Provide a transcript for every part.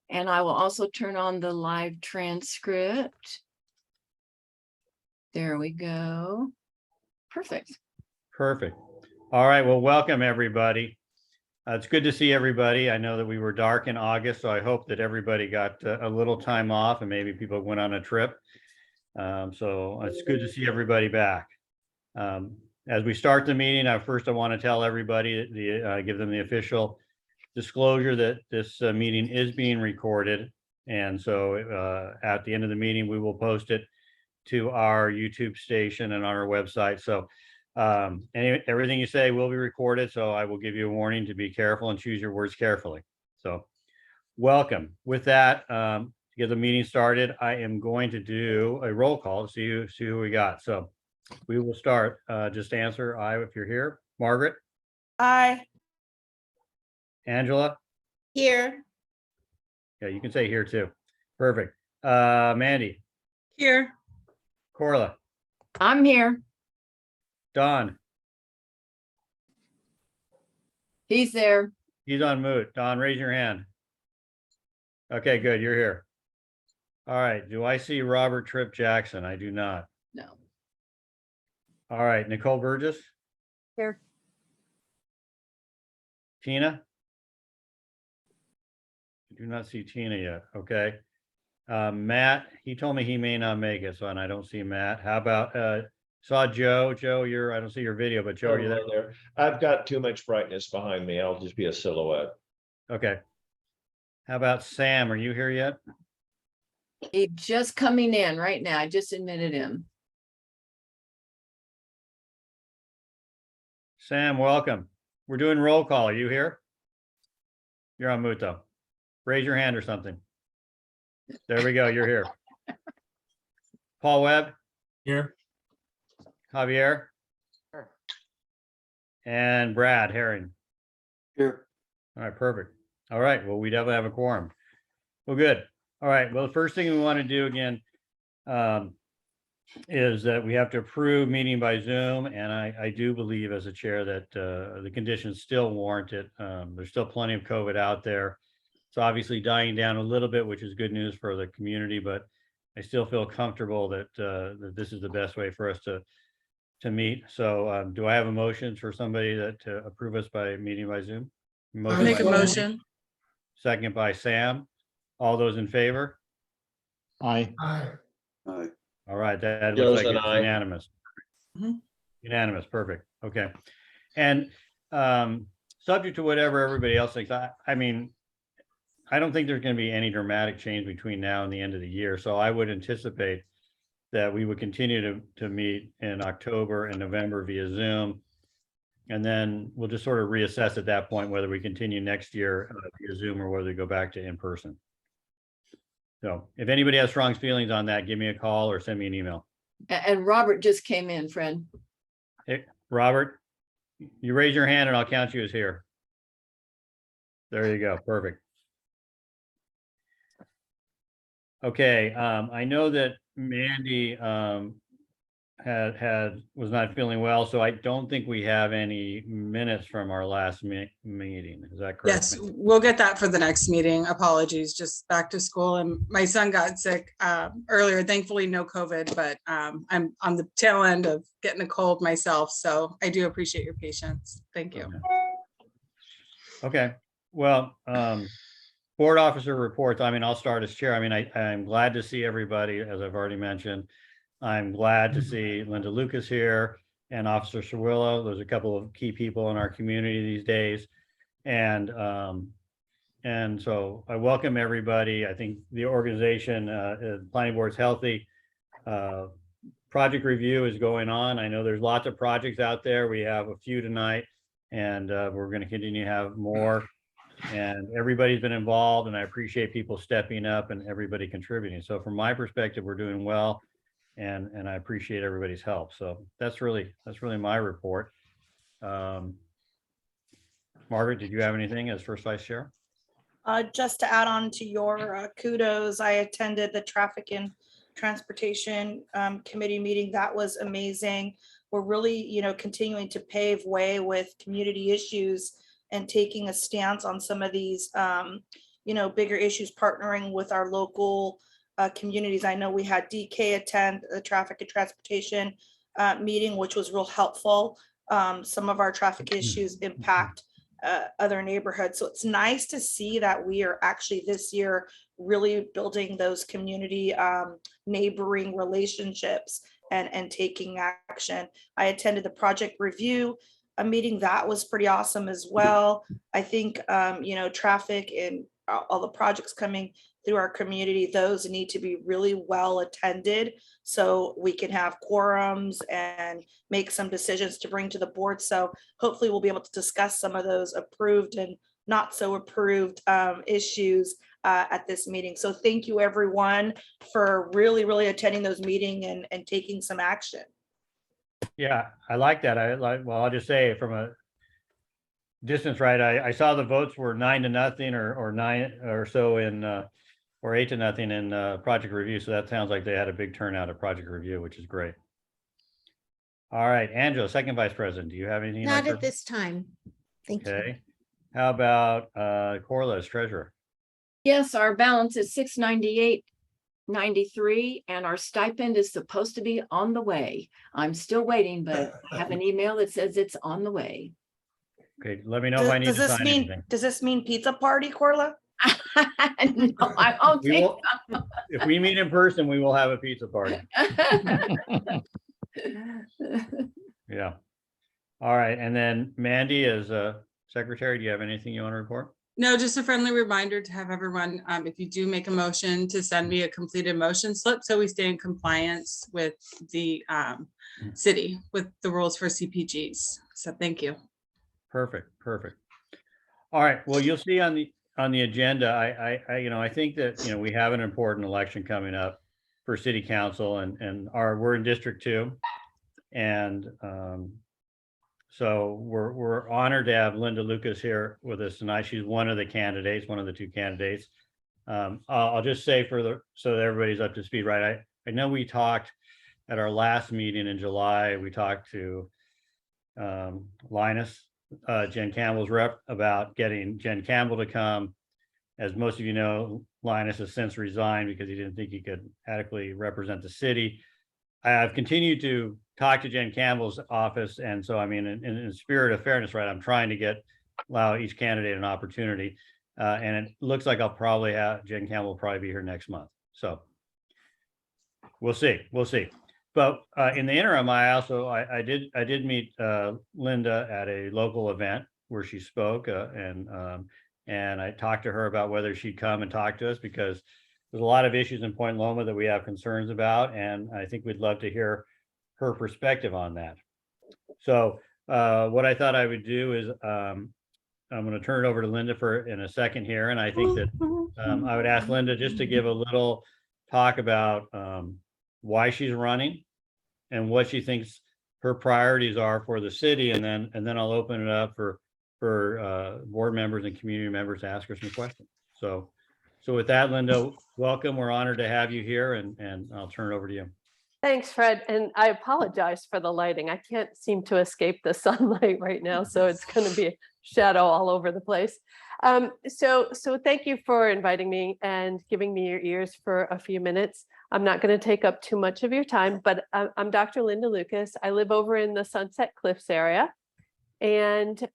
And I will also turn on the live transcript. There we go. Perfect. Perfect. All right. Well, welcome everybody. It's good to see everybody. I know that we were dark in August, so I hope that everybody got a little time off and maybe people went on a trip. So it's good to see everybody back. As we start the meeting, I want to tell everybody, give them the official disclosure that this meeting is being recorded. And so at the end of the meeting, we will post it to our YouTube station and on our website. So everything you say will be recorded. So I will give you a warning to be careful and choose your words carefully. So welcome. With that, to get the meeting started, I am going to do a roll call to see who we got. So we will start. Just answer aye if you're here. Margaret? Aye. Angela? Here. Yeah, you can say here too. Perfect. Mandy? Here. Corla? I'm here. Don? He's there. He's on mute. Don, raise your hand. Okay, good. You're here. All right. Do I see Robert Tripp Jackson? I do not. No. All right. Nicole Burgess? Here. Tina? I do not see Tina yet. Okay. Matt, he told me he may not make it, so and I don't see Matt. How about saw Joe? Joe, I don't see your video, but Joe, are you there? I've got too much brightness behind me. I'll just be a silhouette. Okay. How about Sam? Are you here yet? He's just coming in right now. I just admitted him. Sam, welcome. We're doing roll call. Are you here? You're on mute though. Raise your hand or something. There we go. You're here. Paul Webb? Here. Javier? Sure. And Brad Herring. Here. All right, perfect. All right, well, we definitely have a quorum. Well, good. All right, well, the first thing we want to do again is that we have to approve meeting by Zoom. And I do believe as a chair that the conditions still warrant it. There's still plenty of COVID out there. It's obviously dying down a little bit, which is good news for the community, but I still feel comfortable that that this is the best way for us to meet. So do I have a motion for somebody to approve us by meeting by Zoom? I'll make a motion. Second by Sam. All those in favor? Aye. Aye. All right, that Joe's looks like an it's aye. unanimous. Mhm. Unanimous, perfect. Okay. And subject to whatever everybody else thinks, I mean, I don't think there's going to be any dramatic change between now and the end of the year. So I would anticipate that we would continue to meet in October and November via Zoom. And then we'll just sort of reassess at that point whether we continue next year via Zoom or whether we go back to in person. So if anybody has strong feelings on that, give me a call or send me an email. And Robert just came in, friend. Hey, Robert, you raise your hand and I'll count you as here. There you go. Perfect. Okay. I know that Mandy was not feeling well, so I don't think we have any minutes from our last meeting. Is that correct? Yes, we'll get that for the next meeting. Apologies, just back to school and my son got sick earlier. Thankfully, no COVID, but I'm on the tail end of getting a cold myself. So I do appreciate your patience. Thank you. Okay. Well, board officer reports. I mean, I'll start as chair. I mean, I'm glad to see everybody, as I've already mentioned. I'm glad to see Linda Lucas here and Officer Cerwillo. There's a couple of key people in our community these days. And so I welcome everybody. I think the organization, planning board's healthy. Project review is going on. I know there's lots of projects out there. We have a few tonight and we're going to continue to have more. And everybody's been involved and I appreciate people stepping up and everybody contributing. So from my perspective, we're doing well. And I appreciate everybody's help. So that's really my report. Margaret, did you have anything as first vice chair? Just to add on to your kudos, I attended the Traffic and Transportation Committee meeting. That was amazing. We're really, continuing to pave way with community issues and taking a stance on some of these, bigger issues, partnering with our local communities. I know we had DK attend the traffic and transportation meeting, which was real helpful. Some of our traffic issues impact other neighborhoods. So it's nice to see that we are actually this year really building those community neighboring relationships and taking action. I attended the project review, a meeting that was pretty awesome as well. I think, traffic and all the projects coming through our community, those need to be really well attended so we can have quorums and make some decisions to bring to the board. So hopefully we'll be able to discuss some of those approved and not so approved issues at this meeting. So thank you everyone for really attending those meetings and taking some action. Yeah, I like that. Well, I'll just say from a distance, right? I saw the votes were 9-0 or 9 or so in, or 8-0 in project review. So that sounds like they had a big turnout at project review, which is great. All right, Angela, second vice president, do you have anything? Not at this time. Thank you. Okay. How about Corla as treasurer? Yes, our balance is $698.93, and our stipend is supposed to be on the way. I'm still waiting, but I have an email that says it's on the way. Okay, let me know if I need to sign anything. Does this mean pizza party, Corla? No, I don't We think. will, if we meet in person, we will have a pizza party. Yeah. All right, and then Mandy as secretary, do you have anything you want to report? No, just a friendly reminder to have everyone, if you do make a motion, to send me a completed motion slip so we stay in compliance with the city, with the rules for CPGs. So thank you. Perfect. All right, well, you'll see on the agenda, I think that, we have an important election coming up for city council and we're in District 2. And so we're honored to have Linda Lucas here with us tonight. She's one of the candidates, one of the two candidates. I'll just say so that everybody's up to speed, right? I know we talked at our last meeting in July, we talked to Linus, Jen Campbell's rep, about getting Jen Campbell to come. As most of you know, Linus has since resigned because he didn't think he could adequately represent the city. I've continued to talk to Jen Campbell's office. And so, I mean, in the spirit of fairness, right, I'm trying to allow each candidate an opportunity. And it looks like I'll probably have Jen Campbell will probably be here next month. So we'll see. But in the interim, I did meet Linda at a local event where she spoke, and I talked to her about whether she'd come and talk to us, because there's a lot of issues in Point Loma that we have concerns about, and I think we'd love to hear her perspective on that. So what I thought I would do is I'm going to turn it over to Linda in a second here, and I think that I would ask Linda just to give a little talk about why she's running and what she thinks her priorities are for the city, and then I'll open it up for board members and community members to ask her some questions. So with that, Linda, welcome. We're honored to have you here, and I'll turn it over to you. Thanks, Fred. And I apologize for the lighting. I can't seem to escape the sunlight right now, so it's going to be a shadow all over the place. So thank you for inviting me and giving me your ears for a few minutes. I'm not going to take up too much of your time, but I'm Dr. Linda Lucas. I live over in the Sunset Cliffs area, and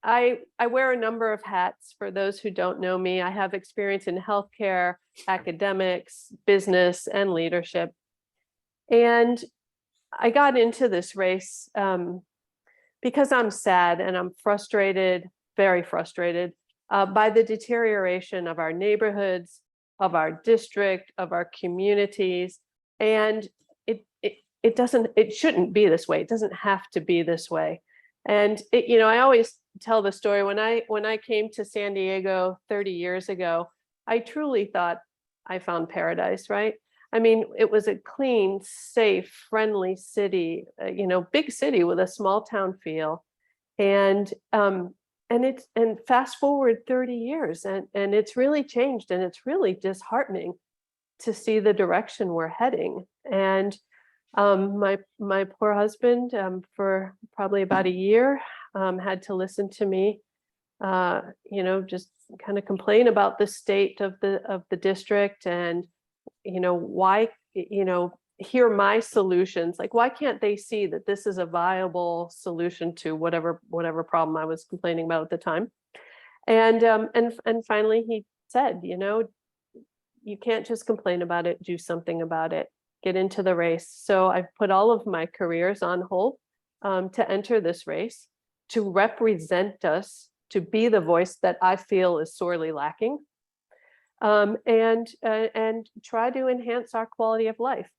I wear a number of hats. For those who don't know me, I have experience in healthcare, academics, business, and leadership. And I got into this race because I'm sad and I'm frustrated, very frustrated by the deterioration of our neighborhoods, of our district, of our communities. And it shouldn't be this way. It doesn't have to be this way. And I always tell the story when I came to San Diego 30 years ago, I truly thought I found paradise, right? I mean, it was a clean, safe, friendly city, big city with a small town feel. And fast forward 30 years and it's really changed, and it's really disheartening to see the direction we're heading. And My poor husband, for probably about a year, had to listen to me, just kind of complain about the state of the district and, why, hear my solutions. Like, why can't they see that this is a viable solution to whatever problem I was complaining about at the time? And finally he said, you can't just complain about it, do something about it, get into the race. So I've put all of my careers on hold to enter this race, to represent us, to be the voice that I feel is sorely lacking, and try to enhance our quality of life.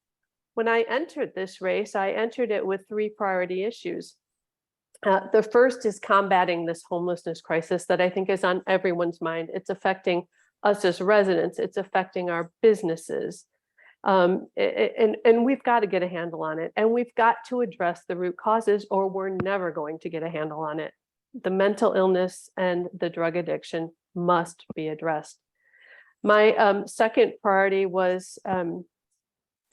When I entered this race, I entered it with 3 priority issues. The first is combating this homelessness crisis that I think is on everyone's mind. It's affecting us as residents. It's affecting our businesses. And we've got to get a handle on it. And we've got to address the root causes, or we're never going to get a handle on it. The mental illness and the drug addiction must be addressed. My second priority was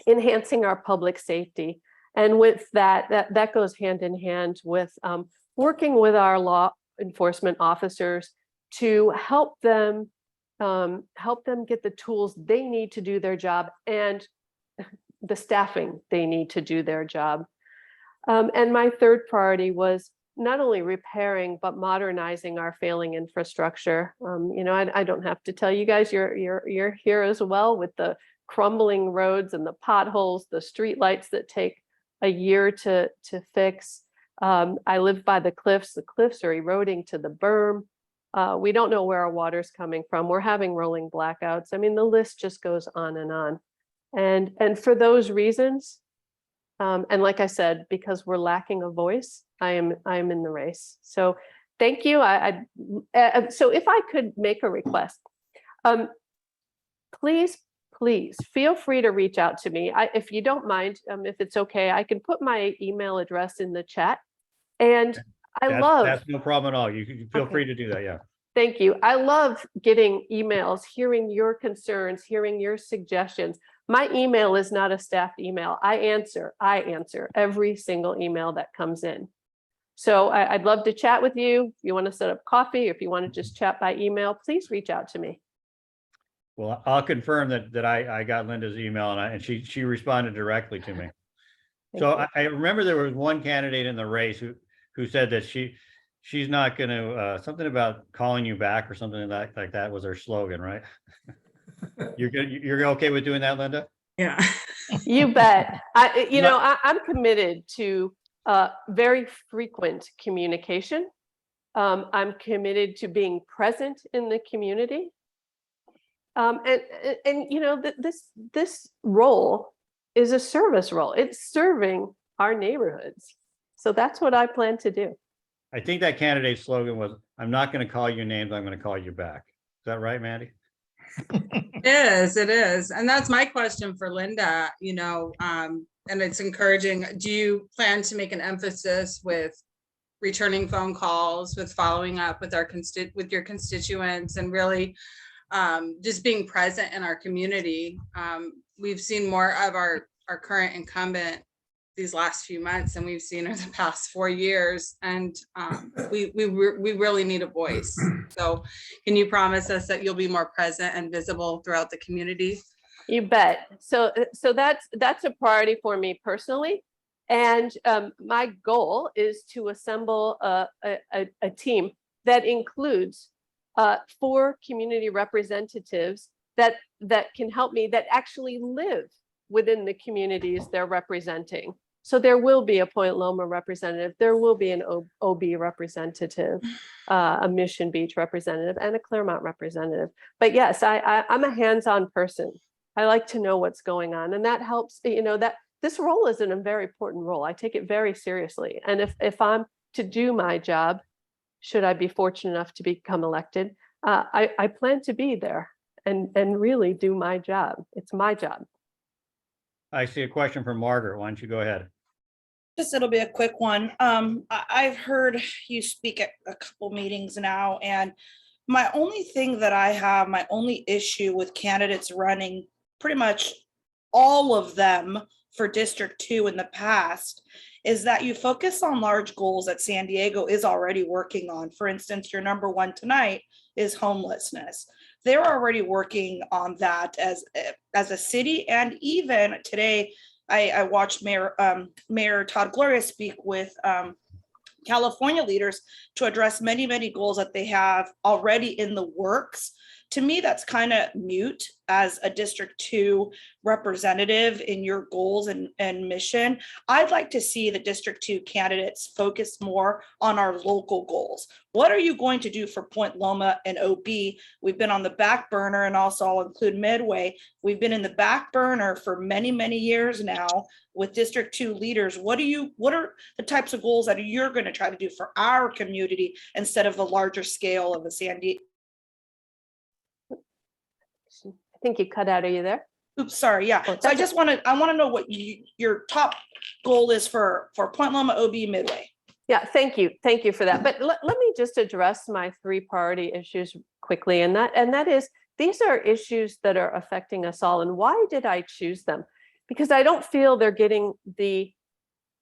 enhancing our public safety. And with that goes hand in hand with working with our law enforcement officers to help them get the tools they need to do their job and the staffing they need to do their job. And my third priority was not only repairing, but modernizing our failing infrastructure. I don't have to tell you guys, you're here as well with the crumbling roads and the potholes, the street lights that take a year to fix. I live by the cliffs. The cliffs are eroding to the berm. We don't know where our water's coming from. We're having rolling blackouts. I mean, the list just goes on and on. And for those reasons, and like I said, because we're lacking a voice, I am in the race. So thank you. So if I could make a request, please feel free to reach out to me. If you don't mind, if it's okay, I can put my email address in the chat. And that's no problem at all. You can feel Okay. free to do that. Yeah. Thank you. I love getting emails, hearing your concerns, hearing your suggestions. My email is not a staffed email. I answer every single email that comes in. So I'd love to chat with you. If you want to set up coffee, or if you want to just chat by email, please reach out to me. Well, I'll confirm that I got Linda's email and she responded directly to me. So I remember there was one candidate in the race who said that she's not going to something about calling you back or something like that was her slogan, right? You're okay with doing that, Linda? Yeah. You bet. I'm committed to very frequent communication. I'm committed to being present in the community. This role is a service role. It's serving our neighborhoods. So that's what I plan to do. I think that candidate's slogan was, "I'm not going to call you names, I'm going to call you back." Is that right, Mandy? It is. And that's my question for Linda, and it's encouraging. Do you plan to make an emphasis with returning phone calls, with following up with with your constituents, and really just being present in our community? We've seen more of our current incumbent these last few months than we've seen in the past 4 years. And we really need a voice. So can you promise us that you'll be more present and visible throughout the community? You bet. So that's a priority for me personally. And my goal is to assemble a team that includes 4 community representatives that can help me, that actually live within the communities they're representing. So there will be a Point Loma representative, there will be an OB representative, a Mission Beach representative, and a Claremont representative. But yes, I'm a hands-on person. I like to know what's going on, and that helps. That this role is a very important role. I take it very seriously. And if I'm to do my job, should I be fortunate enough to become elected, I plan to be there and really do my job. It's my job. I see a question from Margaret. Why don't you go ahead? Just it'll be a quick one. I've heard you speak at a couple meetings now, and my only thing that I have, my only issue with candidates running, pretty much all of them for District 2 in the past is that you focus on large goals that San Diego is already working on. For instance, your number one tonight is homelessness. They're already working on that as a city. And even today, I watched Mayor Todd Gloria speak with California leaders to address many, many goals that they have already in the works. To me, that's kind of mute as a District 2 representative in your goals and mission. I'd like to see the District 2 candidates focus more on our local goals. What are you going to do for Point Loma and OB? We've been on the back burner, and also I'll include Midway. We've been in the back burner for many, many years now with District 2 leaders. What are the types of goals that you're going to try to do for our community instead of the larger scale of the San Diego? I think you cut out. Are you there? Oops, sorry. Yeah. Oh, So I want to know what your top goal is for Point Loma, OB, Midway. Yeah, thank you. Thank you for that. But let me just address my 3 priority issues quickly. And that is, these are issues that are affecting us all. And why did I choose them? Because I don't feel they're getting the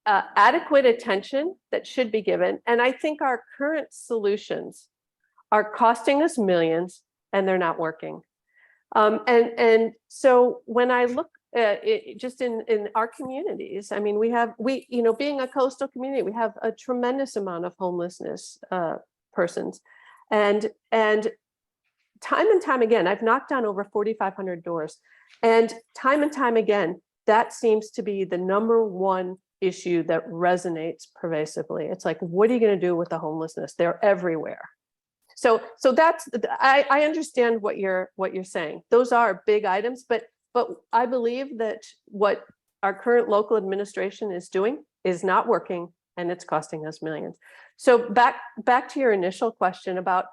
adequate attention that should be given. And I think our current solutions are costing us millions and they're not working. And so when I look at it, just in our communities, I mean, we being a coastal community, we have a tremendous amount of homelessness persons, and time and time again, I've knocked on over 4,500 doors, and time again, that seems to be the number one issue that resonates pervasively. It's like, what are you going to do with the homelessness? They're everywhere. So that's, I understand what you're saying. Those are big items, but I believe that what our current local administration is doing is not working, and it's costing us millions. So back to your initial question about,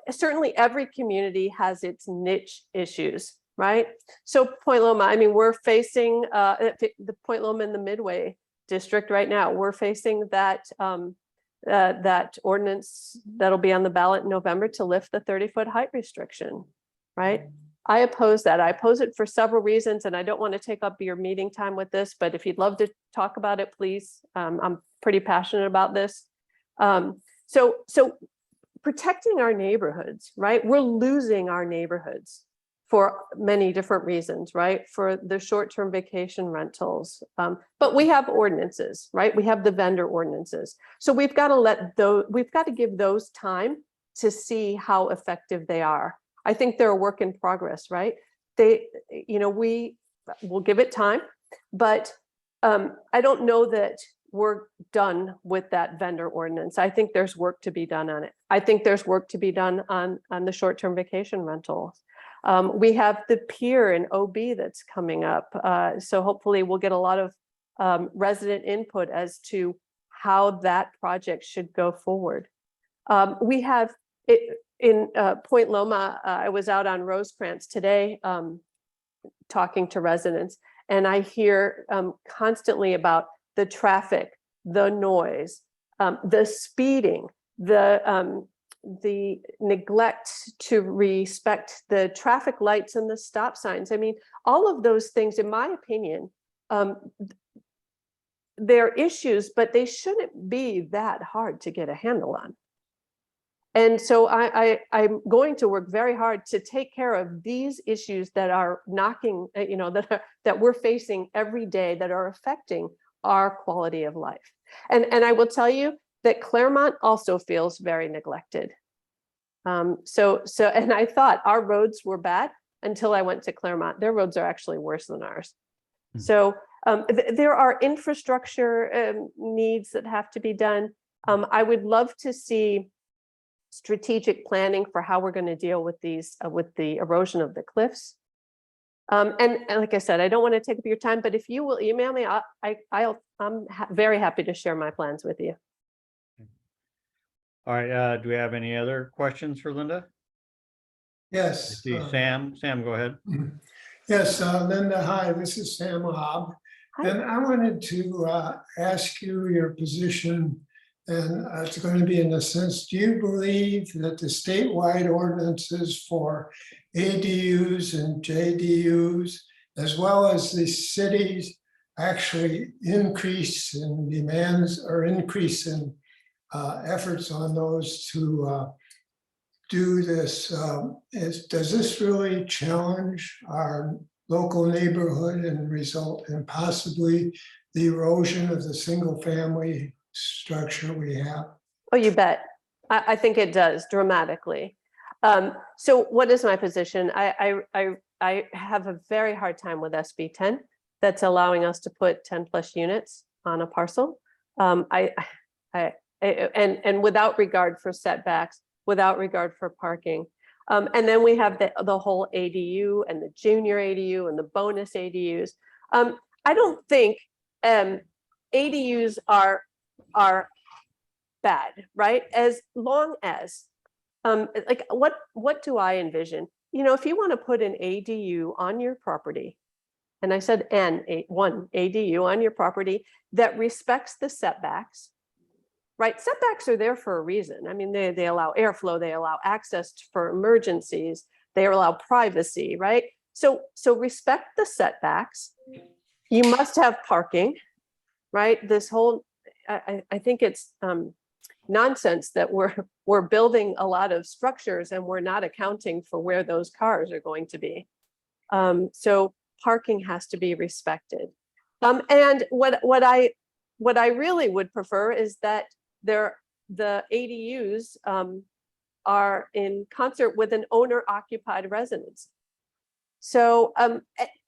certainly every community has its niche issues, right? So Point Loma, I mean, we're facing the Point Loma in the Midway district right now. We're facing that ordinance that'll be on the ballot in November to lift the 30-foot height restriction, right? I oppose that. I oppose it for several reasons, and I don't want to take up your meeting time with this, but if you'd love to talk about it, please. I'm pretty passionate about this. So protecting our neighborhoods, right? We're losing our neighborhoods for many different reasons, right? For the short-term vacation rentals. But we have ordinances, right? We have the vendor ordinances. So we've got to give those time to see how effective they are. I think they're a work in progress, right? We will give it time, but I don't know that we're done with that vendor ordinance. I think there's work to be done on it. I think there's work to be done on the short-term vacation rentals. We have the pier in OB that's coming up. So hopefully we'll get a lot of resident input as to how that project should go forward. We have it in Point Loma. I was out on Rosecrans today talking to residents, and I hear constantly about the traffic, the noise, the speeding, the neglect to respect the traffic lights and the stop signs. I mean, all of those things, in my opinion, they're issues, but they shouldn't be that hard to get a handle on. And so I'm going to work very hard to take care of these issues that are knocking, that we're facing every day, that are affecting our quality of life. And I will tell you that Claremont also feels very neglected. And I thought our roads were bad until I went to Claremont. Their roads are actually worse than ours. Mm-hmm. So there are infrastructure needs that have to be done. I would love to see strategic planning for how we're going to deal with these, with the erosion of the cliffs. And like I said, I don't want to take up your time, but if you will email me, I'm very happy to share my plans with you. All right, do we have any other questions for Linda? Yes. I see Sam. Sam, go ahead. Yes, Linda, hi, this is Sam Hobb. Hi. And I wanted to ask you your position, and it's going to be in the sense, do you believe that the statewide ordinances for ADUs and JDUs, as well as the city's actually increase in demands or increase in efforts on those to do this? Does this really challenge our local neighborhood and result in possibly the erosion of the single family structure we have? Oh, you bet. I think it does dramatically. So what is my position? I have a very hard time with SB 10 that's allowing us to put 10 plus units on a parcel. And without regard for setbacks, without regard for parking. And then we have the whole ADU and the junior ADU and the bonus ADUs. I don't think ADUs are bad, right? As long as, like, what do I envision? You know, if you want to put an ADU on your property, and I said one ADU on your property that respects the setbacks, right? Setbacks are there for a reason. I mean, they allow airflow, they allow access for emergencies, they allow privacy, right? So respect the setbacks. You must have parking, right? This whole, I think it's nonsense that we're building a lot of structures and we're not accounting for where those cars are going to be. So parking has to be respected. And what I really would prefer is that the ADUs are in concert with an owner-occupied residence. So,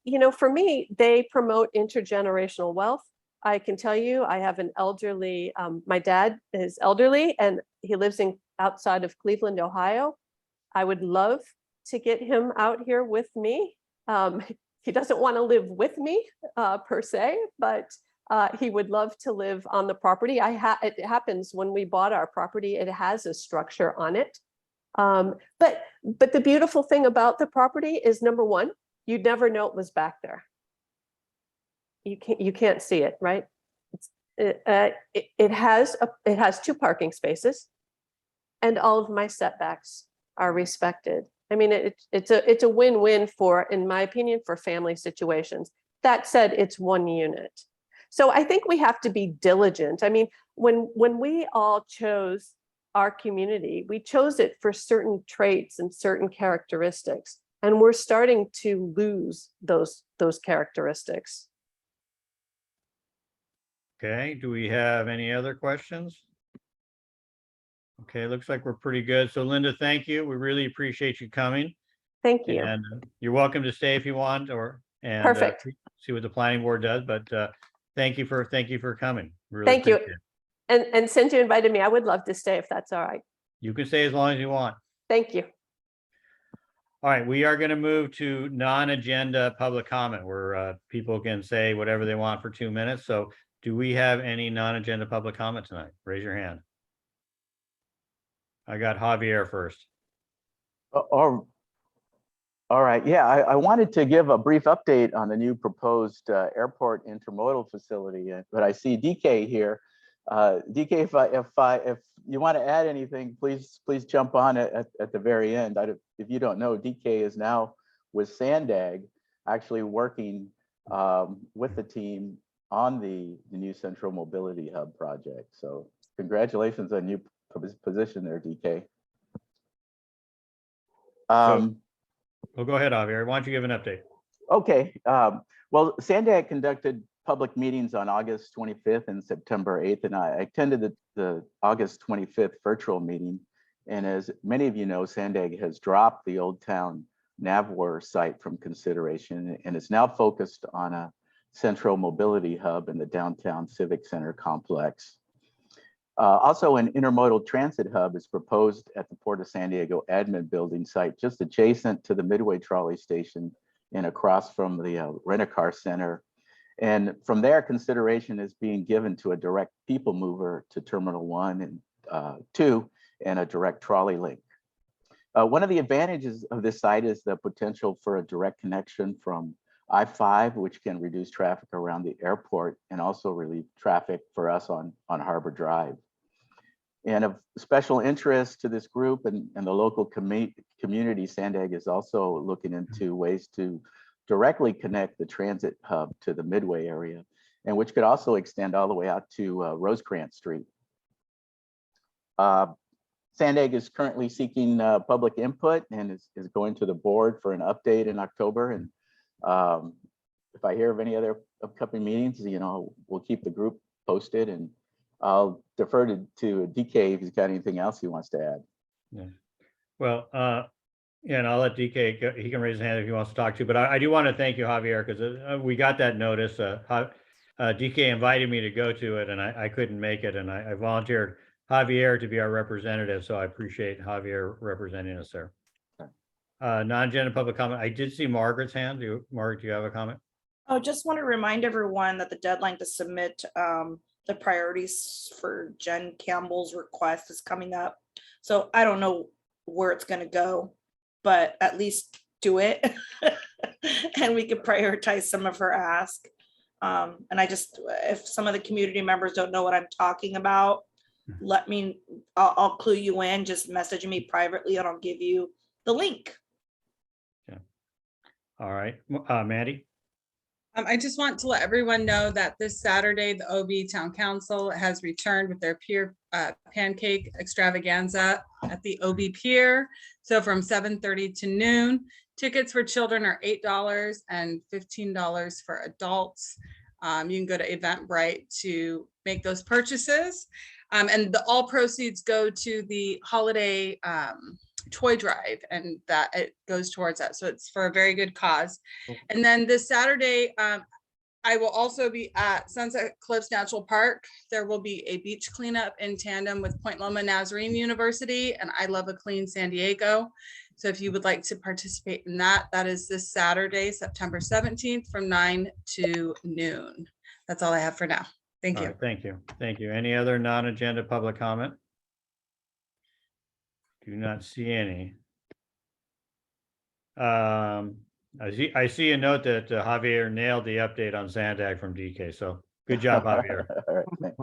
you know, for me, they promote intergenerational wealth. I can tell you, I have an elderly, my dad is elderly and he lives outside of Cleveland, Ohio. I would love to get him out here with me. He doesn't want to live with me per se, but he would love to live on the property. It happens when we bought our property, it has a structure on it. But the beautiful thing about the property is, number one, you'd never know it was back there. You can't see it, right? It has 2 parking spaces, and all of my setbacks are respected. I mean, it's a win-win for, in my opinion, for family situations. That said, it's 1 unit. So I think we have to be diligent. I mean, when we all chose our community, we chose it for certain traits and certain characteristics, and we're starting to lose those characteristics. Okay, do we have any other questions? Okay, looks like we're pretty good. So Linda, thank you. We really appreciate you coming. Thank you. And you're welcome to stay if you want, and Perfect. see what the planning board does. But thank you for coming. Really Thank you. appreciate it. And since you invited me, I would love to stay if that's all right. You can stay as long as you want. Thank you. All right, we are going to move to non-agenda public comment where people can say whatever they want for 2 minutes. So do we have any non-agenda public comment tonight? Raise your hand. I got Javier first. All right. Yeah, I wanted to give a brief update on the new proposed airport intermodal facility, but I see DK here. DK, if you want to add anything, please jump on at the very end. If you don't know, DK is now with Sandag, actually working with the team on the new Central Mobility Hub project. So congratulations on your position there, DK. Well, go ahead, Javier. Why don't you give an update? Okay. Well, Sandag conducted public meetings on August 25th and September 8th, and I attended the August 25th virtual meeting. And as many of you know, Sandag has dropped the Old Town Navwar site from consideration and is now focused on a Central Mobility Hub in the downtown Civic Center complex. Also, an intermodal transit hub is proposed at the Port of San Diego admin building site, just adjacent to the Midway trolley station and across from the Rent-A-Car Center. And from there, consideration is being given to a direct people mover to Terminal 1 and 2 and a direct trolley link. One of the advantages of this site is the potential for a direct connection from I-5, which can reduce traffic around the airport and also relieve traffic for us on Harbor Drive. And of special interest to this group and the local community, Sandag is also looking into ways to directly connect the transit hub to the Midway area. and which could also extend all the way out to Rosecrans Street. Sandag is currently seeking public input and is going to the board for an update in October. And if I hear of any other upcoming meetings, we'll keep the group posted, and I'll defer to DK if he's got anything else he wants to add. Yeah. Well, yeah, and I'll let DK go. He can raise his hand if he wants to talk to you, but I do want to thank you, Javier, because we got that notice. DK invited me to go to it, and I couldn't make it, and I volunteered Javier to be our representative, so I appreciate Javier representing us there. Non-agenda public comment. I did see Margaret's hand. Margaret, do you have a comment? I just want to remind everyone that the deadline to submit the priorities for Jen Campbell's request is coming up. So I don't know where it's going to go, but at least do it. And we could prioritize some of her ask. And if some of the community members don't know what I'm talking about, I'll clue you in, just message me privately and I'll give you the link. Yeah. All right. Maddie? I just want to let everyone know that this Saturday, the OB Town Council has returned with their pier pancake extravaganza at the OB Pier. So from 7:30 to noon, tickets for children are $8 and $15 for adults. You can go to Eventbrite to make those purchases. And all proceeds go to the holiday toy drive, and that it goes towards that. So it's for a very good cause. And then this Saturday, I will also be at Sunset Cliffs Natural Park. There will be a beach cleanup in tandem with Point Loma Nazarene University and I Love a Clean San Diego. So if you would like to participate in that, that is this Saturday, September 17th from 9 to noon. That's all I have for now. Thank you. All right, thank you. Thank you. Any other non-agenda public comment? Do not see any. I see a note that Javier nailed the update on Sandag from DK. So good job, Javier. All right, thanks.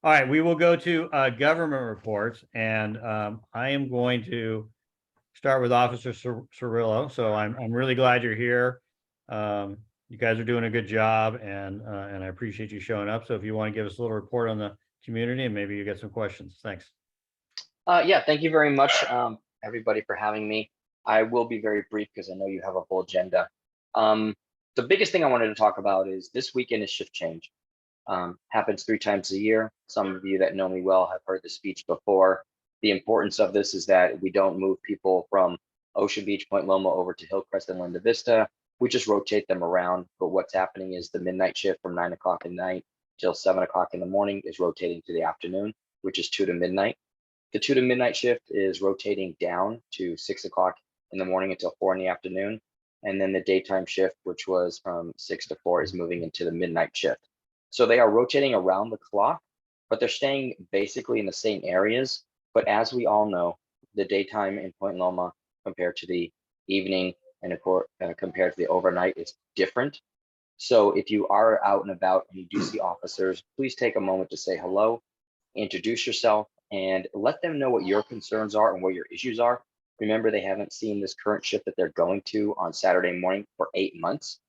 All right, we will go to government reports, and I am going to start with Officer Cirillo. So I'm really glad you're here. You guys are doing a good job, and I appreciate you showing up. So if you want to give us a little report on the community, and maybe you get some questions. Thanks. Yeah, thank you very much, everybody, for having me. I will be very brief because I know you have a full agenda. The biggest thing I wanted to talk about is this weekend is shift change. Happens 3 times a year. Some of you that know me well have heard the speech before. The importance of this is that we don't move people from Ocean Beach, Point Loma over to Hillcrest and Linda Vista. We just rotate them around. But what's happening is the midnight shift from 9 o'clock at night till 7 o'clock in the morning is rotating to the afternoon, which is 2 to midnight. The 2 to midnight shift is rotating down to 6 o'clock in the morning until 4 in the afternoon. And then the daytime shift, which was from 6 to 4, is moving into the midnight shift. So they are rotating around the clock, but they're staying basically in the same areas. But as we all know, the daytime in Point Loma compared to the evening and compared to the overnight is different. So if you are out and about and you do see officers, please take a moment to say hello, introduce yourself, and let them know what your concerns are and what your issues are. Remember, they haven't seen this current shift that they're going to on Saturday morning for 8 months.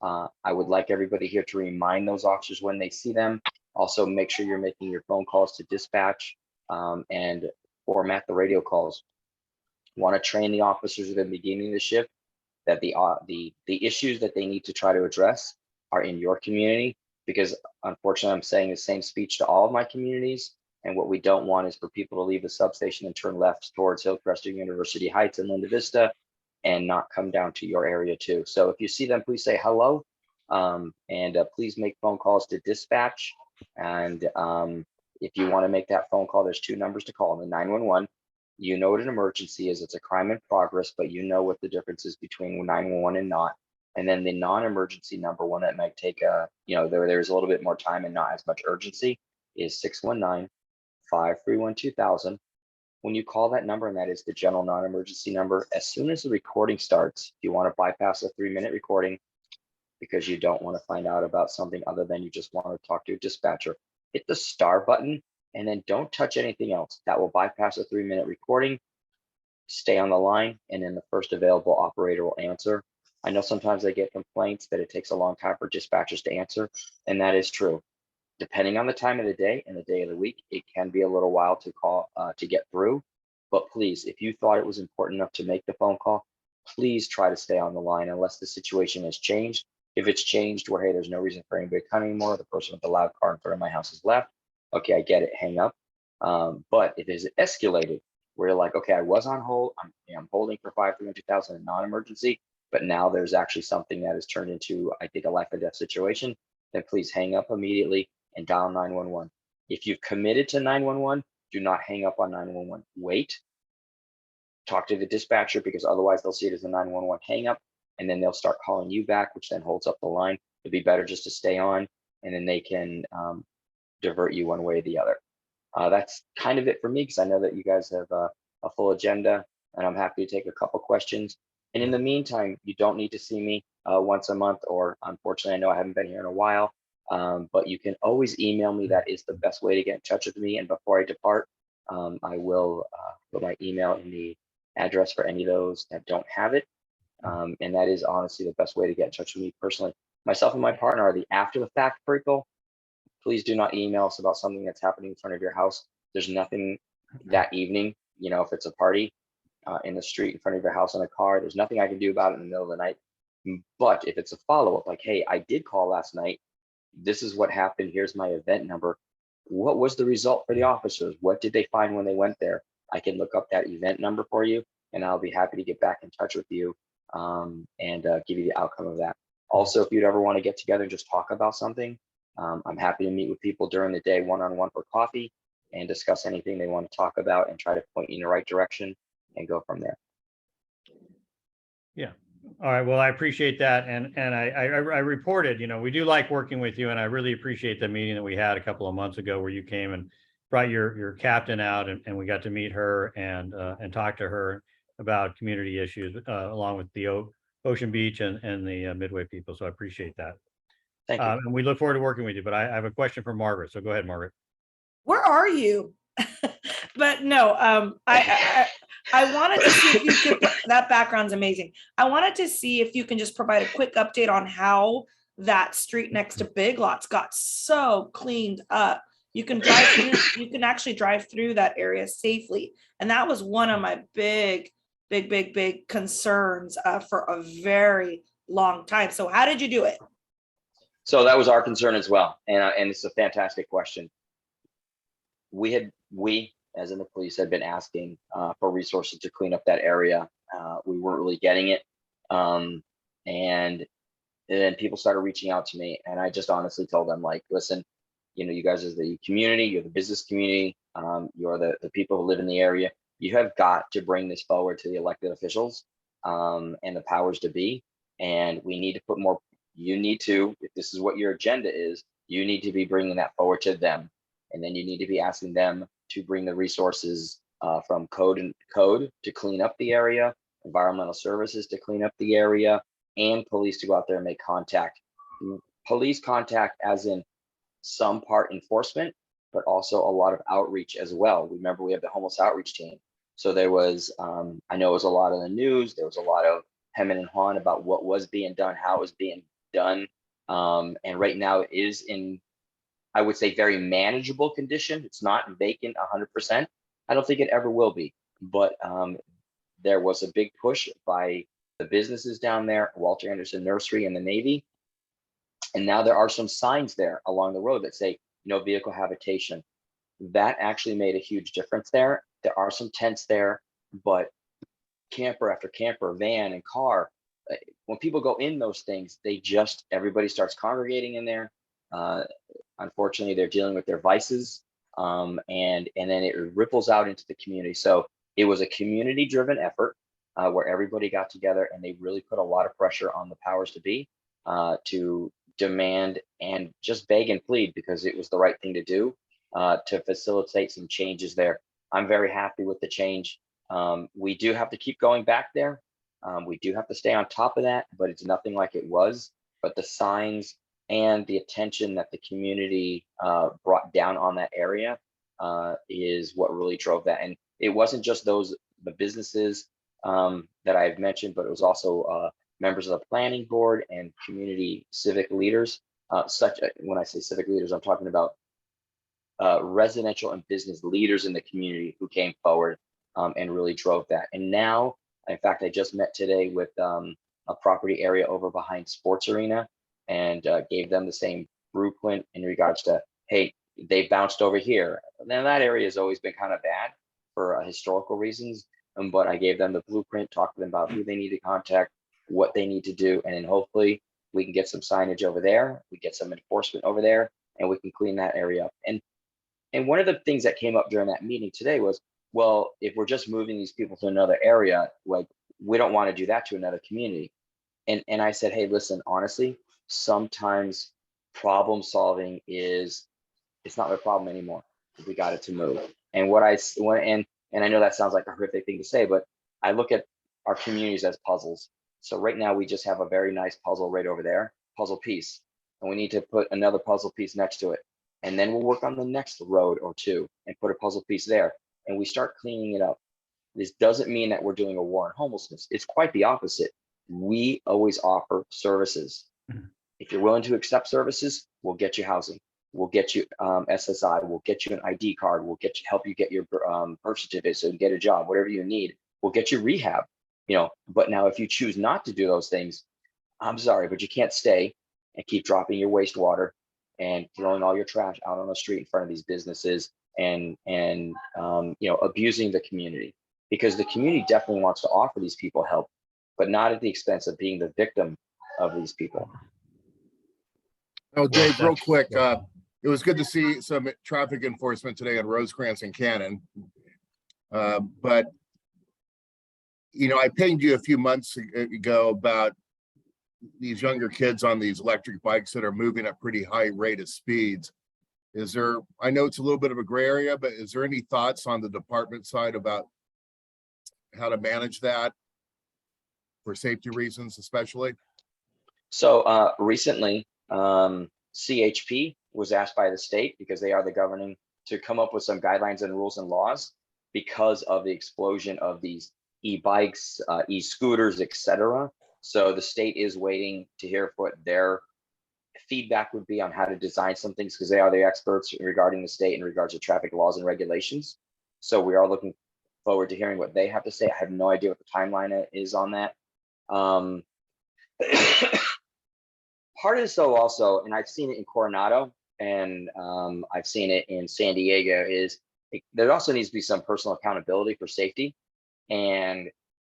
I would like everybody here to remind those officers when they see them. Also, make sure you're making your phone calls to dispatch and format the radio calls. Want to train the officers at the beginning of the shift that the issues that they need to try to address are in your community, because unfortunately, I'm saying the same speech to all of my communities. And what we don't want is for people to leave the substation and turn left towards Hillcrest or University Heights and Linda Vista and not come down to your area too. So if you see them, please say hello, and please make phone calls to dispatch. And if you want to make that phone call, there's 2 numbers to call. The 911, you know what an emergency is. It's a crime in progress, but you know what the difference is between 911 and not. And then the non-emergency number, one that might take there's a little bit more time and not as much urgency, is 619-531-2000. When you call that number, and that is the general non-emergency number, as soon as the recording starts, if you want to bypass a 3-minute recording because you don't want to find out about something other than you just want to talk to a dispatcher, hit the star button and then don't touch anything else. That will bypass a 3-minute recording. Stay on the line, and then the first available operator will answer. I know sometimes I get complaints that it takes a long time for dispatchers to answer, and that is true. Depending on the time of the day and the day of the week, it can be a little while to call to get through. But please, if you thought it was important enough to make the phone call, please try to stay on the line unless the situation has changed. If it's changed where, hey, there's no reason for anybody to come anymore, the person with the loud car in front of my house has left. Okay, I get it, hang up. But if it's escalated, where you're like, okay, I was on hold, I'm holding for 5/3/2000 in non-emergency, but now there's actually something that has turned into, I think, a life or death situation, then please hang up immediately and dial 911. If you've committed to 911, do not hang up on 911. Wait, talk to the dispatcher, because otherwise they'll see it as a 911 hang up, and then they'll start calling you back, which then holds up the line. It'd be better just to stay on, and then they can divert you one way or the other. That's kind of it for me, because I know that you guys have a full agenda, and I'm happy to take a couple questions. And in the meantime, you don't need to see me once a month, or unfortunately, I know I haven't been here in a while, but you can always email me. That is the best way to get in touch with me. And before I depart, I will put my email in the address for any of those that don't have it. And that is honestly the best way to get in touch with me personally. Myself and my partner are the after the fact people. Please do not email us about something that's happening in front of your house. There's nothing that evening, you know, if it's a party in the street in front of your house in a car, there's nothing I can do about it in the middle of the night. But if it's a follow-up, like, hey, I did call last night, this is what happened, here's my event number, what was the result for the officers, what did they find when they went there, I can look up that event number for you, and I'll be happy to get back in touch with you and give you the outcome of that. Also, if you'd ever want to get together and just talk about something, I'm happy to meet with people during the day one-on-one for coffee and discuss anything they want to talk about and try to point you in the right direction and go from there. Yeah. All right. Well, I appreciate that. And I reported, you know, we do like working with you, and I really appreciate the meeting that we had a couple of months ago where you came and brought your captain out, and we got to meet her and talk to her about community issues along with the Ocean Beach and the Midway people. So I appreciate that. Thank you. And we look forward to working with you, but I have a question for Margaret. So go ahead, Margaret. Where are you? But no, I wanted to see if you could, that background's amazing. I wanted to see if you can just provide a quick update on how that street next to Big Lots got so cleaned up. You can drive through, you can actually drive through that area safely. And that was one of my big concerns for a very long time. So how did you do it? So that was our concern as well. And it's a fantastic question. We, as in the police, had been asking for resources to clean up that area. We weren't really getting it. And then people started reaching out to me, and I just honestly told them, like, listen, you know, you guys are the community, you're the business community, you're the people who live in the area. You have got to bring this forward to the elected officials and the powers to be. And we need to put more, you need to, if this is what your agenda is, you need to be bringing that forward to them. And then you need to be asking them to bring the resources from code to clean up the area, environmental services to clean up the area, and police to go out there and make contact. Police contact as in some part enforcement, but also a lot of outreach as well. Remember, we have the homeless outreach team. So there was, I know it was a lot of the news, there was a lot of hemming and hawing about what was being done, how it was being done. And right now it is in, I would say, very manageable condition. It's not vacant 100%. I don't think it ever will be, but there was a big push by the businesses down there, Walter Anderson Nursery and the Navy. And now there are some signs there along the road that say no vehicle habitation. That actually made a huge difference there. There are some tents there, but camper after camper, van and car, when people go in those things, everybody starts congregating in there. Unfortunately, they're dealing with their vices, and then it ripples out into the community. So it was a community driven effort where everybody got together, and they really put a lot of pressure on the powers to be to demand and just beg and plead, because it was the right thing to do to facilitate some changes there. I'm very happy with the change. We do have to keep going back there. We do have to stay on top of that, but it's nothing like it was. But the signs and the attention that the community brought down on that area is what really drove that. And it wasn't just the businesses that I've mentioned, but it was also members of the planning board and community civic leaders. When I say civic leaders, I'm talking about residential and business leaders in the community who came forward and really drove that. And now, in fact, I just met today with a property area over behind Sports Arena and gave them the same blueprint in regards to, hey, they bounced over here. Now that area has always been kind of bad for historical reasons, but I gave them the blueprint, talked to them about who they need to contact, what they need to do, and then hopefully we can get some signage over there, we get some enforcement over there, and we can clean that area up. And one of the things that came up during that meeting today was, well, if we're just moving these people to another area, like we don't want to do that to another community. And I said, hey, listen, honestly, sometimes problem solving it's not my problem anymore. We got it to move. And and I know that sounds like a horrific thing to say, but I look at our communities as puzzles. So right now we just have a very nice puzzle right over there, puzzle piece, and we need to put another puzzle piece next to it. And then we'll work on the next road or two and put a puzzle piece there. And we start cleaning it up. This doesn't mean that we're doing a war on homelessness. It's quite the opposite. We always offer services. If you're willing to accept services, we'll get you housing. We'll get you SSI. We'll get you an ID card. We'll help you get your birth certificate so you can get a job, whatever you need. We'll get you rehab. But now if you choose not to do those things, I'm sorry, but you can't stay and keep dropping your wastewater and throwing all your trash out on the street in front of these businesses and abusing the community, because the community definitely wants to offer these people help, but not at the expense of being the victim of these people. Oh, Dave, real quick, it was good to see some traffic enforcement today on Rosecrans and Cannon. But I pinged you a few months ago about these younger kids on these electric bikes that are moving at pretty high rate of speeds. I know it's a little bit of a gray area, but is there any thoughts on the department side about how to manage that for safety reasons, especially? So recently, CHP was asked by the state, because they are the governing, to come up with some guidelines and rules and laws because of the explosion of these e-bikes, e-scooters, etc. So the state is waiting to hear what their feedback would be on how to design some things, because they are the experts regarding the state in regards to traffic laws and regulations. So we are looking forward to hearing what they have to say. I have no idea what the timeline is on that. Part of this, though, also, and I've seen it in Coronado and I've seen it in San Diego, is there also needs to be some personal accountability for safety. And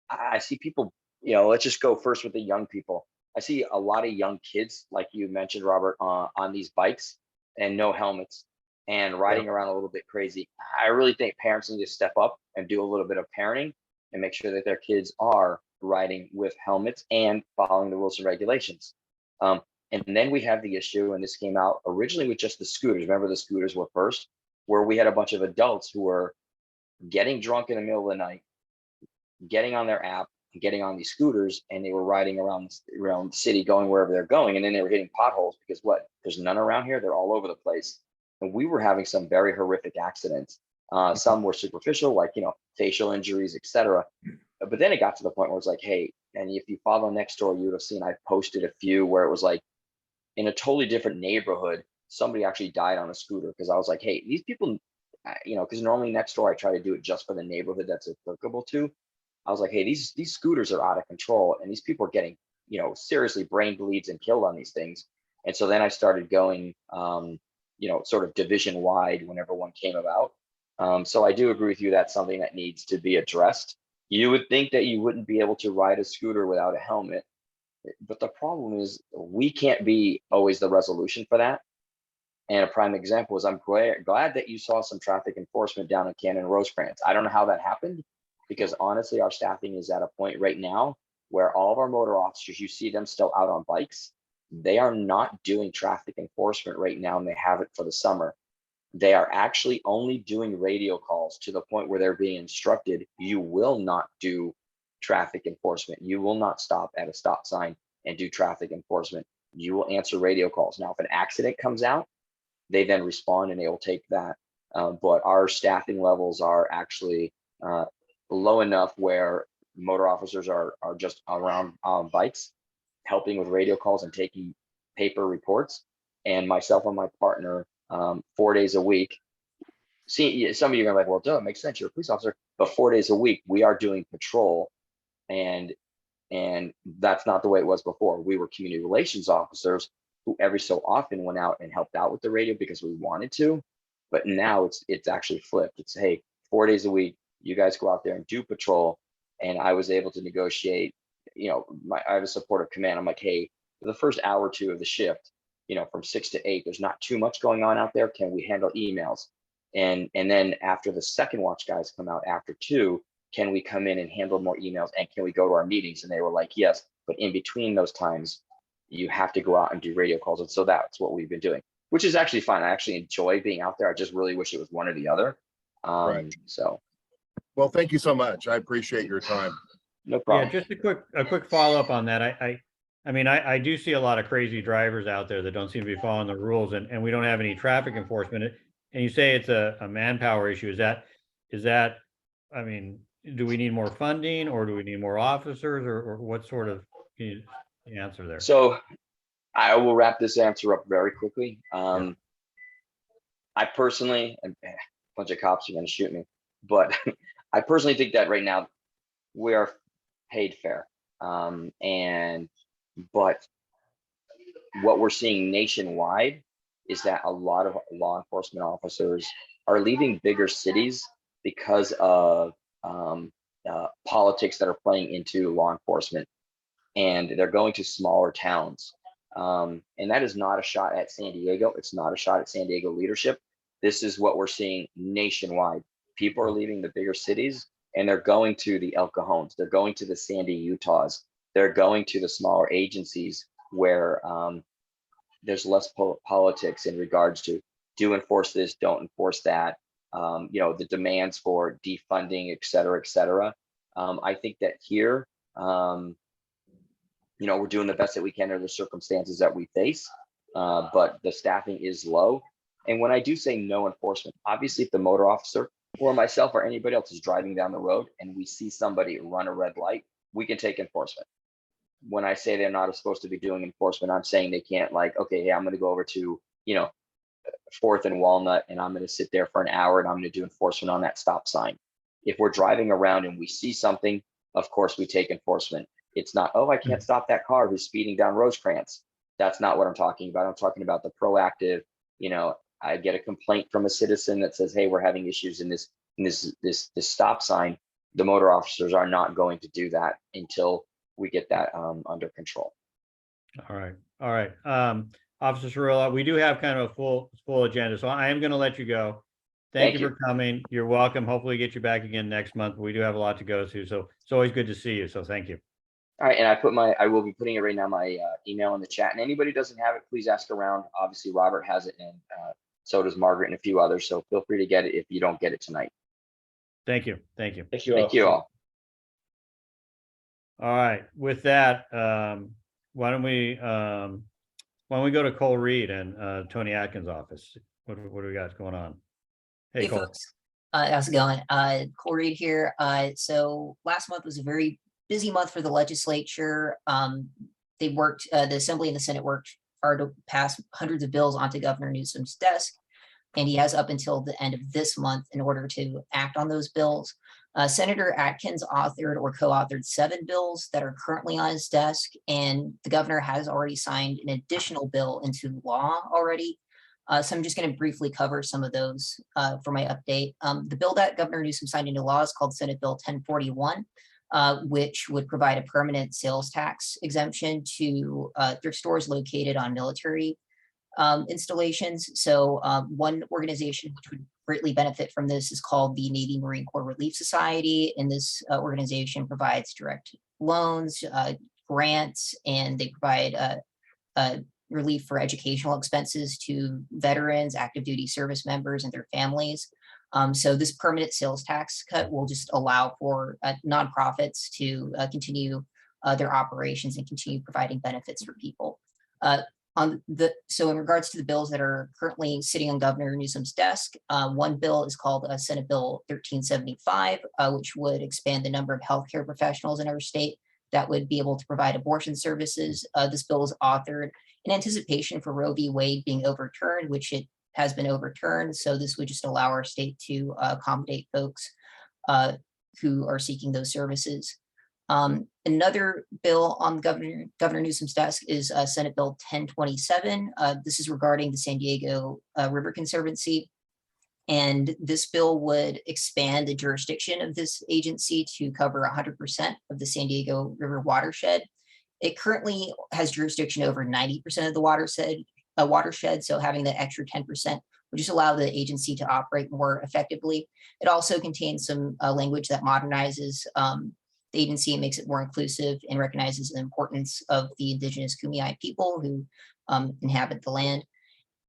I see people, let's just go first with the young people. I see a lot of young kids, like you mentioned, Robert, on these bikes and no helmets and riding around a little bit crazy. I really think parents need to step up and do a little bit of parenting and make sure that their kids are riding with helmets and following the rules and regulations. And then we have the issue, and this came out originally with just the scooters. Remember, the scooters were first, where we had a bunch of adults who were getting drunk in the middle of the night, getting on their app, getting on these scooters, and they were riding around the city, going wherever they're going. And then they were hitting potholes because there's none around here. They're all over the place. And we were having some very horrific accidents. Some were superficial, like, facial injuries, etc. But then it got to the point where it's like, hey, and if you follow next door, you would have seen I posted a few where it was like in a totally different neighborhood, somebody actually died on a scooter, because I was like, hey, these people, because normally next door I try to do it just for the neighborhood that's applicable to. I was like, hey, these scooters are out of control, and these people are getting, seriously brain bleeds and killed on these things. And so then I started going, sort of division wide whenever one came about. So I do agree with you. That's something that needs to be addressed. You would think that you wouldn't be able to ride a scooter without a helmet, but the problem is we can't be always the resolution for that. And a prime example is I'm glad that you saw some traffic enforcement down in Cannon Rosecrans. I don't know how that happened, because honestly, our staffing is at a point right now where all of our motor officers, you see them still out on bikes. They are not doing traffic enforcement right now, and they have it for the summer. They are actually only doing radio calls, to the point where they're being instructed, you will not do traffic enforcement. You will not stop at a stop sign and do traffic enforcement. You will answer radio calls. Now, if an accident comes out, they then respond and they will take that. But our staffing levels are actually low enough where motor officers are just around on bikes, helping with radio calls and taking paper reports. And myself and my partner, 4 days a week. See, some of you are like, well, duh, it makes sense. You're a police officer, but 4 days a week we are doing patrol, and that's not the way it was before. We were community relations officers who every so often went out and helped out with the radio because we wanted to. But now it's actually flipped. It's, hey, 4 days a week, you guys go out there and do patrol. And I was able to negotiate, I have a supportive command. I'm like, hey, for the first hour or two of the shift, from 6 to 8, there's not too much going on out there. Can we handle emails? And then after the second watch guys come out after 2, can we come in and handle more emails? And can we go to our meetings? And they were like, yes, but in between those times, you have to go out and do radio calls. And so that's what we've been doing, which is actually fun. I actually enjoy being out there. I just really wish it was one or the other. Right. So. Well, thank you so much. I appreciate your time. No problem. Yeah, just a quick follow-up on that. I do see a lot of crazy drivers out there that don't seem to be following the rules, and we don't have any traffic enforcement. And you say it's a manpower issue. Is that, do we need more funding, or do we need more officers, or what sort of, can you answer there? So I will wrap this answer up very quickly. I personally, a bunch of cops are going to shoot me, but I personally think that right now we are paid fair. But what we're seeing nationwide is that a lot of law enforcement officers are leaving bigger cities because of politics that are playing into law enforcement, and they're going to smaller towns. And that is not a shot at San Diego. It's not a shot at San Diego leadership. This is what we're seeing nationwide. People are leaving the bigger cities and they're going to the El Cajones. They're going to the Sandy Utahs. They're going to the smaller agencies where there's less politics in regards to do enforce this, don't enforce that. The demands for defunding, et cetera, et cetera. I think that here, we're doing the best that we can under the circumstances that we face, but the staffing is low. And when I do say no enforcement, obviously if the motor officer or myself or anybody else is driving down the road and we see somebody run a red light, we can take enforcement. When I say they're not supposed to be doing enforcement, I'm saying they can't, like, okay, hey, I'm going to go over to, 4th and Walnut and I'm going to sit there for an hour and I'm going to do enforcement on that stop sign. If we're driving around and we see something, of course we take enforcement. It's not, oh, I can't stop that car who's speeding down Rosecrans. That's not what I'm talking about. I'm talking about the proactive, I get a complaint from a citizen that says, hey, we're having issues in this stop sign. The motor officers are not going to do that until we get that under control. All right. Officer Cirillo, we do have kind of a full agenda, so I am going to let you go. Thank you for coming. You're welcome. Hopefully get you back again next month. We do have a lot to go to, so it's always good to see you. So thank you. All right, and I will be putting it right now, my email in the chat. And anybody who doesn't have it, please ask around. Obviously, Robert has it, and so does Margaret and a few others. So feel free to get it if you don't get it tonight. Thank you. Thank you. Thank you all. All right. With that, why don't we go to Cole Reed and Tony Atkins' office? What do we got going on? Hey, Cole. Folks. How's it going? Cole Reed here. So last month was a very busy month for the legislature. They worked, the Assembly and the Senate worked hard to pass hundreds of bills onto Governor Newsom's desk, and he has up until the end of this month in order to act on those bills. Senator Atkins authored or co-authored 7 bills that are currently on his desk, and the governor has already signed an additional bill into law already. So I'm just going to briefly cover some of those for my update. The bill that Governor Newsom signed into law is called Senate Bill 1041, which would provide a permanent sales tax exemption to thrift stores located on military installations. So one organization which would greatly benefit from this is called the Navy Marine Corps Relief Society. And this organization provides direct loans, grants, and they provide relief for educational expenses to veterans, active duty service members, and their families. So this permanent sales tax cut will just allow for nonprofits to continue their operations and continue providing benefits for people. So in regards to the bills that are currently sitting on Governor Newsom's desk, one bill is called Senate Bill 1375, which would expand the number of healthcare professionals in our state that would be able to provide abortion services. This bill is authored in anticipation for Roe v. Wade being overturned, which it has been overturned. So this would just allow our state to accommodate folks who are seeking those services. Another bill on Governor Newsom's desk is Senate Bill 1027. This is regarding the San Diego River Conservancy. And this bill would expand the jurisdiction of this agency to cover 100% of the San Diego River watershed. It currently has jurisdiction over 90% of the watershed. So having the extra 10% would just allow the agency to operate more effectively. It also contains some language that modernizes the agency and makes it more inclusive and recognizes the importance of the indigenous Kumeyaay people who inhabit the land.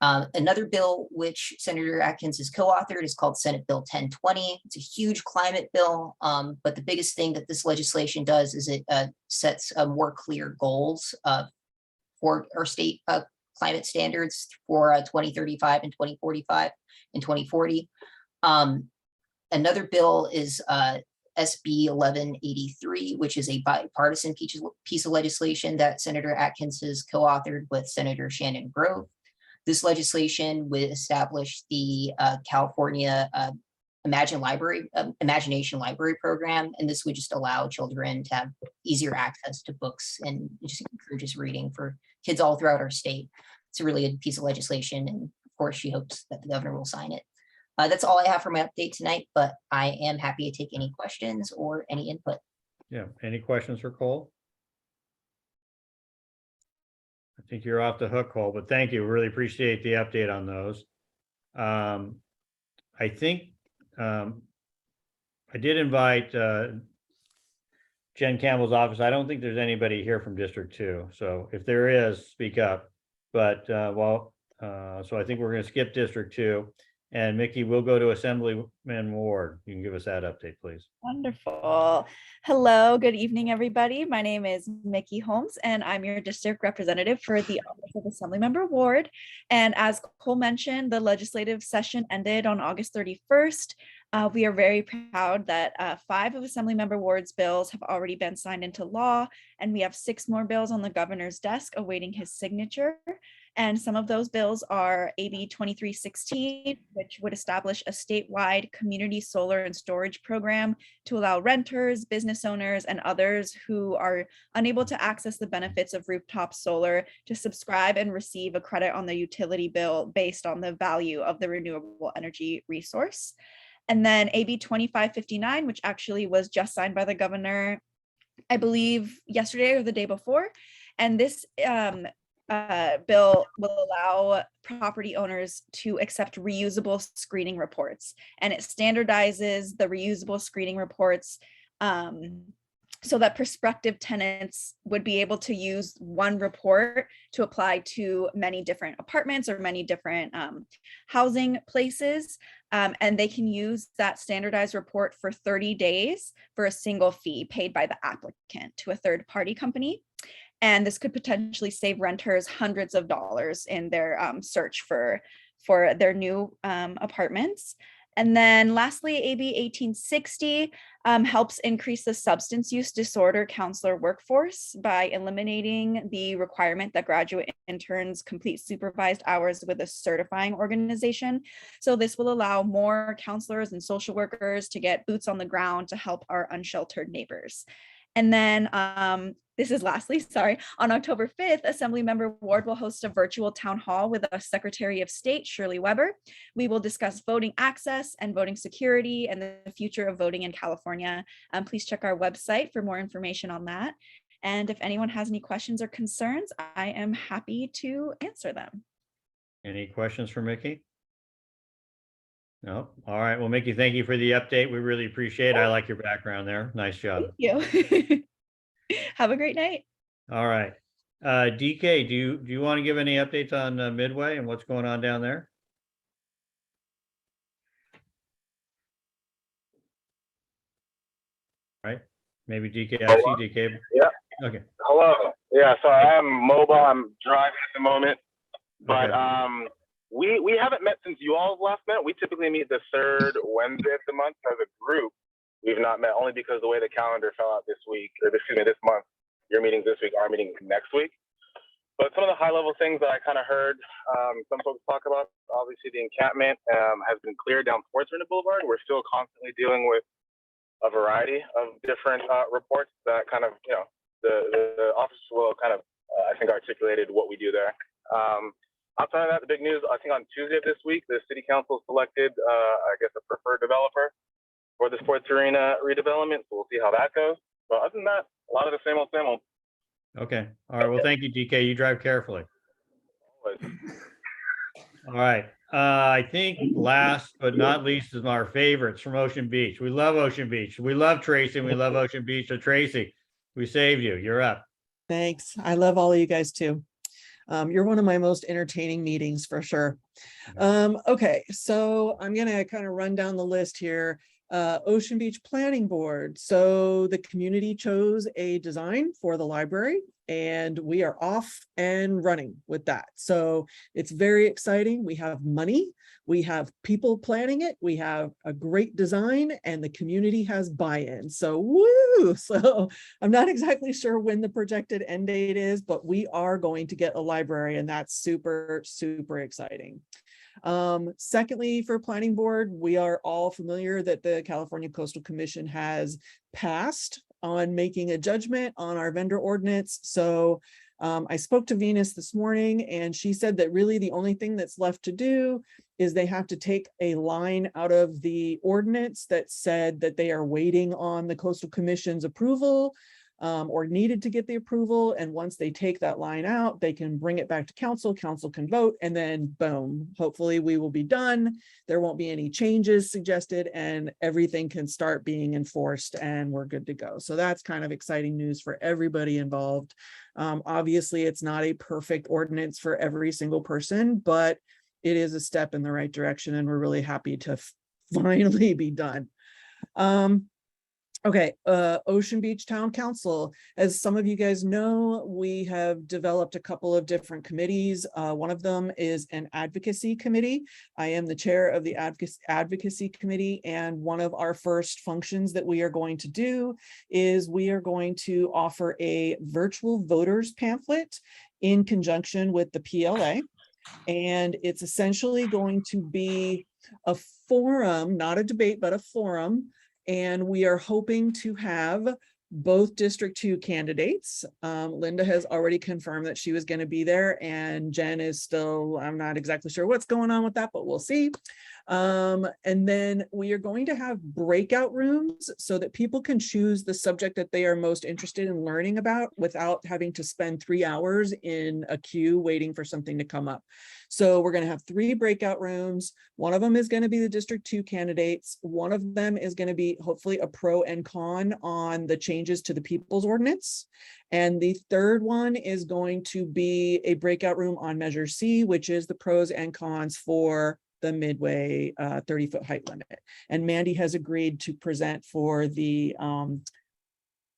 Another bill which Senator Atkins has co-authored is called Senate Bill 1020. It's a huge climate bill, but the biggest thing that this legislation does is it sets more clear goals for our state climate standards for 2035 and 2045 and 2040. Another bill is SB 1183, which is a bipartisan piece of legislation that Senator Atkins has co-authored with Senator Shannon Grove. This legislation would establish the California Imagination Library Program, and this would just allow children to have easier access to books and just encourages reading for kids all throughout our state. It's a really good piece of legislation, and of course, she hopes that the governor will sign it. That's all I have for my update tonight, but I am happy to take any questions or any input. Yeah, any questions for Cole? I think you're off the hook, Cole, but thank you. Really appreciate the update on those. I think I did invite Jen Campbell's office. I don't think there's anybody here from District 2. So if there is, speak up. But so I think we're going to skip District 2. And Mickey, we'll go to Assemblyman Ward. You can give us that update, please. Wonderful. Hello, good evening, everybody. My name is Mickey Holmes, and I'm your district representative for the Office of Assemblymember Ward. And as Cole mentioned, the legislative session ended on August 31st. We are very proud that 5 of Assemblymember Ward's bills have already been signed into law, and we have 6 more bills on the governor's desk awaiting his signature. And some of those bills are AB 2316, which would establish a statewide community solar and storage program to allow renters, business owners, and others who are unable to access the benefits of rooftop solar to subscribe and receive a credit on the utility bill based on the value of the renewable energy resource. And then AB 2559, which actually was just signed by the governor, I believe yesterday or the day before. And this bill will allow property owners to accept reusable screening reports, and it standardizes the reusable screening reports so that prospective tenants would be able to use one report to apply to many different apartments or many different housing places. And they can use that standardized report for 30 days for a single fee paid by the applicant to a third-party company. And this could potentially save renters hundreds of dollars in their search for their new apartments. And then lastly, AB 1860 helps increase the substance use disorder counselor workforce by eliminating the requirement that graduate interns complete supervised hours with a certifying organization. So this will allow more counselors and social workers to get boots on the ground to help our unsheltered neighbors. And then this is lastly, on October 5th, Assemblymember Ward will host a virtual town hall with the Secretary of State, Shirley Weber. We will discuss voting access and voting security and the future of voting in California. Please check our website for more information on that. And if anyone has any questions or concerns, I am happy to answer them. Any questions for Mickey? No. All right. Well, Mickey, thank you for the update. We really appreciate it. I like your background there. Nice job. Thank you. Have a great night. All right. DK, do you want to give any updates on Midway and what's going on down there? Right. Maybe DK. I see DK. Yeah. Okay. Hello. Yeah, so I am mobile. I'm driving at the moment, but Okay. we haven't met since you all last met. We typically meet the third Wednesday of the month as a group. We've not met only because the way the calendar fell out this week, or excuse me, this month. Your meeting's this week, our meeting next week. But some of the high level things that I kind of heard some folks talk about, obviously the encampment has been cleared down towards Renton Boulevard. We're still constantly dealing with a variety of different reports that kind of, the officers will kind of, I think, articulated what we do there. Outside of that, the big news, I think on Tuesday of this week, the city council selected, I guess, a preferred developer for the sports arena redevelopment. So we'll see how that goes. But other than that, a lot of the same old, same old. Okay. All right. Well, thank you, DK. You drive carefully. All right. I think last but not least is our favorites from Ocean Beach. We love Ocean Beach. We love Tracy. And we love Ocean Beach. So Tracy, we saved you. You're up. Thanks. I love all of you guys too. You're one of my most entertaining meetings for sure. Okay, so I'm gonna kind of run down the list here. Ocean Beach Planning Board. So the community chose a design for the library and we are off and running with that. So it's very exciting. We have money, we have people planning it, we have a great design, and the community has buy-in. So woo! So I'm not exactly sure when the projected end date is, but we are going to get a library, and that's super, super exciting. Secondly, for planning board, we are all familiar that the California Coastal Commission has passed on making a judgment on our vendor ordinance. So I spoke to Venus this morning, and she said that really the only thing that's left to do is they have to take a line out of the ordinance that said that they are waiting on the Coastal Commission's approval, or needed to get the approval. And once they take that line out, they can bring it back to council, council can vote, and then boom, hopefully we will be done. There won't be any changes suggested, and everything can start being enforced, and we're good to go. So that's kind of exciting news for everybody involved. Obviously, it's not a perfect ordinance for every single person, but it is a step in the right direction, and we're really happy to finally be done. Okay, Ocean Beach Town Council. As some of you guys know, we have developed a couple of different committees. One of them is an advocacy committee. I am the chair of the advocacy committee, and one of our first functions that we are going to do is we are going to offer a virtual voters pamphlet in conjunction with the PLA. And it's essentially going to be a forum, not a debate, but a forum. And we are hoping to have both District 2 candidates. Linda has already confirmed that she was going to be there, and Jen is still, I'm not exactly sure what's going on with that, but we'll see. And then we are going to have breakout rooms so that people can choose the subject that they are most interested in learning about without having to spend 3 hours in a queue waiting for something to come up. So we're going to have 3 breakout rooms. One of them is going to be the District 2 candidates. One of them is going to be hopefully a pro and con on the changes to the People's Ordinance. And the third one is going to be a breakout room on Measure C, which is the pros and cons for the Midway 30-foot height limit. And Mandy has agreed to present for the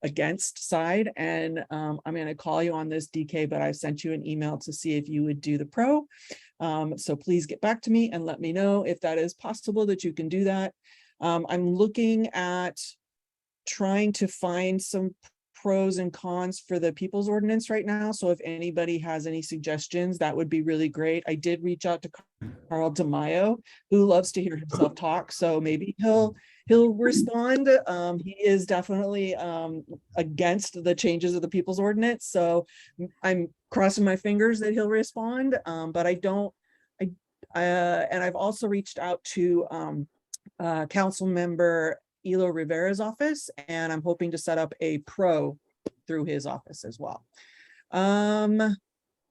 against side. And I'm going to call you on this, DK, but I sent you an email to see if you would do the pro. So please get back to me and let me know if that is possible that you can do that. I'm looking at trying to find some pros and cons for the People's Ordinance right now. So if anybody has any suggestions, that would be really great. I did reach out to Carl DeMaio, who loves to hear himself talk. So maybe he'll respond. He is definitely against the changes of the People's Ordinance. So I'm crossing my fingers that he'll respond. But and I've also reached out to Council Member Elo Rivera's office, and I'm hoping to set up a pro through his office as well.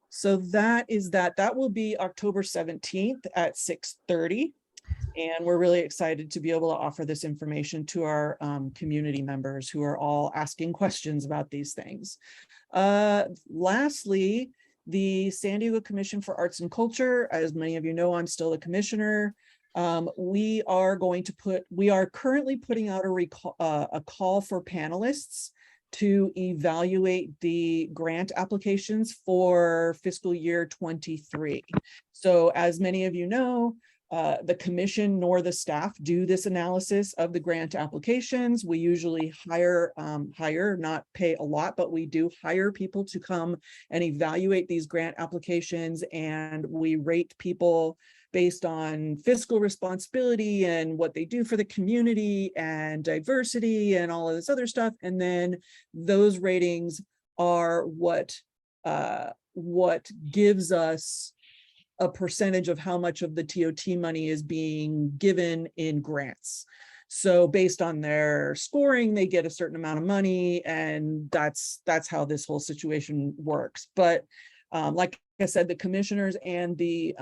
So that will be October 17th at 6:30. And we're really excited to be able to offer this information to our community members who are all asking questions about these things. Lastly, the San Diego Commission for Arts and Culture. As many of you know, I'm still a commissioner. We are currently putting out a call for panelists to evaluate the grant applications for fiscal year 23. So as many of you know, the commission nor the staff do this analysis of the grant applications. We usually hire, not pay a lot, but we do hire people to come and evaluate these grant applications, and we rate people based on fiscal responsibility and what they do for the community and diversity and all of this other stuff. And then those ratings are what gives us a percentage of how much of the TOT money is being given in grants. So based on their scoring, they get a certain amount of money, and that's how this whole situation works. But like I said, the commissioners and the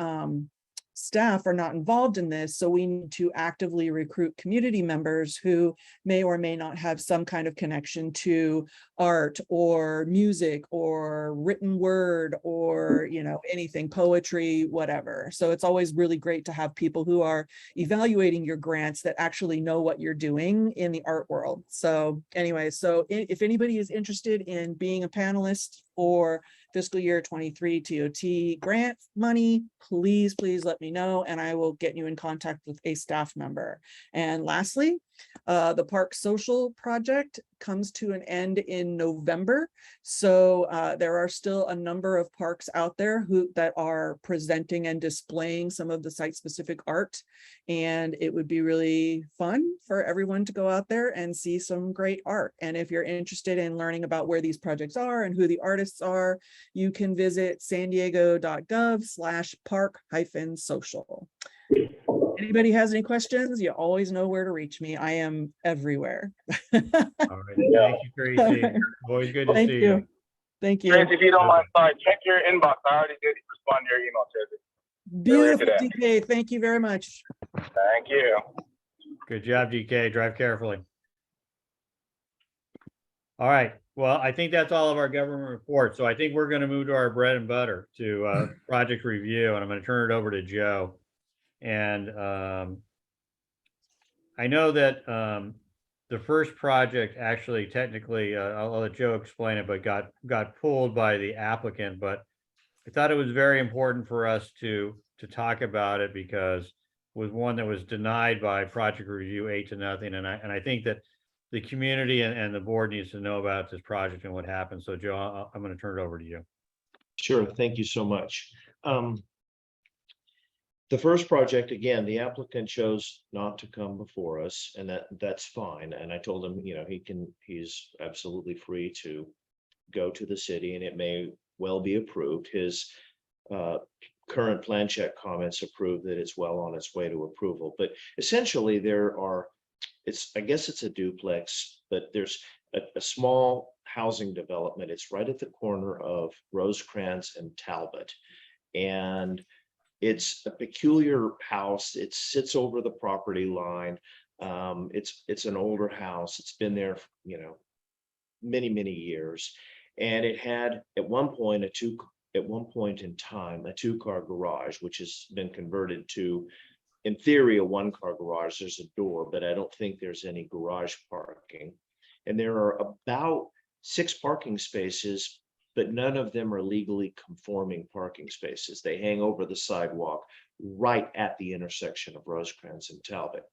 staff are not involved in this, so we need to actively recruit community members who may or may not have some kind of connection to art or music or written word or, you know, anything, poetry, whatever. So it's always really great to have people who are evaluating your grants that actually know what you're doing in the art world. So anyway, so if anybody is interested in being a panelist for fiscal year 23 TOT grant money, please let me know, and I will get you in contact with a staff member. And lastly, the Park Social Project comes to an end in November. So there are still a number of parks out there that are presenting and displaying some of the site-specific art. And it would be really fun for everyone to go out there and see some great art. And if you're interested in learning about where these projects are and who the artists are, you can visit sandiego.gov/park-social. Anybody has any questions, you always know where to reach me. I am everywhere. All right. Thank you, Tracy. Always good to Thank see you. you. Thank you. Tracy, if you don't mind, sorry, check your inbox. I already did respond to your email, Tracy. Beautiful, today. DK. Thank you very much. Thank you. Good job, DK. Drive carefully. All right. Well, I think that's all of our government reports. So I think we're going to move to our bread and butter, to project review, and I'm going to turn it over to Joe. And I know that the first project actually technically, I'll let Joe explain it, but got pulled by the applicant. But I thought it was very important for us to talk about it because it was one that was denied by project review 8-0. And I think that the community and the board needs to know about this project and what happened. So Joe, I'm going to turn it over to you. Sure, thank you so much. The first project, again, the applicant chose not to come before us, and that's fine. And I told him, you know, he's absolutely free to go to the city and it may well be approved. His current plan check comments approve that it's well on its way to approval. But essentially I guess it's a duplex, but there's a small housing development. It's right at the corner of Rosecrans and Talbot. And it's a peculiar house. It sits over the property line. It's an older house. It's been there, you know, many years. And it had at one point in time a 2-car garage, which has been converted to, in theory, a 1-car garage. There's a door, but I don't think there's any garage parking. And there are about 6 parking spaces, but none of them are legally conforming parking spaces. They hang over the sidewalk right at the intersection of Rosecrans and Talbot.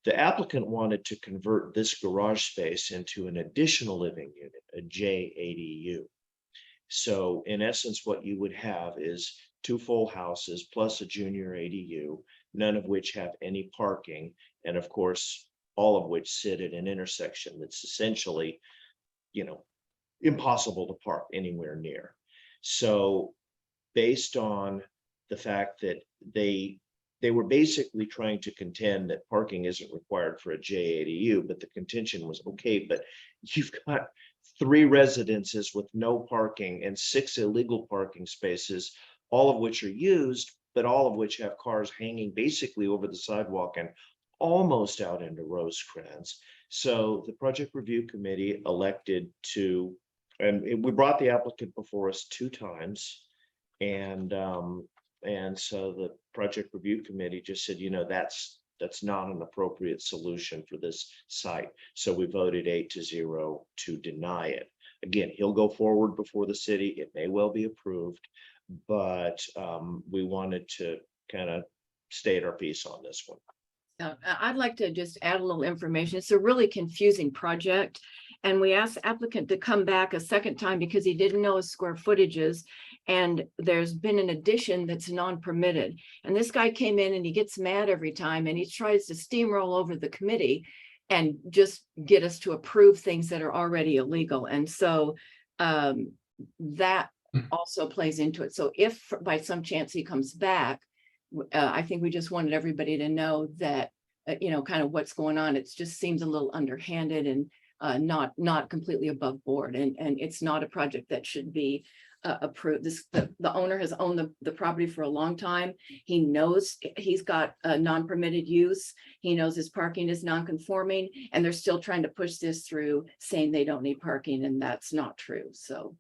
The applicant wanted to convert this garage space into an additional living unit, a JADU. So in essence, what you would have is 2 full houses plus a junior ADU, none of which have any parking. And of course, all of which sit at an intersection that's essentially, you know, impossible to park anywhere near. So based on the fact that they were basically trying to contend that parking isn't required for a JADU, but the contention was, okay, but you've got 3 residences with no parking and 6 illegal parking spaces, all of which are used, but all of which have cars hanging basically over the sidewalk and almost out into Rosecrans. So the project review committee elected to, and we brought the applicant before us 2 times. And so the project review committee just said, you know, that's that's not an appropriate solution for this site. So we voted 8-0 to deny it. Again, he'll go forward before the city. It may well be approved, but we wanted to kind of state our piece on this one. I'd like to just add a little information. It's a really confusing project. And we asked the applicant to come back a second time because he didn't know his square footages. And there's been an addition that's non-permitted. And this guy came in and he gets mad every time and he tries to steamroll over the committee and just get us to approve things that are already illegal. And so that also plays into it. So if by some chance he comes back, I think we just wanted everybody to know that, kind of what's going on. It just seems a little underhanded and not completely above board. And it's not a project that should be approved. The owner has owned the property for a long time. He knows he's got a non-permitted use. He knows his parking is non-conforming, and they're still trying to push this through saying they don't need parking, and that's not true. So.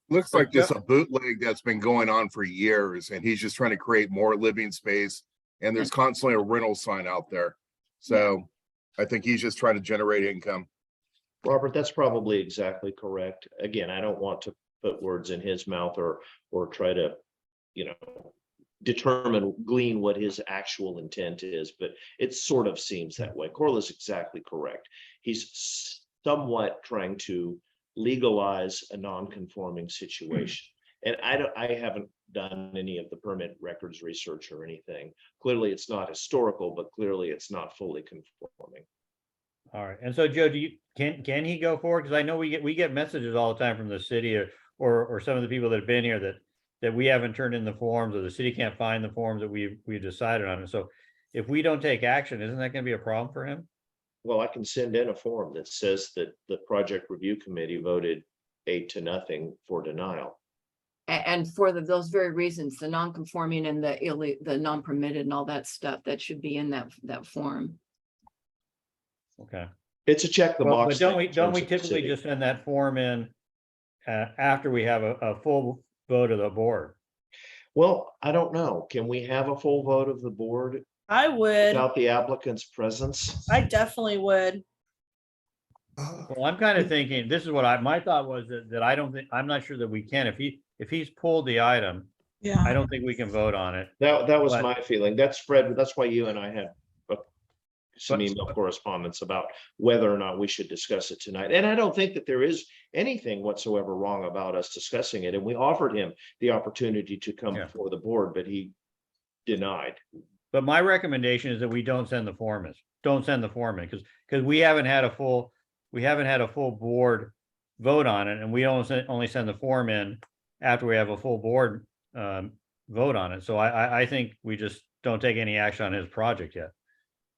Looks like this a bootleg that's been going on for years, and he's just trying to create more living space. And there's constantly a rental sign out there. So I think he's just trying to generate income. Robert, that's probably exactly correct. Again, I don't want to put words in his mouth or try to, glean what his actual intent is, but it sort of seems that way. Corliss is exactly correct. He's somewhat trying to legalize a non-conforming situation. And I haven't done any of the permit records research or anything. Clearly it's not historical, but clearly it's not fully conforming. All right. And so Joe, can he go forward? Because I know we get messages all the time from the city or some of the people that have been here that we haven't turned in the forms, or the city can't find the forms that we've decided on. And so if we don't take action, isn't that going to be a problem for him? Well, I can send in a form that says that the project review committee voted 8-0 for denial. And for those very reasons, the non-conforming and the non-permitted and all that stuff, that should be in that form. Okay. It's a check the box. But don't we typically just send that form in after we have a full vote of the board? Well, I don't know. Can we have a full vote of the board I would, without the applicant's presence? I definitely would. Well, I'm kind of thinking, this is what my thought was that I'm not sure that we can, if he's pulled the item, Yeah. I don't think we can vote on it. That was But- my feeling. That's Fred. That's why you and I had some email correspondence about whether or not we should discuss it tonight. And I don't think that there is anything whatsoever wrong about us discussing it. And we offered him the opportunity to come before the board, but he denied. But my recommendation is that we don't send the form in. Don't send the form in because we haven't had a full board vote on it, and we only send the form in after we have a full board vote on it. So I think we just don't take any action on his project yet.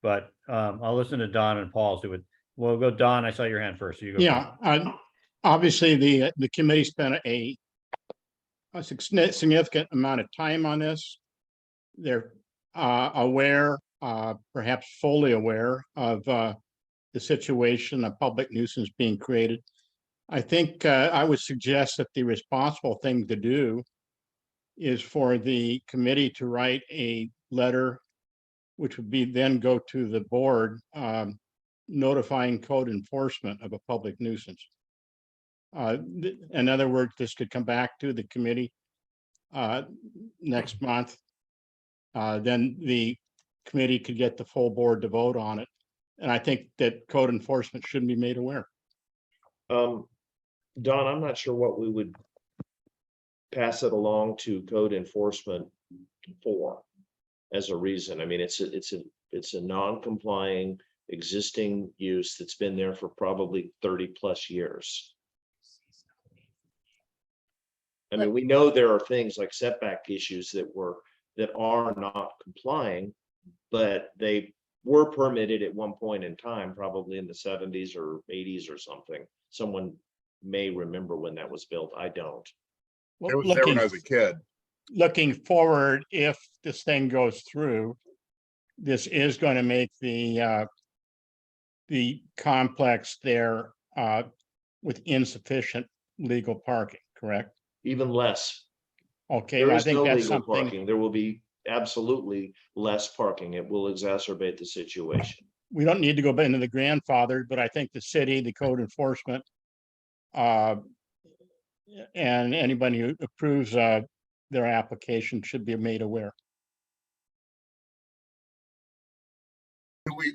But I'll listen to Don and Paul. So we'll go. Don, I saw your hand first. So you go. Yeah, obviously the committee spent a significant amount of time on this. They're aware, perhaps fully aware of the situation, a public nuisance being created. I think I would suggest that the responsible thing to do is for the committee to write a letter, which would be then go to the board, notifying code enforcement of a public nuisance. In other words, this could come back to the committee next month. Then the committee could get the full board to vote on it. And I think that code enforcement shouldn't be made aware. Don, I'm not sure what we would pass it along to code enforcement for as a reason. I mean, it's a non-complying existing use that's been there for probably 30 plus years. I mean, we know there are things like setback issues that are not complying, but they were permitted at one point in time, probably in the 70s or 80s or something. Someone may remember when that was built. I don't. It was there when I was a kid. Looking forward, if this thing goes through, this is going to make the complex there with insufficient legal parking, correct? Even less. Okay, There I is think no that's legal something. parking. There will be absolutely less parking. It will exacerbate the situation. We don't need to go into the grandfather, but I think the city, the code enforcement, and anybody who approves their application should be made aware.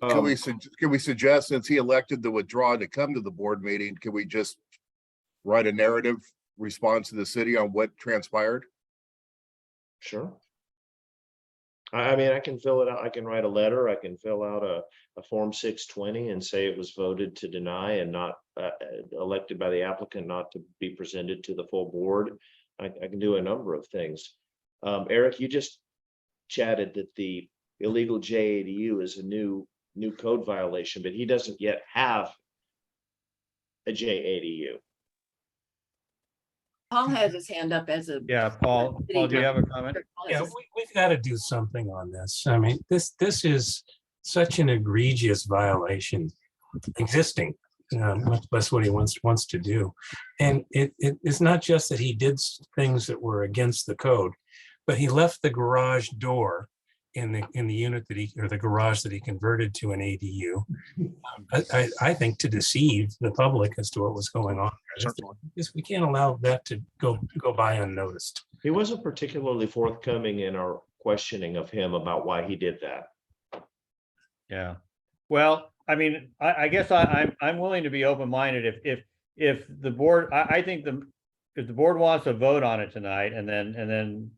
Can we suggest, since he elected to withdraw to come to the board meeting, can we just write a narrative response to the city on what transpired? Sure. I mean, I can fill it out. I can write a letter. I can fill out a Form 620 and say it was voted to deny and not elected by the applicant, not to be presented to the full board. I can do a number of things. Eric, you just chatted that the illegal JADU is a new code violation, but he doesn't yet have a JADU. Paul has his hand up as a. Yeah, Paul, do you have a comment? Yeah, we've got to do something on this. I mean, this is such an egregious violation existing. That's what he wants to do. And it's not just that he did things that were against the code, but he left the garage door in the unit that the garage that he converted to an ADU. I think to deceive the public as to what was going on. We can't allow that to go by unnoticed. He wasn't particularly forthcoming in our questioning of him about why he did that. Yeah. Well, I mean, I guess I'm willing to be open-minded if the board, I think if the board wants to vote on it tonight and then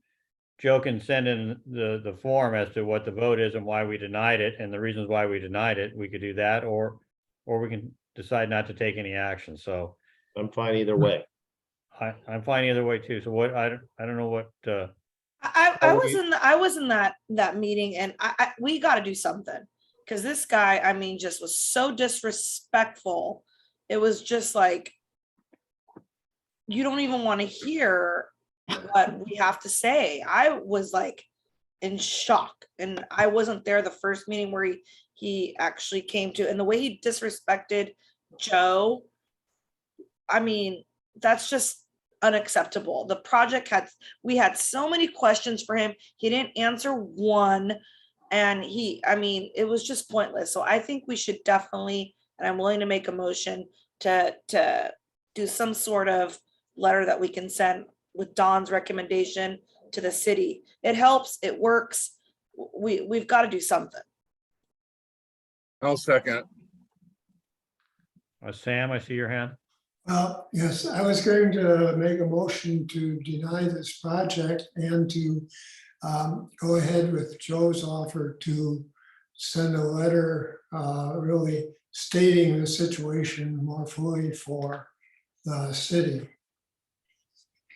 Joe can send in the form as to what the vote is and why we denied it and the reasons why we denied it, we could do that, or we can decide not to take any action. So I'm fine either way. I'm fine either way too. So what, I don't know what, I was in that meeting, and we got to do something, because this guy, I mean, just was so disrespectful. It was just like, you don't even want to hear what we have to say. I was like in shock, and I wasn't there the first meeting where he actually came to, and the way he disrespected Joe, I mean, that's just unacceptable. The project we had so many questions for him. He didn't answer one, and I mean, it was just pointless. So I think we should definitely, and I'm willing to make a motion to do some sort of letter that we can send with Don's recommendation to the city. It helps, it works. We've got to do something. I'll second. Sam, I see your hand. Yes, I was going to make a motion to deny this project and to go ahead with Joe's offer to send a letter really stating the situation more fully for the city.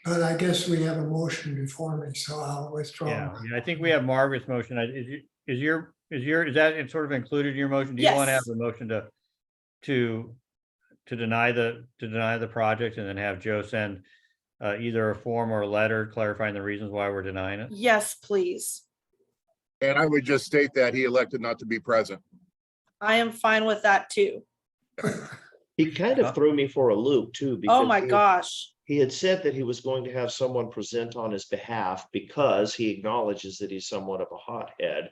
But I guess we have a motion before me, so I'll withdraw. Yeah, I think we have Margaret's motion. Is that sort of included in your motion? Do you want to have Yes. the motion to deny the project and then have Joe send either a form or a letter clarifying the reasons why we're denying it? Yes, please. And I would just state that he elected not to be present. I am fine with that too. He kind of threw me for a loop too. Oh because my gosh. He had said that he was going to have someone present on his behalf because he acknowledges that he's somewhat of a hothead.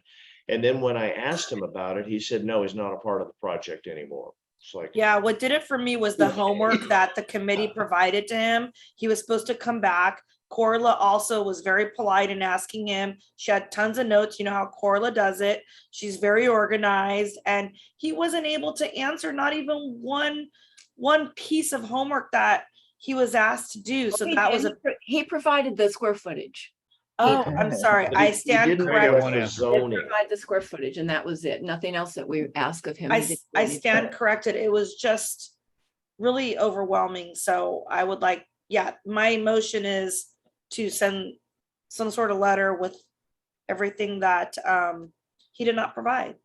And then when I asked him about it, he said, no, he's not a part of the project anymore. It's like, Yeah, what did it for me was the homework that the committee provided to him. He was supposed to come back. Corla also was very polite in asking him. She had tons of notes. You know how Corla does it. She's very organized, and he wasn't able to answer not even one piece of homework that he was asked to do. So that was He provided the square footage. Oh, I'm sorry. I stand corrected. Provide the square footage, and that was it. Nothing else that we asked of him. He didn't do I anything. stand corrected. It was just really overwhelming. So I would like, my motion is to send some sort of letter with everything that he did not provide.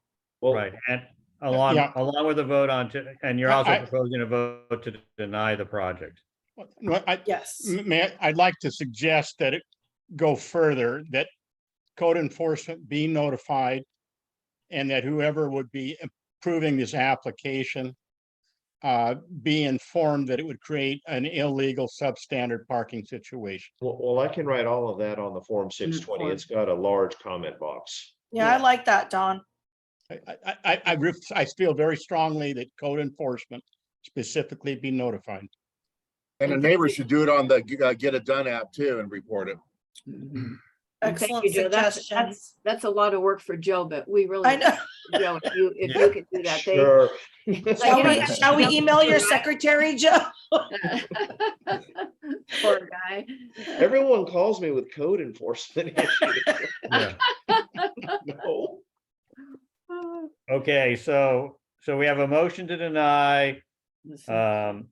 well, Right, and along with the vote and you're also proposing a vote to deny the project. Yes. I'd like to suggest that it go further, that code enforcement be notified, and that whoever would be approving this application be informed that it would create an illegal substandard parking situation. Well, I can write all of that on the Form 620. It's got a large comment box. Yeah, I like that, Don. I feel very strongly that code enforcement specifically be notified. And the neighbors should do it on the Get It Done app too and report it. And Excellent thank you, Joe. suggestions. That's a lot of work for Joe, but we really. I know. Joe, if you could do that. Sure. Shall we email your secretary, Joe? Poor guy. Everyone calls me with code enforcement issues. Yeah. No. Okay, so we have a motion to deny, and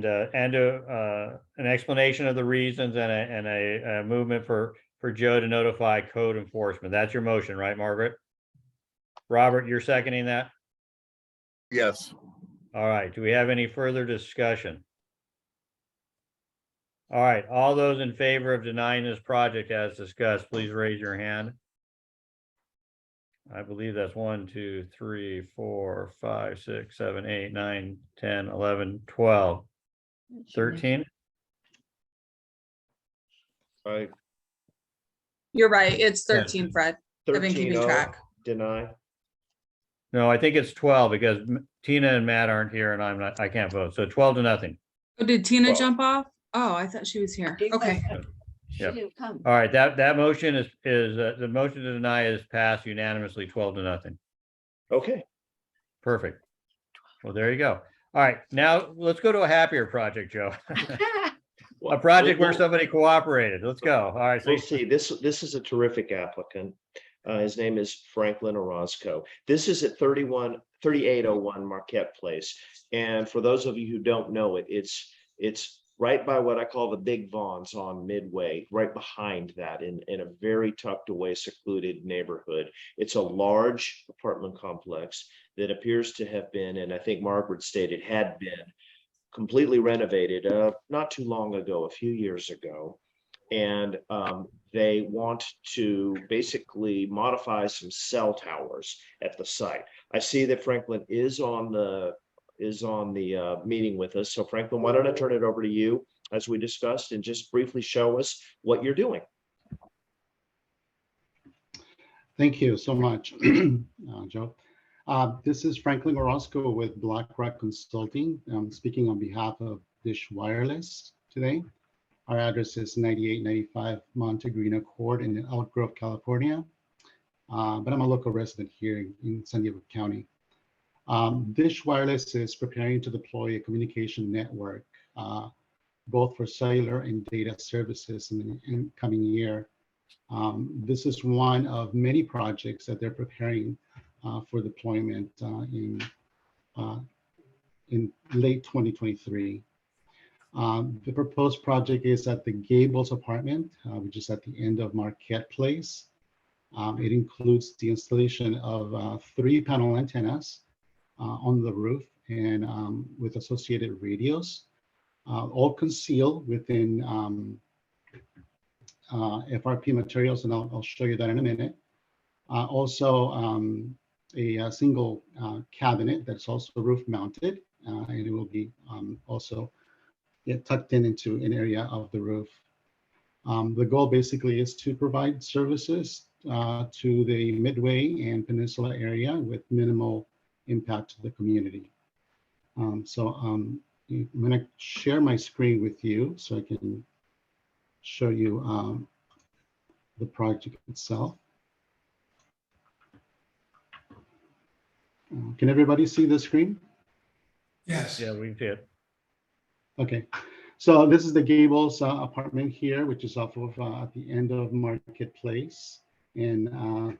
an explanation of the reasons and a movement for Joe to notify code enforcement. That's your motion, right, Margaret? Robert, you're seconding that? Yes. All right, do we have any further discussion? All right, all those in favor of denying this project as discussed, please raise your hand. I believe that's 1, 2, 3, 4, 5, 6, 7, 8, 9, 10, 11, 12, 13. You're right. It's 13, Fred. I've been keeping 13-0, track. deny. No, I think it's 12 because Tina and Matt aren't here and I can't vote. So 12-0. Oh, did Tina 12. jump off? Oh, I thought she was here. Okay. She Yep. didn't come. All right, that motion is the motion to deny is passed unanimously 12-0. Okay. Perfect. Well, there you go. All right, now let's go to a happier project, Joe. A project where somebody cooperated. Let's go. All right. We'll see. This is a terrific applicant. His name is Franklin Orozco. This is at 3801 Marquette Place. And for those of you who don't know it, it's right by what I call the Big Vons on Midway, right behind that in a very tucked away, secluded neighborhood. It's a large apartment complex that appears to have been, and I think Margaret stated had been, completely renovated not too long ago, a few years ago. And they want to basically modify some cell towers at the site. I see that Franklin is on the meeting with us. So Franklin, why don't I turn it over to you as we discussed and just briefly show us what you're doing. Thank you so much, Joe. This is Franklin Orozco with BlackRock Consulting. I'm speaking on behalf of Dish Wireless today. Our address is 9895 Montegrino Court in Elk Grove, California. But I'm a local resident here in San Diego County. Dish Wireless is preparing to deploy a communication network, both for cellular and data services in the coming year. This is one of many projects that they're preparing for deployment in late 2023. The proposed project is at the Gables apartment, which is at the end of Marquette Place. It includes the installation of 3 panel antennas on the roof and with associated radios, all concealed within FRP materials, and I'll show you that in a minute. Also, a single cabinet that's also roof mounted, and it will be also tucked into an area of the roof. The goal basically is to provide services to the Midway and Peninsula area with minimal impact to the community. I'm going to share my screen with you so I can show you the project itself. Can everybody see the screen? Yes. Yeah, we see it. Okay, so this is the Gables apartment here, which is off of at the end of Market Place in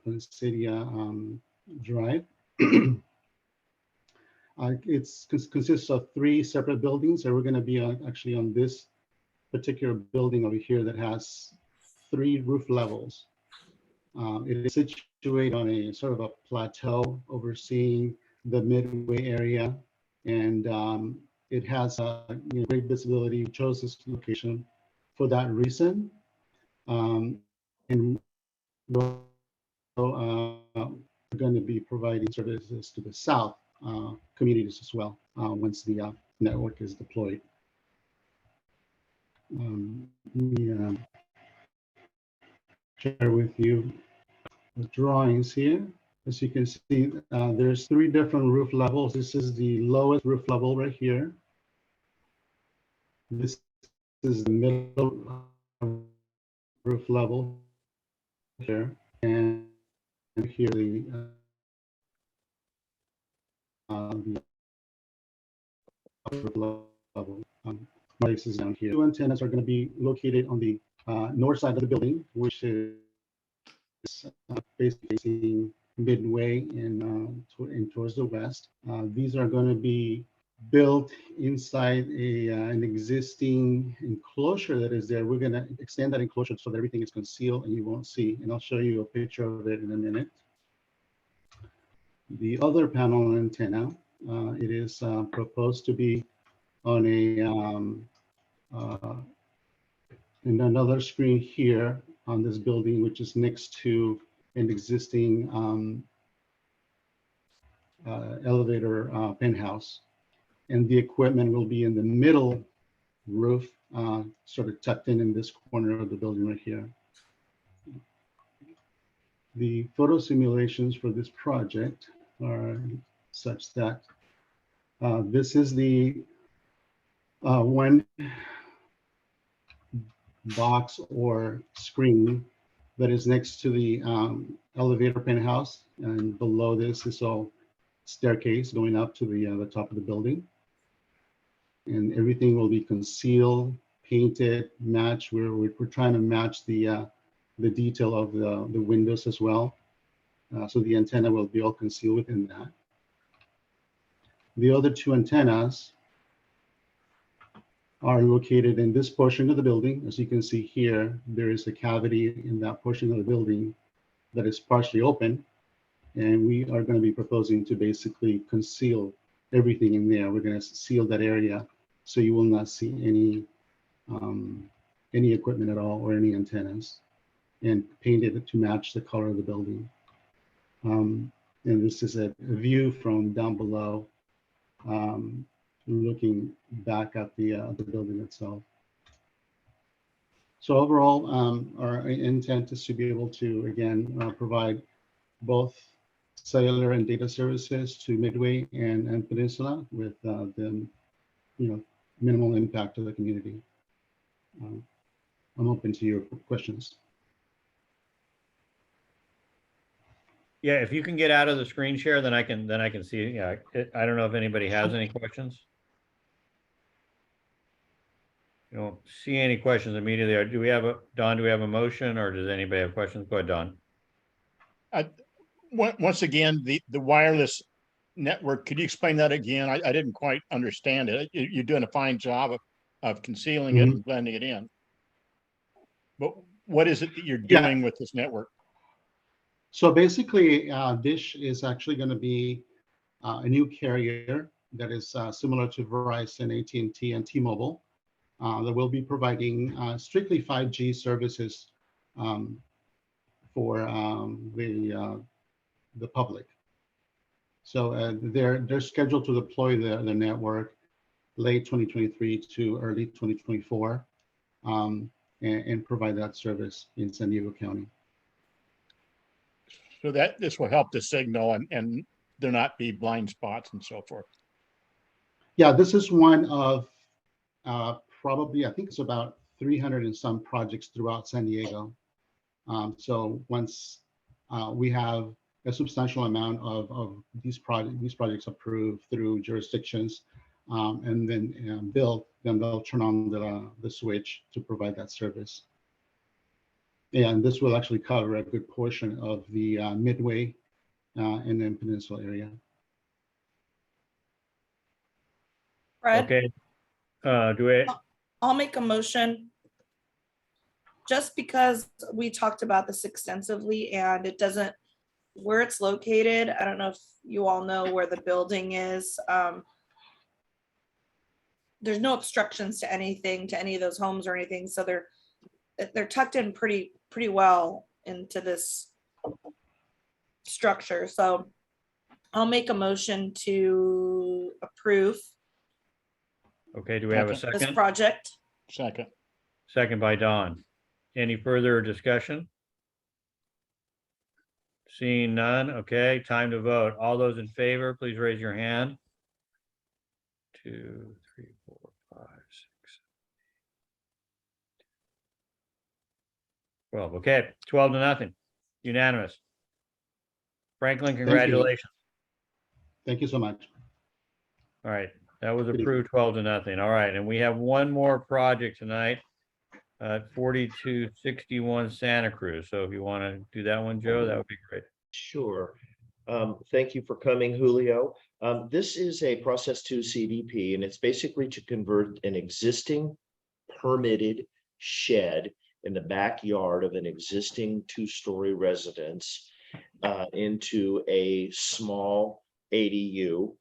Peninsula Drive. It consists of 3 separate buildings, and we're going to be actually on this particular building over here that has 3 roof levels. It is situated on a sort of a plateau overseeing the Midway area, and it has great visibility. We chose this location for that reason. And we're going to be providing services to the south communities as well once the network is deployed. Let me share with you the drawings here. As you can see, there's 3 different roof levels. This is the lowest roof level right here. This is the middle roof level here, and here the upper level places down here. 2 antennas are going to be located on the north side of the building, which is basically facing Midway and towards the west. These are going to be built inside an existing enclosure that is there. We're going to extend that enclosure so that everything is concealed and you won't see. And I'll show you a picture of it in a minute. The other panel antenna, it is proposed to be on in another screen here on this building, which is next to an existing elevator penthouse. And the equipment will be in the middle roof, sort of tucked in this corner of the building right here. The photo simulations for this project are such that this is the one box or screen that is next to the elevator penthouse, and below this is all staircase going up to the top of the building. And everything will be concealed, painted, matched. We're trying to match the detail of the windows as well. So the antenna will be all concealed within that. The other 2 antennas are located in this portion of the building. As you can see here, there is a cavity in that portion of the building that is partially open. And we are going to be proposing to basically conceal everything in there. We're going to seal that area so you will not see any equipment at all or any antennas, and paint it to match the color of the building. And this is a view from down below, looking back at the building itself. So overall, our intent is to be able to, again, provide both cellular and data services to Midway and Peninsula with the minimal impact to the community. I'm open to your questions. Yeah, if you can get out of the screen share, then I can see. Yeah, I don't know if anybody has any questions. You don't see any questions immediately. Or do we have Don, do we have a motion, or does anybody have questions? Go ahead, Don. Once again, the wireless network, could you explain that again? I didn't quite understand it. You're doing a fine job of concealing it and blending it in. But what is it that you're doing with this network? So basically, Dish is actually going to be a new carrier that is similar to Verizon, AT&T, and T-Mobile that will be providing strictly 5G services for the public. So they're scheduled to deploy the network late 2023 to early 2024 and provide that service in San Diego County. So that this will help the signal and there not be blind spots and so forth. Yeah, this is one of probably, I think it's about 300 and some projects throughout San Diego. So once we have a substantial amount of these projects approved through jurisdictions and then built, then they'll turn on the switch to provide that service. And this will actually cover a good portion of the Midway and then Peninsula area. Fred? Okay. I'll make a motion. Just because we talked about this extensively and it doesn't, where it's located, I don't know if you all know where the building is. There's no obstructions to anything, to any of those homes or anything. So they're tucked in pretty well into this structure. So I'll make a motion to approve Okay, do we have a this second? project. Second. Second by Dawn. Any further discussion? Seeing none, okay, time to vote. All those in favor, please raise your hand. 2, 3, 4, 5, 6, 12. Okay, 12 to nothing. Unanimous. Franklin, you. congratulations. Thank you so much. All right, that was approved 12 to nothing. All right, and we have one more project tonight. 4261 Santa Cruz. So if you want to do that one, Joe, that would be great. Sure. Thank you for coming, Julio. This is a process 2 CDP, and it's basically to convert an existing permitted shed in the backyard of an existing 2-story residence into a small ADU.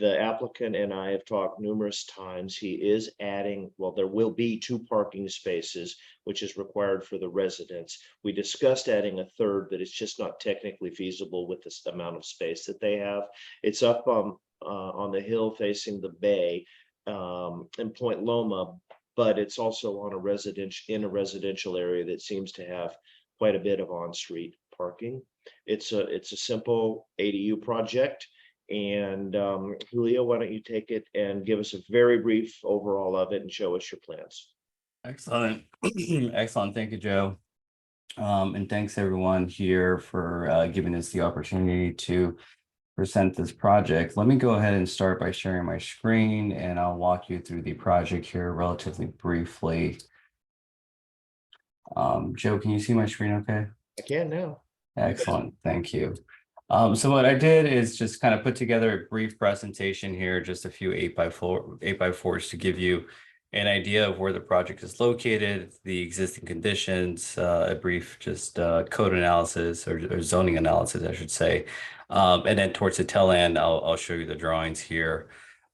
The applicant and I have talked numerous times. He is adding, well, there will be 2 parking spaces, which is required for the residents. We discussed adding a third, but it's just not technically feasible with this amount of space that they have. It's up on the hill facing the bay in Point Loma, but it's also on a residential area that seems to have quite a bit of on-street parking. It's a simple ADU project. And Julio, why don't you take it and give us a very brief overall of it and show us your plans. Excellent. Excellent. Thank you, Joe. And thanks everyone here for giving us the opportunity to present this project. Let me go ahead and start by sharing my screen, and I'll walk you through the project here relatively briefly. Joe, can you see my screen okay? I can now. Excellent. Thank you. So what I did is just kind of put together a brief presentation here, just a few 8x4s to give you an idea of where the project is located, the existing conditions, a brief just code analysis or zoning analysis, I should say. And then towards the tail end, I'll show you the drawings here.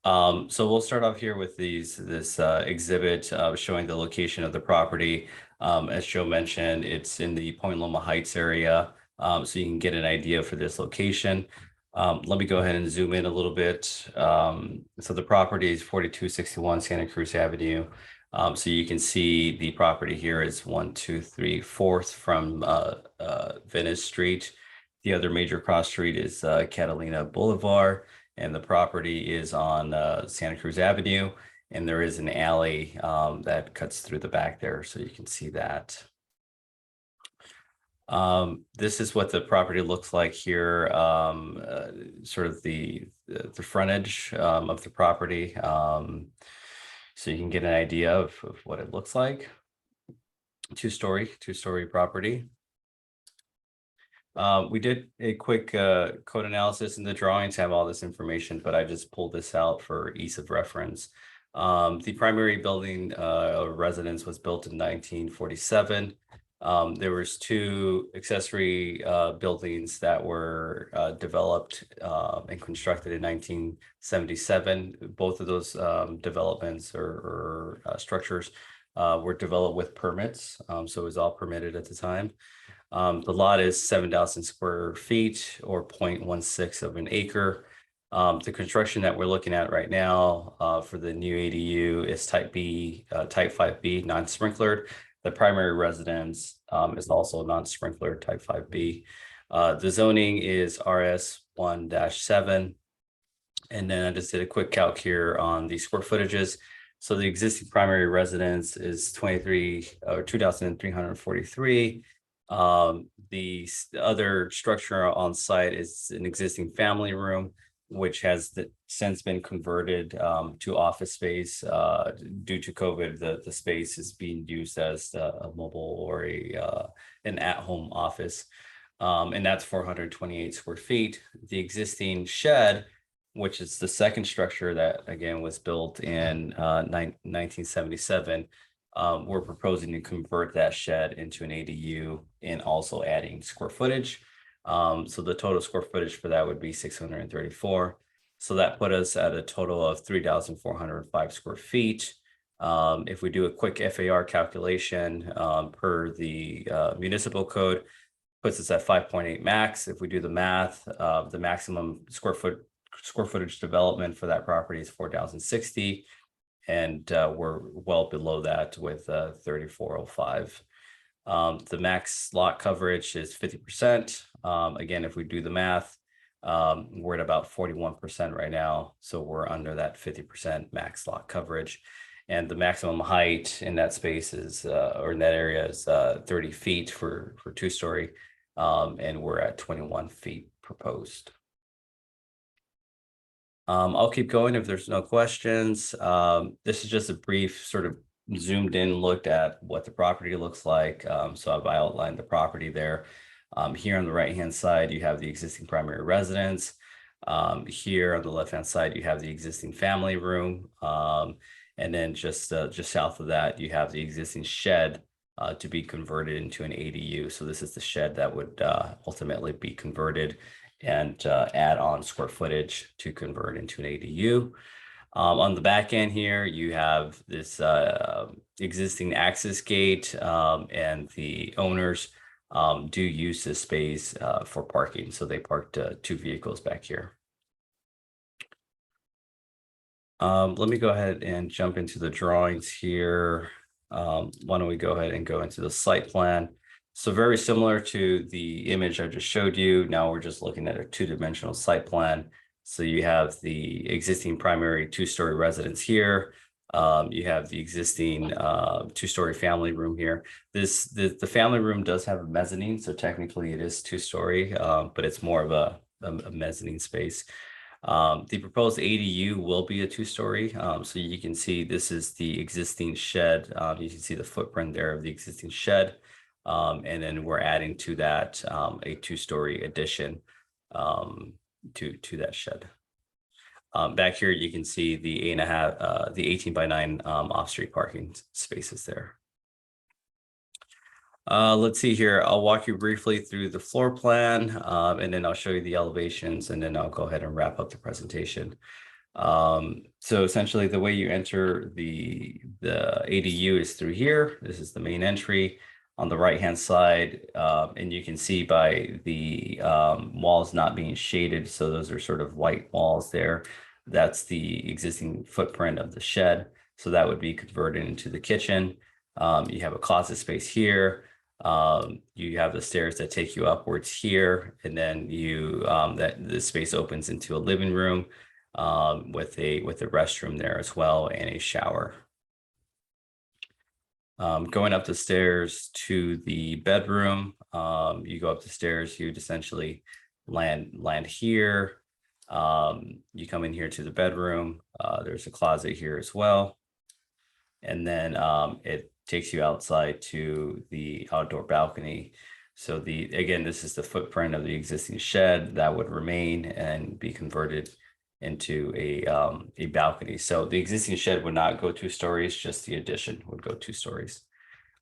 So we'll start off here with this exhibit showing the location of the property. As Joe mentioned, it's in the Point Loma Heights area. So you can get an idea for this location. Let me go ahead and zoom in a little bit. So the property is 4261 Santa Cruz Avenue. So you can see the property here is 1, 2, 3, 4th from Venice Street. The other major cross street is Catalina Boulevard, and the property is on Santa Cruz Avenue. And there is an alley that cuts through the back there, so you can see that. This is what the property looks like here, sort of the frontage of the property. So you can get an idea of what it looks like. Two-story property. We did a quick code analysis, and the drawings have all this information, but I just pulled this out for ease of reference. The primary building residence was built in 1947. There was 2 accessory buildings that were developed and constructed in 1977. Both of those developments or structures were developed with permits, so it was all permitted at the time. The lot is 7,000 square feet or 0.16 of an acre. The construction that we're looking at right now for the new ADU is type 5B, non-sprinklered. The primary residence is also non-sprinkler type 5B. The zoning is RS1-7. And then I just did a quick calc here on the square footages. So the existing primary residence is 2,343. The other structure on site is an existing family room, which has since been converted to office space due to COVID. The space is being used as a mobile or an at-home office, and that's 428 square feet. The existing shed, which is the second structure that again was built in 1977, we're proposing to convert that shed into an ADU and also adding square footage. So the total square footage for that would be 634. So that put us at a total of 3,405 square feet. If we do a quick FAR calculation per the municipal code, puts us at 5.8 max. If we do the math, the maximum square footage development for that property is 4,060. And we're well below that with 3,405. The max lot coverage is 50%. Again, if we do the math, we're at about 41% right now. So we're under that 50% max lot coverage. And the maximum height in that space is, or in that area is 30 feet for 2-story. And we're at 21 feet proposed. I'll keep going if there's no questions. This is just a brief sort of zoomed in look at what the property looks like. So I've outlined the property there. Here on the right-hand side, you have the existing primary residence. Here on the left-hand side, you have the existing family room. And then just south of that, you have the existing shed to be converted into an ADU. So this is the shed that would ultimately be converted and add on square footage to convert into an ADU. On the back end here, you have this existing access gate, and the owners do use this space for parking. So they parked 2 vehicles back here. Let me go ahead and jump into the drawings here. Why don't we go ahead and go into the site plan? So very similar to the image I just showed you. Now we're just looking at a 2-dimensional site plan. So you have the existing primary 2-story residence here. You have the existing 2-story family room here. The family room does have a mezzanine, so technically it is 2-story, but it's more of a mezzanine space. The proposed ADU will be a 2-story. So you can see this is the existing shed. You can see the footprint there of the existing shed. And then we're adding to that a 2-story addition to that shed. Back here, you can see the 18 by 9 off-street parking spaces there. Let's see here. I'll walk you briefly through the floor plan, and then I'll show you the elevations, and then I'll go ahead and wrap up the presentation. So essentially, the way you enter the ADU is through here. This is the main entry on the right-hand side, and you can see by the walls not being shaded, so those are sort of white walls there. That's the existing footprint of the shed. So that would be converted into the kitchen. You have a closet space here. You have the stairs that take you upwards here, and then the space opens into a living room with a restroom there as well and a shower. Going up the stairs to the bedroom, you go up the stairs, you'd essentially land here. You come in here to the bedroom. There's a closet here as well. And then it takes you outside to the outdoor balcony. So again, this is the footprint of the existing shed that would remain and be converted into a balcony. So the existing shed would not go 2 stories, just the addition would go 2 stories.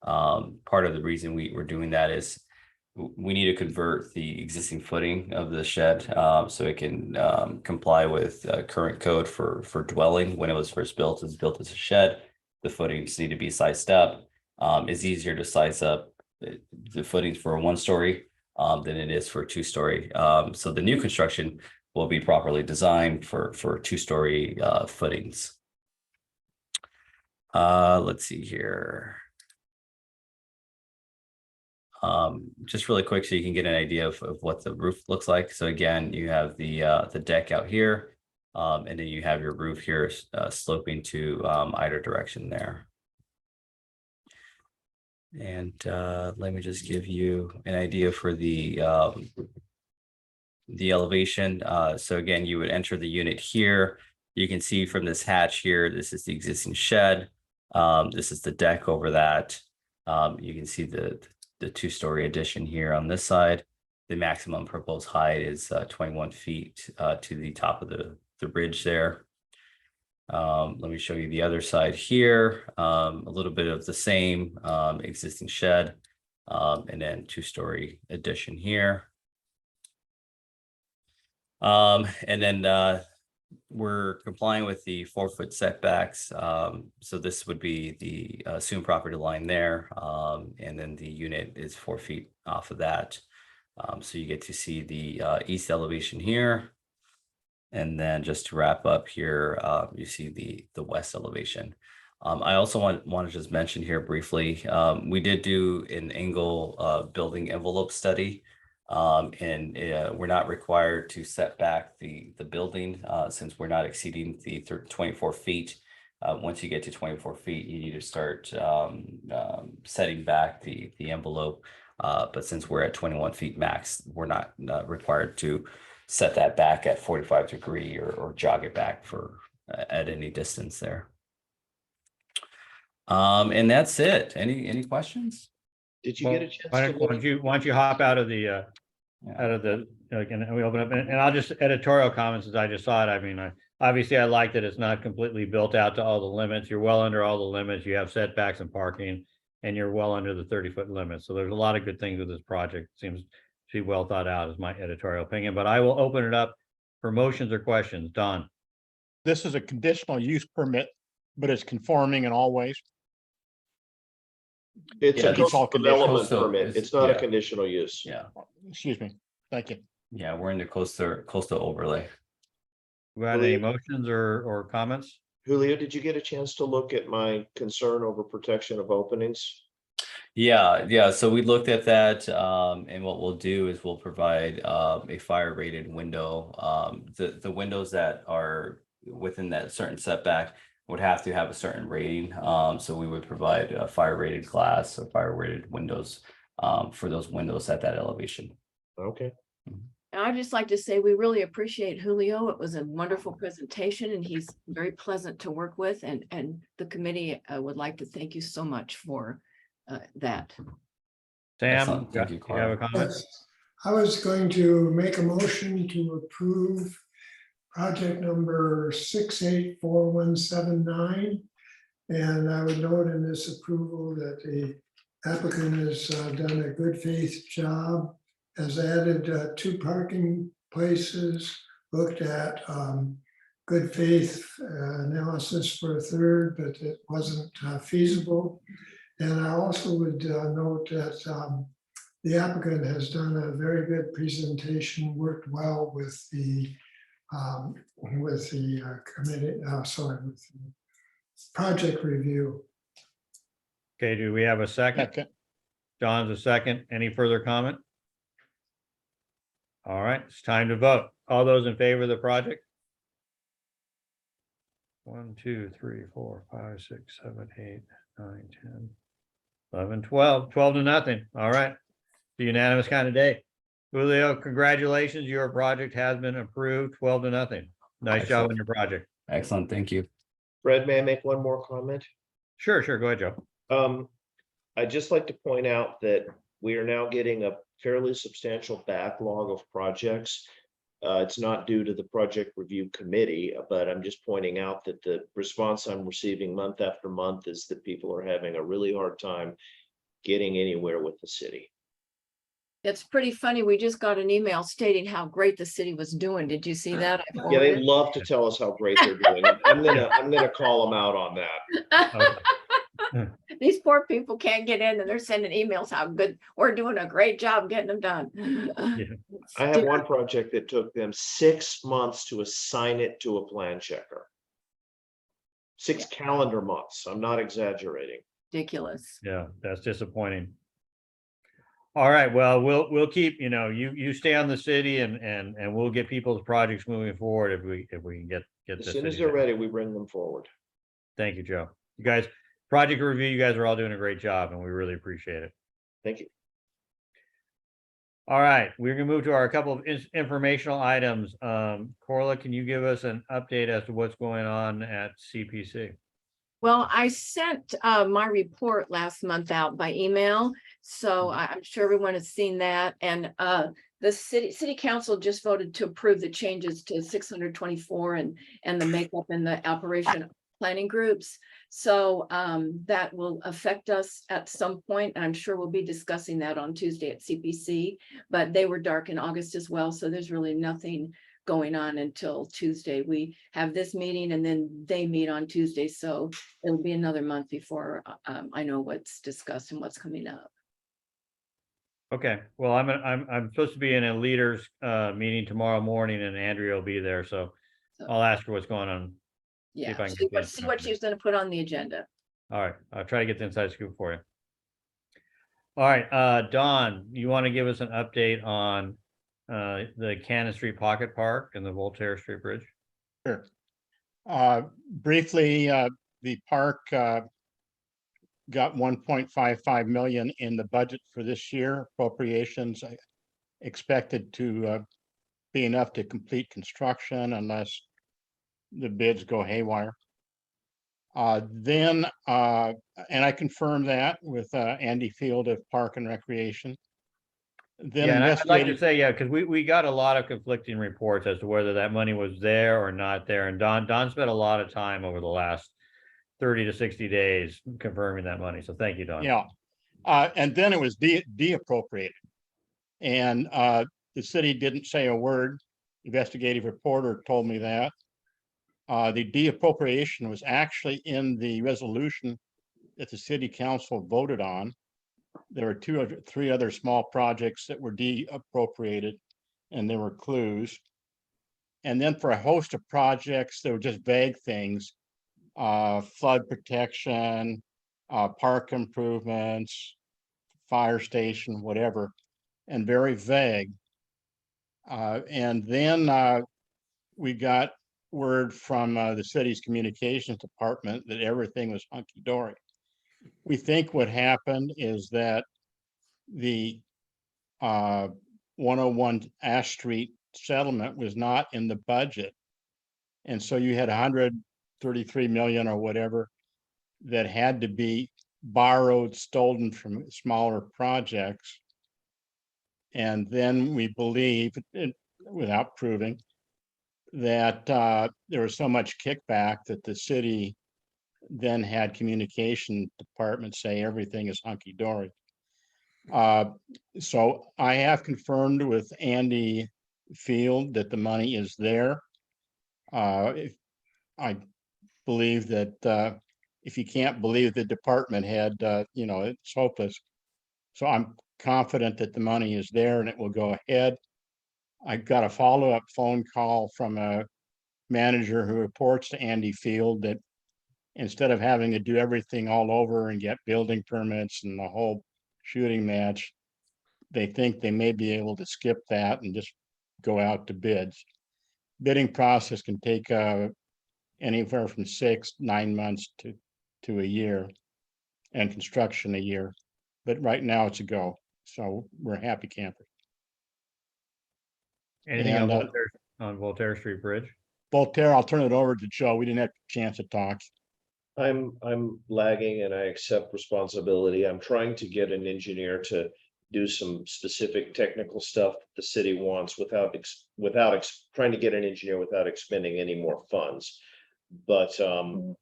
Part of the reason we're doing that is we need to convert the existing footing of the shed so it can comply with current code for dwelling. When it was first built, it was built as a shed. The footings need to be sized up. It's easier to size up the footings for a 1-story than it is for a 2-story. So the new construction will be properly designed for 2-story footings. Let's see here. Just really quick so you can get an idea of what the roof looks like. So again, you have the deck out here, and then you have your roof here sloping to either direction there. And let me just give you an idea for the elevation. So again, you would enter the unit here. You can see from this hatch here, this is the existing shed. This is the deck over that. You can see the 2-story addition here on this side. The maximum proposed height is 21 feet to the top of the bridge there. Let me show you the other side here. A little bit of the same existing shed, and then 2-story addition here. And then we're complying with the 4-foot setbacks. So this would be the assumed property line there. And then the unit is 4 feet off of that. So you get to see the east elevation here. And then just to wrap up here, you see the west elevation. I also want to just mention here briefly, we did do an angle building envelope study. And we're not required to set back the building since we're not exceeding the 24 feet. Once you get to 24 feet, you need to start setting back the envelope. But since we're at 21 feet max, we're not required to set that back at 45 degree or jog it back for at any distance there. And that's it. Any questions? Did you get a chance? Why don't you hop out of the and we open up and I'll just editorial comments as I just saw it. I mean, obviously I like that it's not completely built out to all the limits. You're well under all the limits. You have setbacks and parking, and you're well under the 30-foot limit. So there's a lot of good things with this project. It seems to be well thought out, is my editorial opinion. But I will open it up for motions or questions. Don. This is a conditional use permit, but it's conforming in all ways. It's Yeah, a it's coastal all development conditional. permit. It's not a Yeah. conditional use. Yeah. Excuse me. Thank you. Yeah, we're in the coastal overlay. Got any motions or comments? Julio, did you get a chance to look at my concern over protection of openings? Yeah. So we looked at that, and what we'll do is we'll provide a fire rated window. The windows that are within that certain setback would have to have a certain rating. So we would provide a fire rated glass or fire rated windows for those windows at that elevation. Okay. And I'd just like to say, we really appreciate Julio. It was a wonderful presentation and he's very pleasant to work with, and the committee would like to thank you so much for that. Sam, Excellent. Thank you, you have a comment? Yes, I was going to make a motion to approve project number 684179. And I would note in this approval that the applicant has done a good faith job, has added 2 parking places, looked at good faith analysis for a third, but it wasn't feasible. And I also would note that the applicant has done a very good presentation, worked well with the committee, with the project review. Okay, do we have a second? Second. John's a second. Any further comment? All right, it's time to vote. All those in favor of the project? 1, 2, 3, 4, 5, 6, 7, 8, 9, 10, 11, 12, 12 to nothing. All right. The unanimous kind of day. Julio, congratulations. Your project has been approved, 12 to nothing. Nice job on your project. Excellent. Thank you. Fred, may I make one more comment? Sure. Go ahead, Joe. I'd just like to point out that we are now getting a fairly substantial backlog of projects. It's not due to the project review committee, but I'm just pointing out that the response I'm receiving month after month is that people are having a really hard time getting anywhere with the city. It's pretty funny. We just got an email stating how great the city was doing. Did you see that? Yeah, they love to tell us how great they're doing. I'm gonna call them out on that. These poor people can't get in and they're sending emails how good we're doing, a great job getting them done. I have one project that took them 6 months to assign it to a plan checker. 6 calendar months. I'm not exaggerating. Ridiculous. Yeah, that's disappointing. All right, well, we'll keep, you stay on the city and we'll get people's projects moving forward if we can get As this. soon as they're ready, we bring them forward. Thank you, Joe. You guys, project review, you guys are all doing a great job and we really appreciate it. Thank you. All right, we're gonna move to our couple of informational items. Corla, can you give us an update as to what's going on at CPC? Well, I sent my report last month out by email, so I'm sure everyone has seen that. And the city council just voted to approve the changes to 624 and the makeup and the operation planning groups. So that will affect us at some point. And I'm sure we'll be discussing that on Tuesday at CPC, but they were dark in August as well. So there's really nothing going on until Tuesday. We have this meeting and then they meet on Tuesday. So it'll be another month before I know what's discussed and what's coming up. Okay, well, I'm supposed to be in a leaders meeting tomorrow morning and Andrea will be there, so I'll ask her what's going on. Yeah, if I can see get the what information. she's gonna put on the agenda. All right, I'll try to get the inside scoop for you. All right, Dawn, you want to give us an update on the Cannon Street Pocket Park and the Voltaire Street Bridge? Sure. Briefly, the park got 1.55 million in the budget for this year. Appropriations expected to be enough to complete construction unless the bids go haywire. And I confirmed that with Andy Field of Park and Recreation. Then Yeah, and I'd like to investigating, say, yeah, because we got a lot of conflicting reports as to whether that money was there or not there. And Don spent a lot of time over the last 30 to 60 days confirming that money. So thank you, Don. yeah. And then it was de-appropriated. And the city didn't say a word. Investigative reporter told me that. The de-appropriation was actually in the resolution that the city council voted on. There were three other small projects that were de-appropriated, and there were clues. And then for a host of projects, there were just vague things, flood protection, park improvements, fire station, whatever, and very vague. And then we got word from the city's communications department that everything was hunky-dory. We think what happened is that the 101 Ash Street settlement was not in the budget. And so you had 133 million or whatever that had to be borrowed, stolen from smaller projects. And then we believe, without proving, that there was so much kickback that the city then had communication department say everything is hunky-dory. So I have confirmed with Andy Field that the money is there. I believe that if you can't believe the department head, it's hopeless. So I'm confident that the money is there and it will go ahead. I got a follow-up phone call from a manager who reports to Andy Field that instead of having to do everything all over and get building permits and the whole shooting match, they think they may be able to skip that and just go out to bids. Bidding process can take anywhere from 6-9 months to a year, and construction a year. But right now it's a go. So we're happy campers. Anything And, on Voltaire Street Bridge? Voltaire, I'll turn it over to Joe. We didn't have a chance to talk. I'm lagging and I accept responsibility. I'm trying to get an engineer to do some specific technical stuff the city wants without trying to get an engineer without expending any more funds. But Don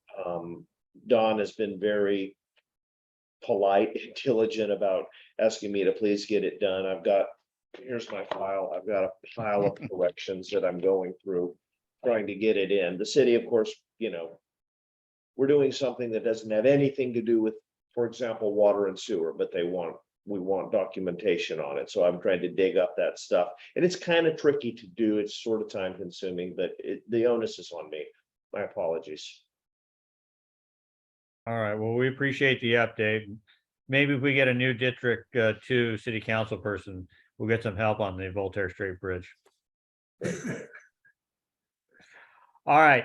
has been very polite and diligent about asking me to please get it done. Here's my file. I've got a pile of corrections that I'm going through, trying to get it in. The city, of course, we're doing something that doesn't have anything to do with, for example, water and sewer, but we want documentation on it. So I'm trying to dig up that stuff. And it's kind of tricky to do. It's sort of time consuming, but the onus is on me. My apologies. All right, well, we appreciate the update. Maybe if we get a new District 2 City Council person, we'll get some help on the Voltaire Street Bridge. All right,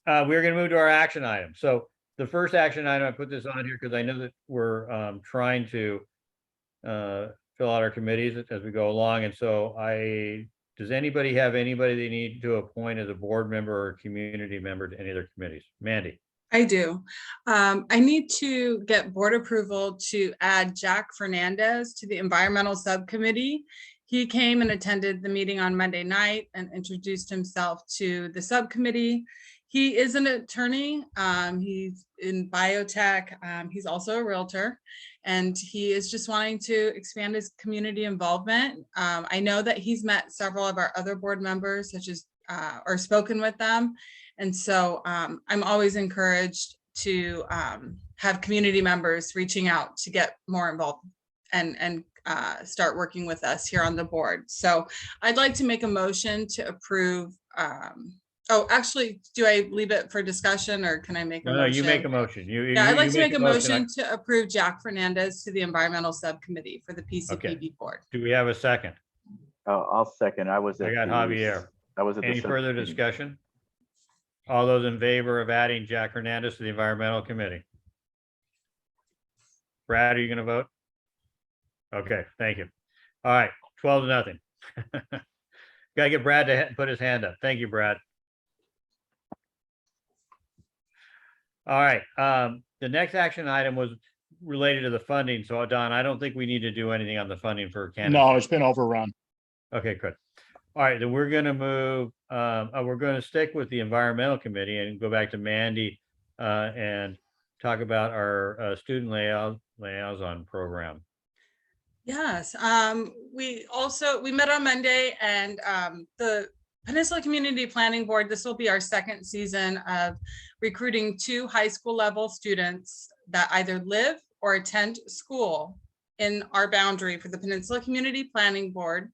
we're going to move to our action item. So the first action item, I put this on here because I know that we're trying to fill out our committees as we go along. And so does anybody have anybody they need to appoint as a board member or community member to any of their committees? Mandy. I do. I need to get board approval to add Jack Fernandez to the environmental subcommittee. He came and attended the meeting on Monday night and introduced himself to the subcommittee. He is an attorney. He's in biotech. He's also a realtor, and he is just wanting to expand his community involvement. I know that he's met several of our other board members, such as or spoken with them. And so I'm always encouraged to have community members reaching out to get more involved and start working with us here on the board. So I'd like to make a motion to approve. Oh, actually, do I leave it for discussion or can I make a No, motion? you make a motion. Yeah, I'd like to make a motion I- to approve Jack Fernandez to the environmental subcommittee for the PCPB board. Do we have a second? Oh, I'll second. I was I at got the- Javier. I was at the Any further subcommittee. discussion? All those in favor of adding Jack Hernandez to the environmental committee? Brad, are you gonna vote? Okay, thank you. All right, 12-0. Gotta get Brad to put his hand up. Thank you, Brad. All right, the next action item was related to the funding. So Don, I don't think we need to do anything on the funding for Canada. No, it's been overrun. Okay, good. All right, then we're gonna move, we're gonna stick with the environmental committee and go back to Mandy and talk about our student liaison program. Yes, we met on Monday and the Peninsula Community Planning Board, this will be our second season of recruiting 2 high school level students that either live or attend school in our boundary for the Peninsula Community Planning Board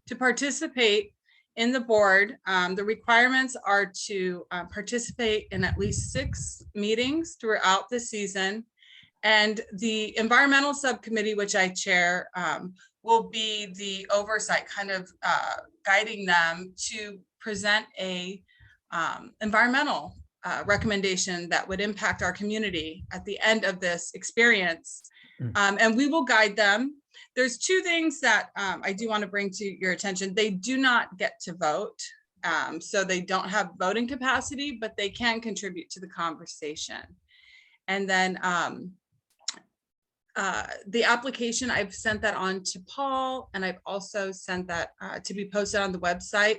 to participate in the board. The requirements are to participate in at least 6 meetings throughout the season. And the environmental subcommittee, which I chair, will be the oversight, kind of guiding them to present a environmental recommendation that would impact our community at the end of this experience. And we will guide them. There's 2 things that I do want to bring to your attention. They do not get to vote. So they don't have voting capacity, but they can contribute to the conversation. And then the application, I've sent that on to Paul, and I've also sent that to be posted on the website.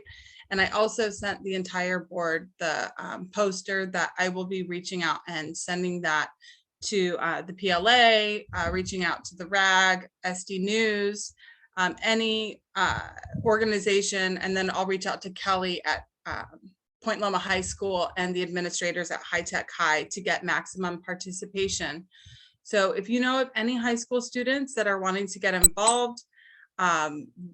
And I also sent the entire board the poster that I will be reaching out and sending that to the PLA, reaching out to the RAG, SD News, any organization, and then I'll reach out to Kelly at Point Loma High School and the administrators at High Tech High to get maximum participation. So if you know of any high school students that are wanting to get involved,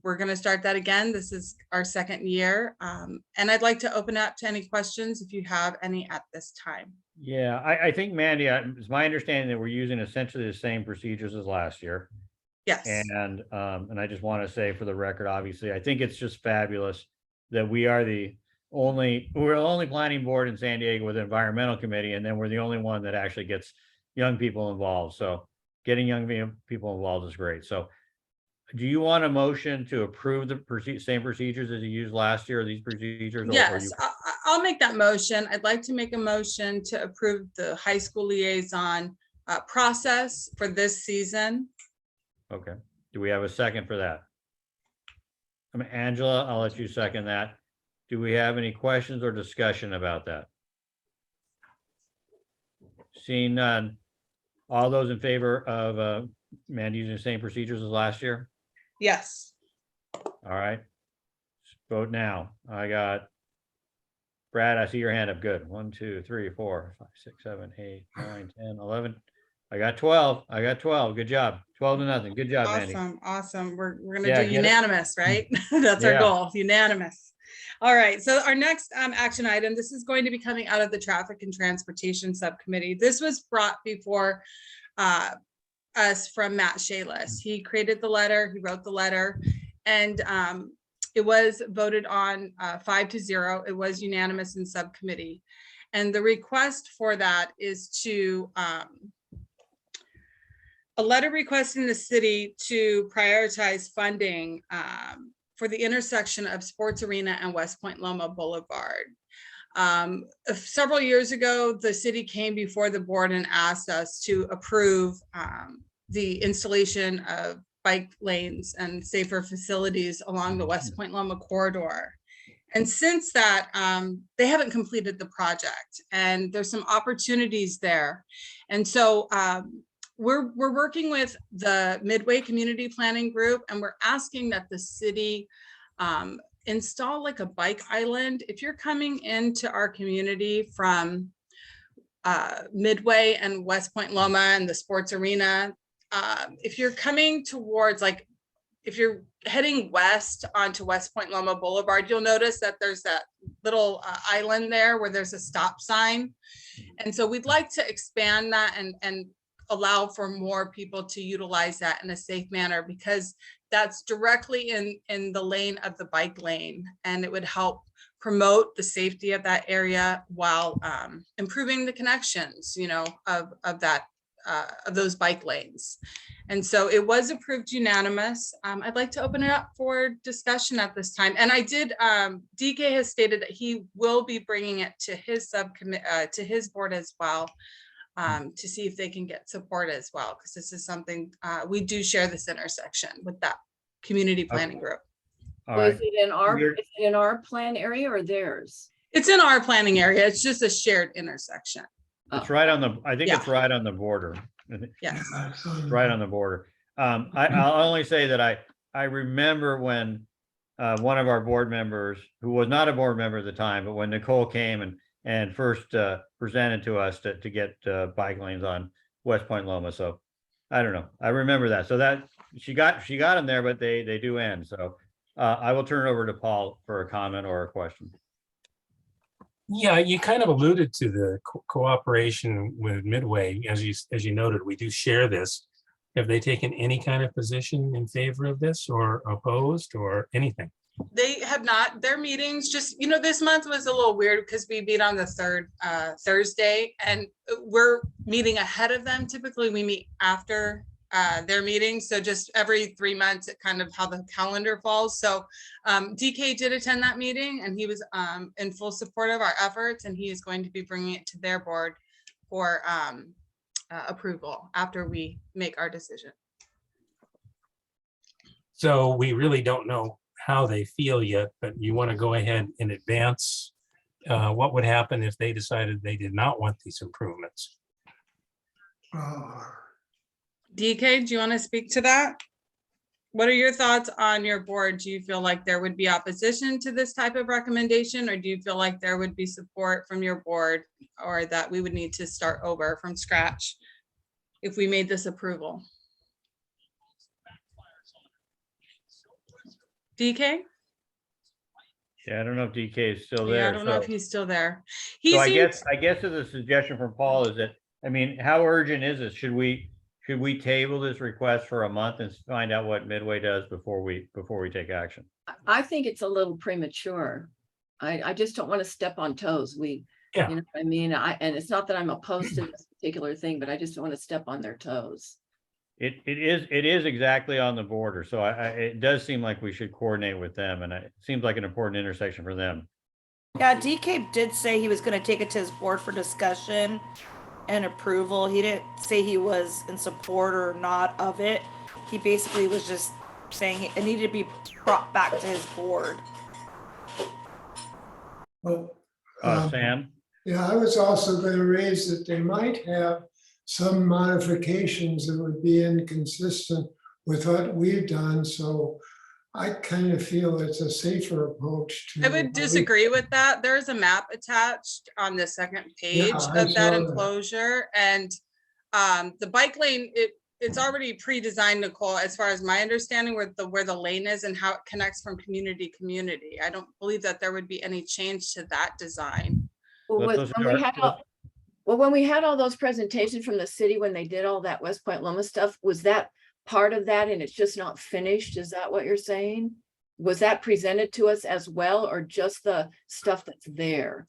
we're going to start that again. This is our 2nd year. And I'd like to open up to any questions if you have any at this time. Yeah, I think, Mandy, it's my understanding that we're using essentially the same procedures as last year. Yes. And I just want to say for the record, obviously, I think it's just fabulous that we're the only planning board in San Diego with an environmental committee, and then we're the only one that actually gets young people involved. So getting young people involved is great. So do you want a motion to approve the same procedures as you used last year, these procedures? Yes, I'll make that motion. I'd like to make a motion to approve the high school liaison process for this season. Okay. Do we have a second for that? Angela, I'll let you second that. Do we have any questions or discussion about that? Seeing none. All those in favor of Mandy using the same procedures as last year? Yes. All right. Vote now. I got Brad, I see your hand up. Good. 1, 2, 3, 4, 5, 6, 7, 8, 9, 10, 11. I got 12. I got 12. Good job. 12-0. Good job, Mandy. Awesome. We're gonna Yeah, do unanimous, right? That's Yeah. our goal, unanimous. All right, so our next action item, this is going to be coming out of the Traffic and Transportation Subcommittee. This was brought before us from Matt Shalis. He created the letter, he wrote the letter, and it was voted on 5-0. It was unanimous in subcommittee. And the request for that is to a letter requesting the city to prioritize funding for the intersection of Sports Arena and West Point Loma Boulevard. Several years ago, the city came before the board and asked us to approve the installation of bike lanes and safer facilities along the West Point Loma corridor. And since that, they haven't completed the project, and there's some opportunities there. And so we're working with the Midway Community Planning Group, and we're asking that the city install like a bike island. If you're coming into our community from Midway and West Point Loma and the Sports Arena, if you're coming towards, like, if you're heading west onto West Point Loma Boulevard, you'll notice that there's that little island there where there's a stop sign. And so we'd like to expand that and allow for more people to utilize that in a safe manner, because that's directly in the lane of the bike lane, and it would help promote the safety of that area while improving the connections, you know, of those bike lanes. And so it was approved unanimous. I'd like to open it up for discussion at this time. And I did, DK has stated that he will be bringing it to his subcommittee, to his board as well, to see if they can get support as well, because this is something, we do share this intersection with that community planning group. All So right. is it in our plan area or theirs? It's in our planning area. It's just a shared intersection. It's right on the, I think Yeah. it's right on the border. Yes. Right on the border. I'll only say that I remember when one of our board members, who was not a board member at the time, but when Nicole came and first presented to us to get bike lanes on West Point Loma. So I don't know. I remember that. So that she got them there, but they do end. So I will turn it over to Paul for a comment or a question. Yeah, you kind of alluded to the cooperation with Midway. As you noted, we do share this. Have they taken any kind of position in favor of this or opposed or anything? They have not. Their meetings just, you know, this month was a little weird because we meet on the third Thursday, and we're meeting ahead of them. Typically we meet after their meetings. So just every 3 months, it kind of how the calendar falls. So DK did attend that meeting, and he was in full support of our efforts, and he is going to be bringing it to their board for approval after we make our decision. So we really don't know how they feel yet, but you want to go ahead in advance. What would happen if they decided they did not want these improvements? DK, do you want to speak to that? What are your thoughts on your board? Do you feel like there would be opposition to this type of recommendation, or do you feel like there would be support from your board, or that we would need to start over from scratch if we made this approval? DK? Yeah, I don't know if DK is still there. Yeah, I don't know if so- he's still there. So I guess as a suggestion from Paul is that, I mean, how urgent is this? Should we table this request for a month and find out what Midway does before we take action? I think it's a little premature. I just don't want to step on toes. You know what I mean? And it's not that I'm opposed to this particular thing, but I just don't want to step on their toes. It is exactly on the border. So it does seem like we should coordinate with them, and it seems like an important intersection for them. Yeah, DK did say he was going to take it to his board for discussion and approval. He didn't say he was in support or not of it. He basically was just saying it needed to be brought back to his board. Well, Sam? yeah, I was also going to raise that they might have some modifications that would be inconsistent with what we've done. So I kind of feel it's a safer approach to. I would disagree with that. There's a map attached on the second page I of saw that that. enclosure, and the bike lane, it's already pre-designed, Nicole, as far as my understanding, where the lane is and how it connects from community to community. I don't believe that there would be any change to that design. Well, when we had all those presentations from the city, when they did all that West Point Loma stuff, was that part of that and it's just not finished? Is that what you're saying? Was that presented to us as well, or just the stuff that's there?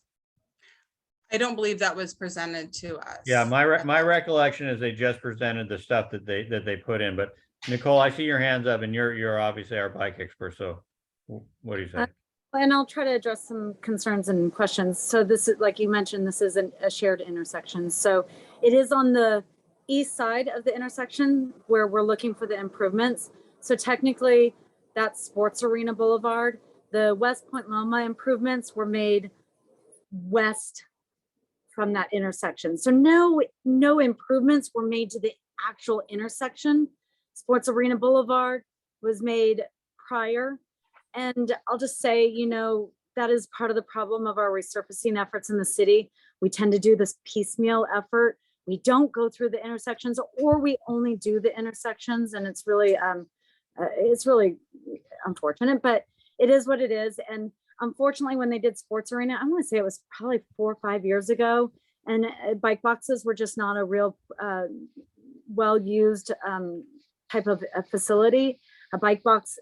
I don't believe that was presented to us. Yeah, my recollection is they just presented the stuff that they put in. But Nicole, I see your hands up, and you're obviously our bike expert. So what do you say? And I'll try to address some concerns and questions. So this is, like you mentioned, this is a shared intersection. So it is on the east side of the intersection where we're looking for the improvements. So technically that's Sports Arena Boulevard. The West Point Loma improvements were made west from that intersection. So no improvements were made to the actual intersection. Sports Arena Boulevard was made prior. And I'll just say, you know, that is part of the problem of our resurfacing efforts in the city. We tend to do this piecemeal effort we don't go through the intersections, or we only do the intersections, and it's really unfortunate, but it is what it is. And unfortunately, when they did Sports Arena, I want to say it was probably 4 or 5 years ago, and bike boxes were just not a real well-used type of a facility. A bike box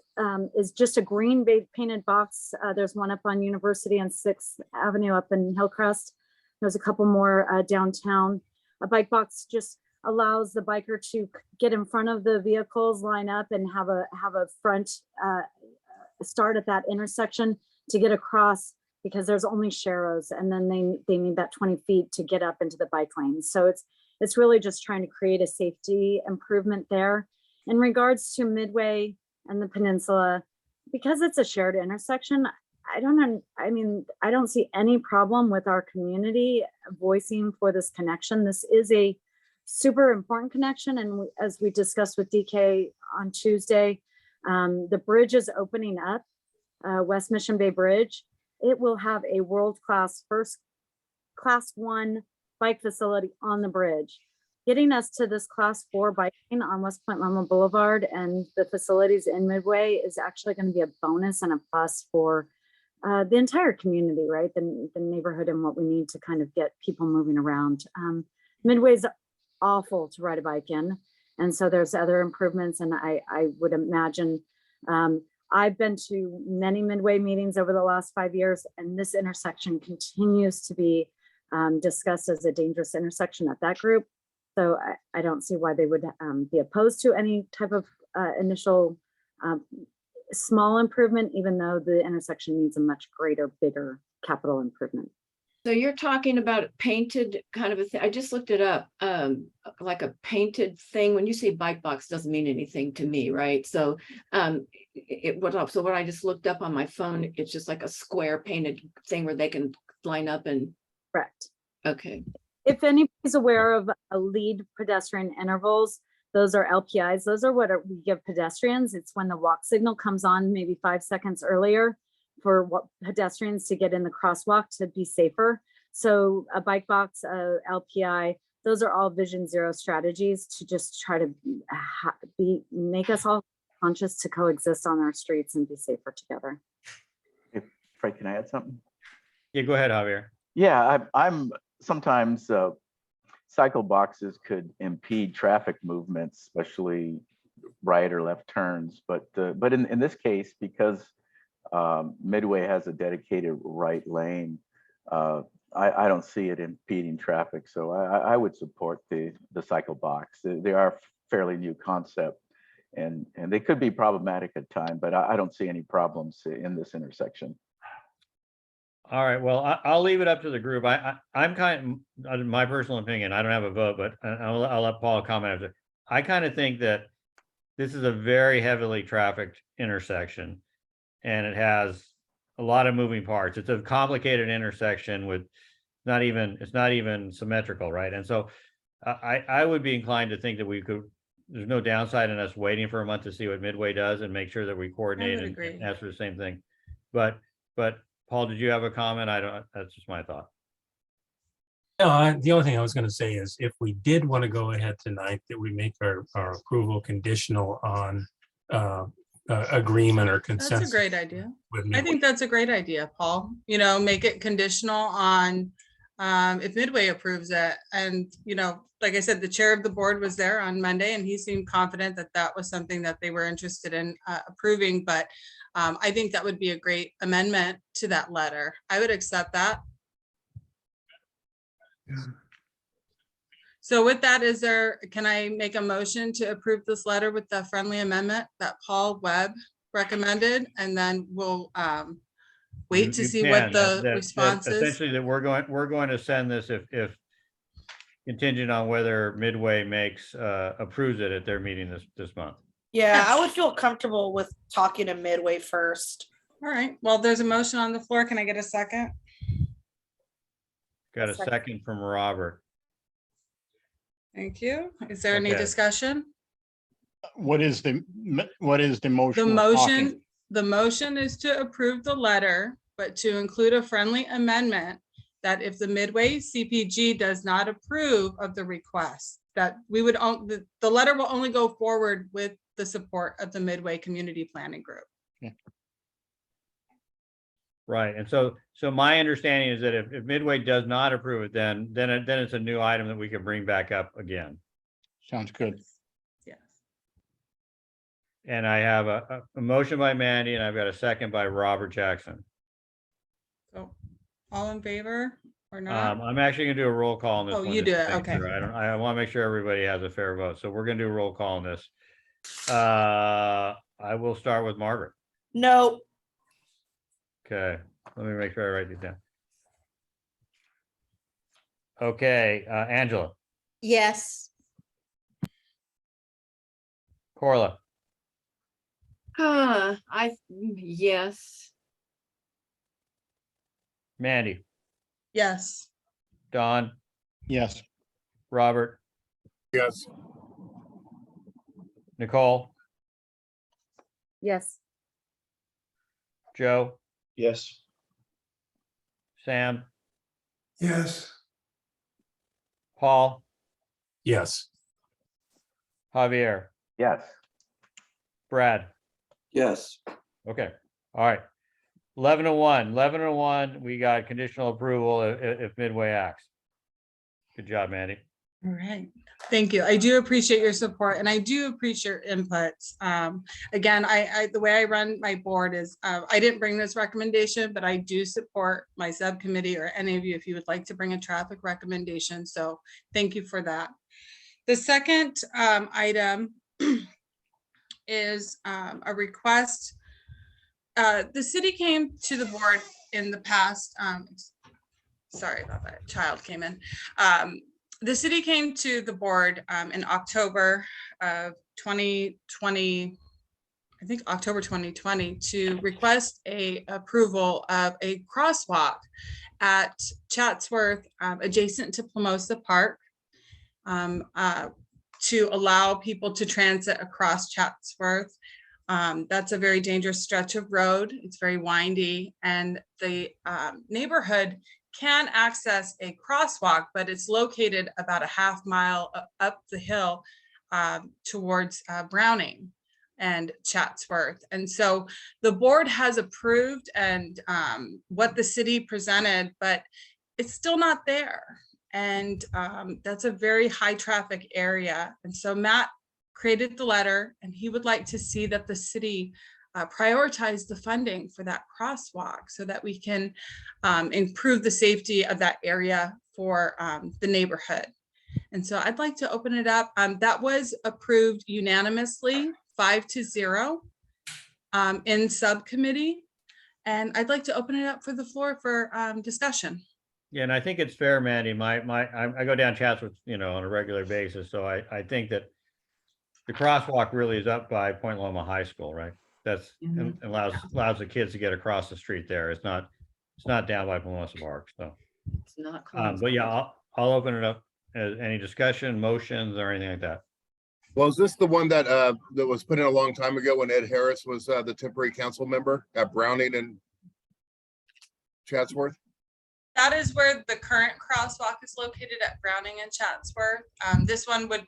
is just a green painted box. There's one up on University and 6th Avenue up in Hillcrest. There's a couple more downtown. A bike box just allows the biker to get in front of the vehicles, line up, and have a front start at that intersection to get across, because there's only sharrows, and then they need that 20 feet to get up into the bike lane. So it's really just trying to create a safety improvement there. In regards to Midway and the Peninsula, because it's a shared intersection, I don't see any problem with our community voicing for this connection. This is a super important connection. And as we discussed with DK on Tuesday, the bridge is opening up, West Mission Bay Bridge. It will have a world-class first class 1 bike facility on the bridge. Getting us to this class 4 biking on West Point Loma Boulevard and the facilities in Midway is actually going to be a bonus and a plus for the entire community, right? The neighborhood, and what we need to kind of get people moving around. Midway's awful to ride a bike in. And so there's other improvements. And I would imagine, I've been to many Midway meetings over the last 5 years, and this intersection continues to be discussed as a dangerous intersection at that group. So I don't see why they would be opposed to any type of initial small improvement, even though the intersection needs a much greater, bigger capital improvement. So you're talking about painted kind of a thing. I just looked it up, like a painted thing. When you say bike box, doesn't mean anything to me, right? So what I just looked up on my phone, it's just like a square painted thing where they can line up and. Correct. Okay. If anybody's aware of lead pedestrian intervals, those are LPIs. Those are what we give pedestrians. It's when the walk signal comes on maybe 5 seconds earlier for what pedestrians to get in the crosswalk to be safer. So a bike box, LPI, those are all Vision Zero strategies to just try to make us all conscious to coexist on our streets and be safer together. Hey, Fred, can I add something? Yeah, go ahead, Javier. Yeah, I'm sometimes cycle boxes could impede traffic movements, especially right or left turns. But in this case, because Midway has a dedicated right lane, I don't see it impeding traffic. So I would support the cycle box. They are a fairly new concept, and they could be problematic at times, but I don't see any problems in this intersection. All right, well, I'll leave it up to the group. I'm kind of, my personal opinion, I don't have a vote, but I'll let Paul comment after. I kind of think that this is a very heavily trafficked intersection, and it has a lot of moving parts. It's a complicated intersection with it's not even symmetrical, right? And so I would be inclined to think that there's no downside in us waiting for a month to see what Midway does and make sure that we coordinate and ask for the same thing. But Paul, did you have a comment? That's just my thought. No, the only thing I was going to say is if we did want to go ahead tonight, that we make our approval conditional on agreement or consensus. That's a great idea. I think that's a great idea, Paul. Make it conditional on if Midway approves it. And, like I said, the chair of the board was there on Monday, and he seemed confident that that was something that they were interested in approving. But I think that would be a great amendment to that letter. I would accept that. So with that, can I make a motion to approve this letter with the friendly amendment that Paul Webb recommended? And then we'll wait to see what the response is. Essentially, that we're going to send this if contingent on whether Midway approves it at their meeting this month. Yeah, I would feel comfortable with talking to Midway first. All right. Well, there's a motion on the floor. Can I get a second? Got a second from Robert. Thank you. Is there any discussion? What is the motion? The motion is to approve the letter, but to include a friendly amendment that if the Midway CPG does not approve of the request, that we would, the letter will only go forward with the support of the Midway Community Planning Group. Right, and so my understanding is that if Midway does not approve it, then it's a new item that we can bring back up again. Sounds good. Yes. And I have a motion by Mandy, and I've got a second by Robert Jackson. So all in favor or not? I'm actually gonna do a roll call on this Oh, one. you just do to it, make okay. sure. I want to make sure everybody has a fair vote, so we're gonna do a roll call on this. I will start with Margaret. No. Okay, let me make sure I write these down. Okay, Angela, Yes. Corla, Yes. Mandy, Yes. Don, Yes. Robert, Yes. Nicole, Yes. Joe, Yes. Sam, Yes. Paul, Yes. Javier, Yes. Brad. Yes. Okay, all right. 11:01, we got conditional approval if Midway acts. Good job, Mandy. All right. Thank you. I do appreciate your support and I do appreciate your inputs. Again, the way I run my board is I didn't bring this recommendation, but I do support my subcommittee or any of you if you would like to bring a traffic recommendation. So thank you for that. The second item is a request. The city came to the board in the past. Sorry about that. Child came in. The city came to the board in October of 2020, I think October 2020, to request a approval of a crosswalk at Chatsworth adjacent to Plomosa Park to allow people to transit across Chatsworth. That's a very dangerous stretch of road. It's very windy, and the neighborhood can access a crosswalk, but it's located about a half mile up the hill towards Browning and Chatsworth. And so the board has approved and what the city presented, but it's still not there. And that's a very high traffic area. And so Matt created the letter and he would like to see that the city prioritize the funding for that crosswalk so that we can improve the safety of that area for the neighborhood. And so I'd like to open it up. That was approved unanimously, 5-0 in subcommittee. And I'd like to open it up for the floor for discussion. Yeah, and I think it's fair, Mandy. I go down Chatsworth, on a regular basis. So I think that the crosswalk really is up by Point Loma High School, right? That's allows the kids to get across the street there. It's not down by Peninsula Park. So It's not. but yeah, I'll open it up. Any discussion, motions, or anything like that? Well, is this the one that that was put in a long time ago when Ed Harris was the temporary council member at Browning and Chatsworth? That is where the current crosswalk is located at Browning and Chatsworth. This one would,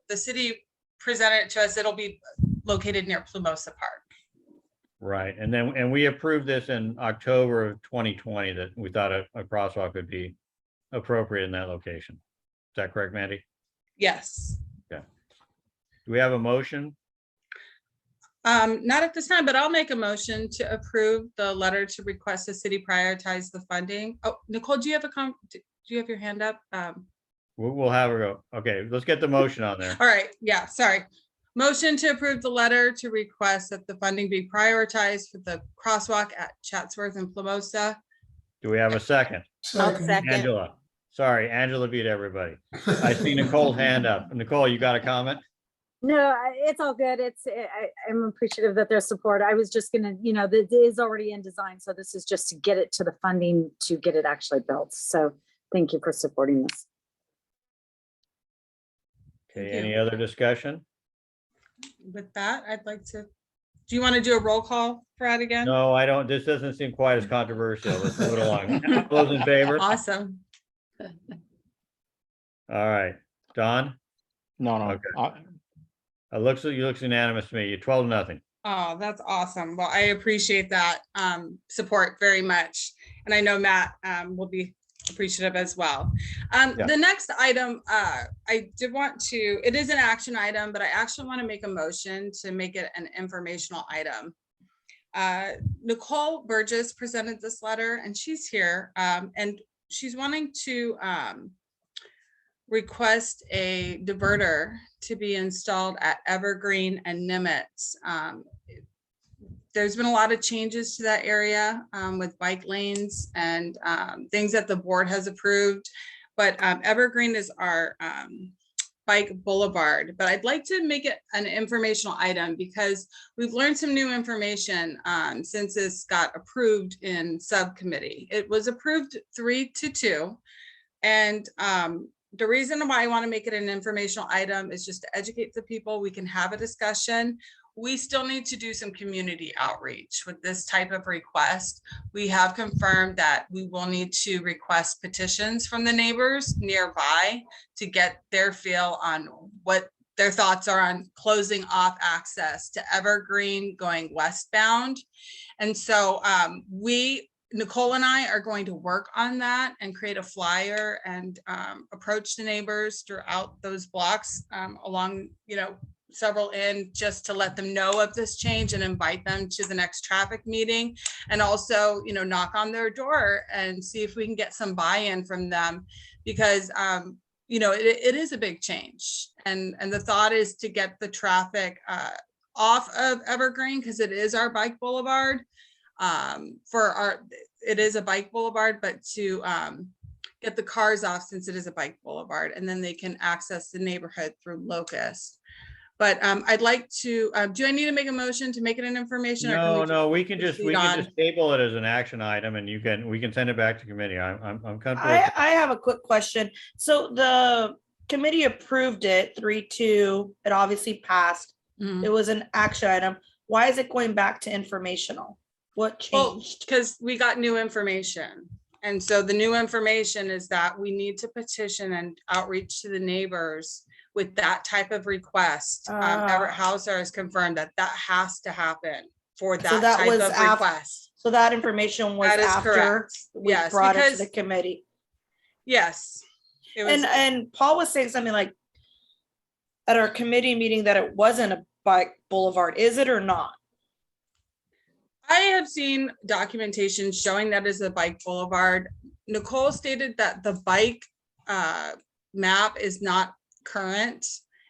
the city presented it to us, it'll be located near Plomosa Park. Right, and we approved this in October of 2020 that we thought a crosswalk would be appropriate in that location. Is that correct, Mandy? Yes. Okay. Do we have a motion? Not at this time, but I'll make a motion to approve the letter to request the city prioritize the funding. Oh, Nicole, do you have your hand up? We'll have her go. Okay, let's get the motion on there. All right, yeah, sorry. Motion to approve the letter to request that the funding be prioritized for the crosswalk at Chatsworth and Plomosa. Do we have a second? Second. Angela. Sorry, Angela beat everybody. I see Nicole's hand up. Nicole, you got a comment? No, it's all good. I'm appreciative that there's support. I was just gonna, it is already in design. So this is just to get it to the funding to get it actually built. So thank you for supporting this. Okay, any other discussion? With that, I'd like to Do you want to do a roll call, Brad, again? No, I don't. This doesn't seem quite as controversial. Let's move it along. All those in favor? Awesome. All right. Don? No, no. Okay. It looks unanimous to me. You're 12-0. Oh, that's awesome. Well, I appreciate that support very much. And I know Matt will be appreciative as well. The next item, I did want to, it is an action item, but I actually want to make a motion to make it an informational item. Nicole Burgess presented this letter and she's here and she's wanting to request a diverter to be installed at Evergreen and Nimitz. There's been a lot of changes to that area with bike lanes and things that the board has approved, but Evergreen is our bike boulevard. But I'd like to make it an informational item because we've learned some new information since this got approved in subcommittee. It was approved 3-2, and the reason why I want to make it an informational item is just to educate the people. We can have a discussion. We still need to do some community outreach with this type of request. We have confirmed that we will need to request petitions from the neighbors nearby to get their feel on what their thoughts are on closing off access to Evergreen going westbound. And so Nicole and I are going to work on that and create a flyer and approach the neighbors throughout those blocks along, several in, just to let them know of this change and invite them to the next traffic meeting, and also, knock on their door and see if we can get some buy-in from them, because it is a big change, and the thought is to get the traffic off of Evergreen, because it is our bike boulevard. It is a bike boulevard, but to get the cars off, since it is a bike boulevard, and then they can access the neighborhood through Locust. But I'd like to, do I need to make a motion to make it an information? No, we can just table it as an action item, and we can send it back to committee. I'm comfortable. I have a quick question. So the committee approved it 3-2. It obviously passed. It was an action item. Why is it going back to informational? What changed? Because we got new information. And so the new information is that we need to petition and outreach to the neighbors with that type of request. Everett Hauser has confirmed that has to happen for that type of request. So that information was after we brought it to the committee. Yes. And Paul was saying something like at our committee meeting that it wasn't a bike boulevard. Is it or not? I have seen documentation showing that is a bike boulevard. Nicole stated that the bike map is not current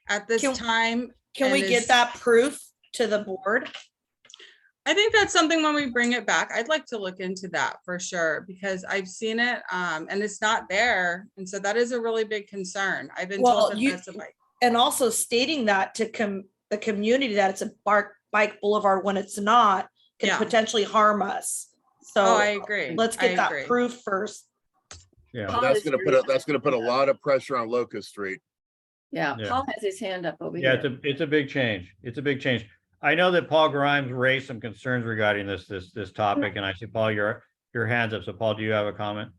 at this time. Can we get that proof to the board? I think that's something when we bring it back. I'd like to look into that for sure, because I've seen it and it's not there. And so that is a really big concern. I've been told that that's a bike. And also stating that to the community that it's a bike boulevard when it's not can potentially harm us. So I agree. Let's get that proof first. Yeah, that's gonna put a lot of pressure on Locust Street. Yeah, Paul has his hand up over Yeah, here. it's a big change. It's a big change. I know that Paul Grimes raised some concerns regarding this topic, and I see, Paul, your hand's up. So Paul, do you have a comment?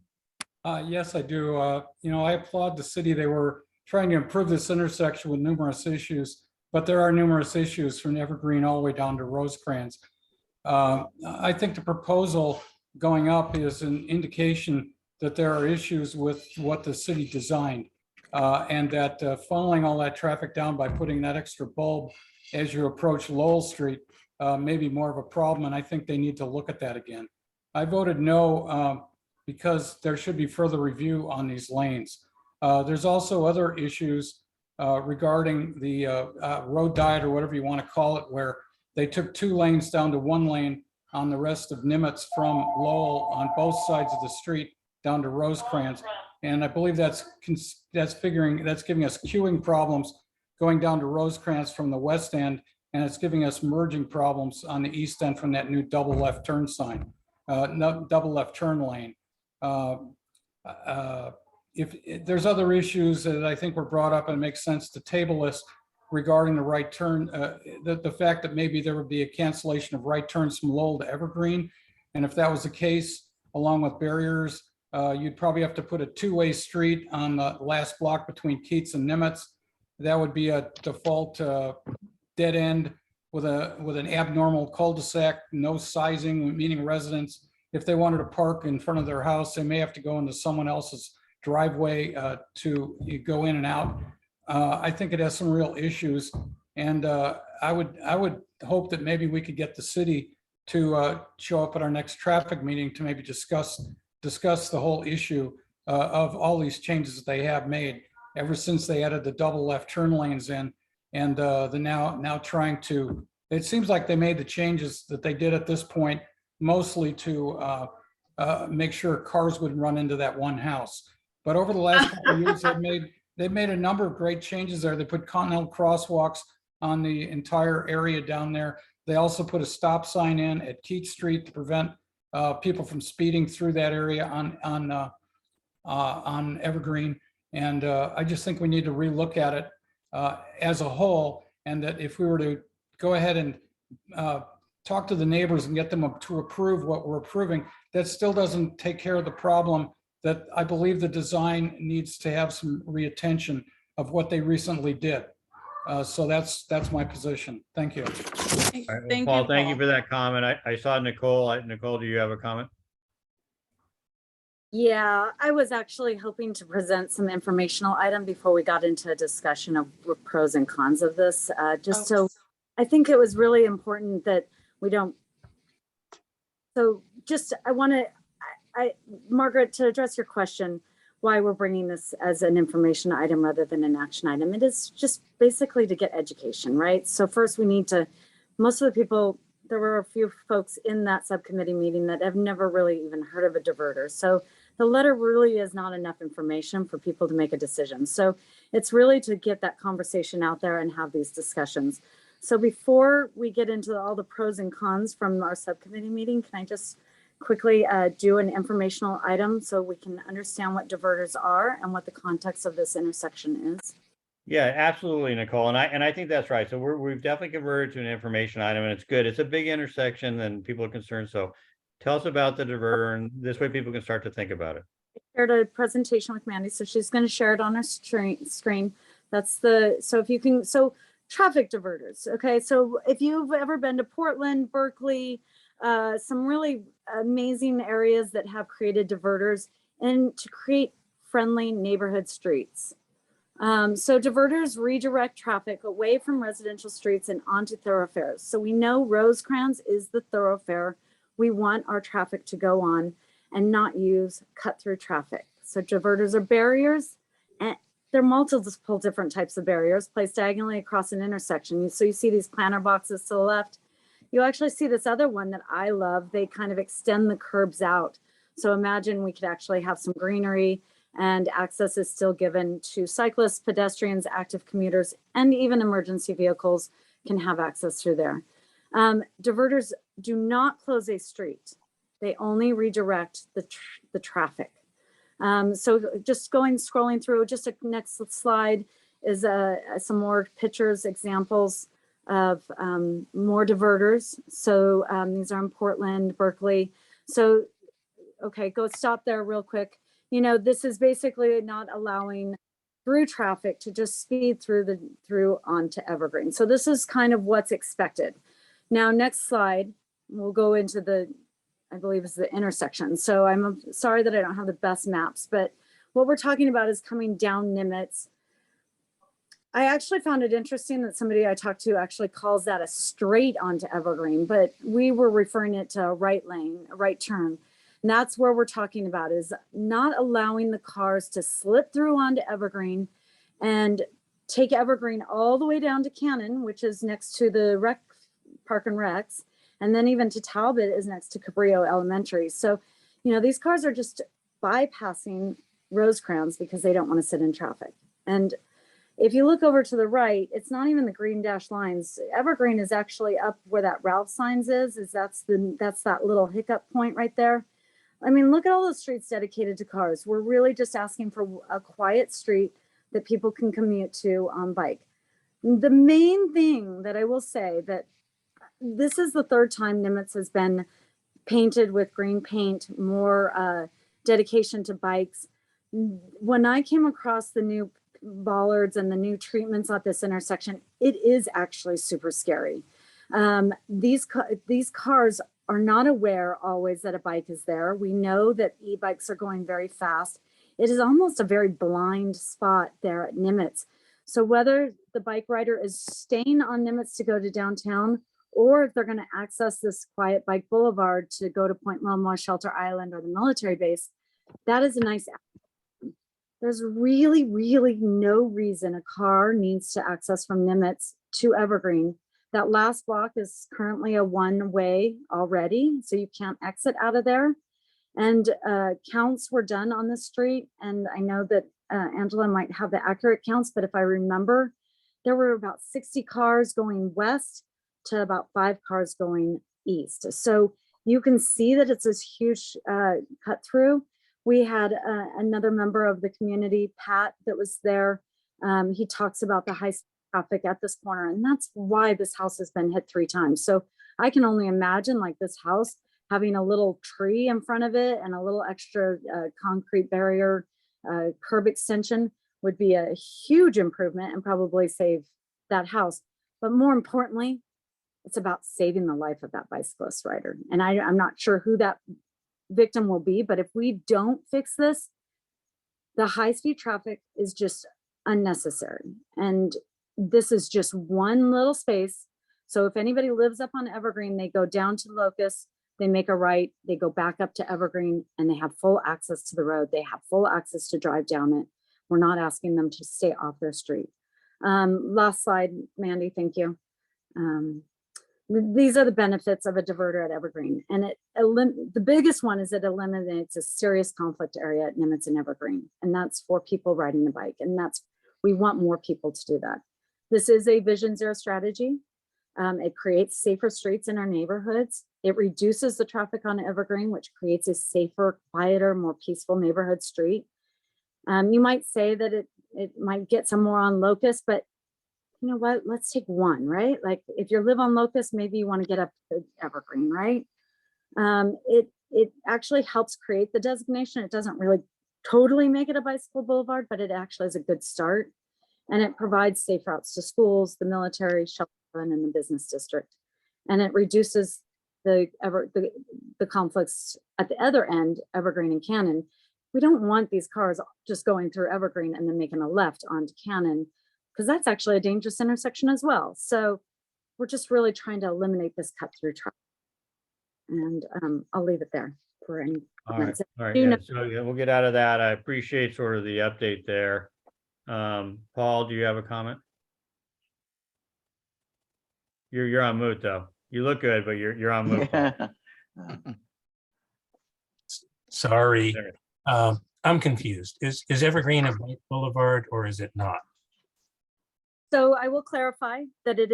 Yes, I do. I applaud the city. They were trying to improve this intersection with numerous issues, but there are numerous issues from Evergreen all the way down to Rosecrans. I think the proposal going up is an indication that there are issues with what the city designed, and that funneling all that traffic down by putting that extra bulb as you approach Lowell Street may be more of a problem, and I think they need to look at that again. I voted no because there should be further review on these lanes. There's also other issues regarding the road diet, or whatever you want to call it, where they took 2 lanes down to 1 lane on the rest of Nimitz from Lowell on both sides of the street down to Rosecrans. And I believe that's giving us queuing problems going down to Rosecrans from the west end, and it's giving us merging problems on the east end from that new double left turn sign, double left turn lane. If there's other issues that I think were brought up, and it makes sense to table this, regarding the right turn, the fact that maybe there would be a cancellation of right turns from Lowell to Evergreen. And if that was the case, along with barriers, you'd probably have to put a two-way street on the last block between Keats and Nimitz. That would be a default dead end with an abnormal cul-de-sac, no sizing, meaning residents, if they wanted to park in front of their house, they may have to go into someone else's driveway to go in and out. I think it has some real issues, and I would hope that maybe we could get the city to show up at our next traffic meeting to maybe discuss the whole issue of all these changes that they have made ever since they added the double left turn lanes in, and the now trying to. It seems like they made the changes that they did at this point mostly to make sure cars wouldn't run into that one house. But over the last couple of years, they've made a number of great changes there. They put continental crosswalks on the entire area down there. They also put a stop sign in at Keats Street to prevent people from speeding through that area on Evergreen. And I just think we need to relook at it as a whole, and that if we were to go ahead and talk to the neighbors and get them to approve what we're approving, that still doesn't take care of the problem that I believe the design needs to have some reattention of what they recently did. So that's my position. Thank you. All right, well, Paul, thank you for that comment. I saw Nicole. Nicole, do you have a comment? Yeah, I was actually hoping to present some informational item before we got into a discussion of pros and cons of this. So I think it was really important that we don't. So just, Margaret, to address your question, why we're bringing this as an information item rather than an action item. It is just basically to get education, right? So first we need to, most of the people, there were a few folks in that subcommittee meeting that have never really even heard of a diverter. So the letter really is not enough information for people to make a decision. So it's really to get that conversation out there and have these discussions. So before we get into all the pros and cons from our subcommittee meeting, can I just quickly do an informational item so we can understand what diverters are and what the context of this intersection is? Yeah, absolutely, Nicole. And I think that's right. So we've definitely converted to an information item, and it's good. It's a big intersection and people are concerned. So tell us about the diverter, and this way people can start to think about it. I shared a presentation with Mandy, so she's going to share it on her screen. That's so if you can, so traffic diverters. Okay, so if you've ever been to Portland, Berkeley, some really amazing areas that have created diverters and to create friendly neighborhood streets. So diverters redirect traffic away from residential streets and onto thoroughfares. So we know Rosecrans is the thoroughfare we want our traffic to go on and not use cut through traffic. So diverters are barriers, and they're multiple different types of barriers placed diagonally across an intersection. So you see these planter boxes to the left. You actually see this other one that I love. They kind of extend the curbs out. So imagine we could actually have some greenery and access is still given to cyclists, pedestrians, active commuters, and even emergency vehicles can have access through there. Diverters do not close a street. They only redirect the traffic. So just scrolling through, just a next slide is some more pictures, examples of more diverters. So these are in Portland, Berkeley. So, okay, stop there real quick. You know, this is basically not allowing through traffic to just speed through onto Evergreen. So this is kind of what's expected. Now, next slide, we'll go into I believe is the intersection. So I'm sorry that I don't have the best maps, but what we're talking about is coming down Nimitz. I actually found it interesting that somebody I talked to actually calls that a straight onto Evergreen, but we were referring it to a right lane, a right turn. And that's where we're talking about, is not allowing the cars to slip through onto Evergreen and take Evergreen all the way down to Cannon, which is next to the Park and Recs, and then even to Talbot is next to Cabrillo Elementary. So, you know, these cars are just bypassing Rosecrans because they don't want to sit in traffic. And if you look over to the right, it's not even the green dash lines. Evergreen is actually up where that Ralph signs is that's that little hiccup point right there. I mean, look at all those streets dedicated to cars. We're really just asking for a quiet street that people can commute to on bike. The main thing that I will say that this is the third time Nimitz has been painted with green paint, more dedication to bikes. When I came across the new bollards and the new treatments at this intersection, it is actually super scary. These cars are not aware always that a bike is there. We know that e-bikes are going very fast. It is almost a very blind spot there at Nimitz. So whether the bike rider is staying on Nimitz to go to downtown, or if they're going to access this quiet bike boulevard to go to Point Loma, Shelter Island, or the military base, that is a nice. There's really, really no reason a car needs to access from Nimitz to Evergreen. That last block is currently a one-way already, so you can't exit out of there. And counts were done on the street, and I know that Angela might have the accurate counts, but if I remember, there were about 60 cars going west to about 5 cars going east. So you can see that it's this huge cut through. We had another member of the community, Pat, that was there. He talks about the high traffic at this corner, and that's why this house has been hit 3 times. So I can only imagine like this house having a little tree in front of it and a little extra concrete barrier curb extension would be a huge improvement and probably save that house. But more importantly, it's about saving the life of that bicyclist rider. And I'm not sure who that victim will be, but if we don't fix this, the high-speed traffic is just unnecessary. And this is just one little space. So if anybody lives up on Evergreen, they go down to Locust, they make a right, they go back up to Evergreen, and they have full access to the road. They have full access to drive down it. We're not asking them to stay off their street. Last slide, Mandy, thank you. These are the benefits of a diverter at Evergreen. And the biggest one is it eliminates a serious conflict area at Nimitz and Evergreen. And that's for people riding the bike. And we want more people to do that. This is a Vision Zero strategy. It creates safer streets in our neighborhoods. It reduces the traffic on Evergreen, which creates a safer, quieter, more peaceful neighborhood street. You might say that it might get some more on Locust, but you know what, let's take one, right? Like if you live on Locust, maybe you want to get up to Evergreen, right? It actually helps create the designation. It doesn't really totally make it a bicycle boulevard, but it actually is a good start. And it provides safe routes to schools, the military, Shelter Island, and the business district. And it reduces the conflicts at the other end, Evergreen and Cannon. We don't want these cars just going through Evergreen and then making a left onto Cannon, because that's actually a dangerous intersection as well. So we're just really trying to eliminate this cut through traffic. And I'll leave it there for any comments. All right. Yeah, so yeah, we'll get out of that. I appreciate sort of the update there. Paul, do you have a comment? You're on mute though. You look good, but you're on mute. Sorry. I'm confused. Is Evergreen a bike boulevard or is it not? So I will clarify that it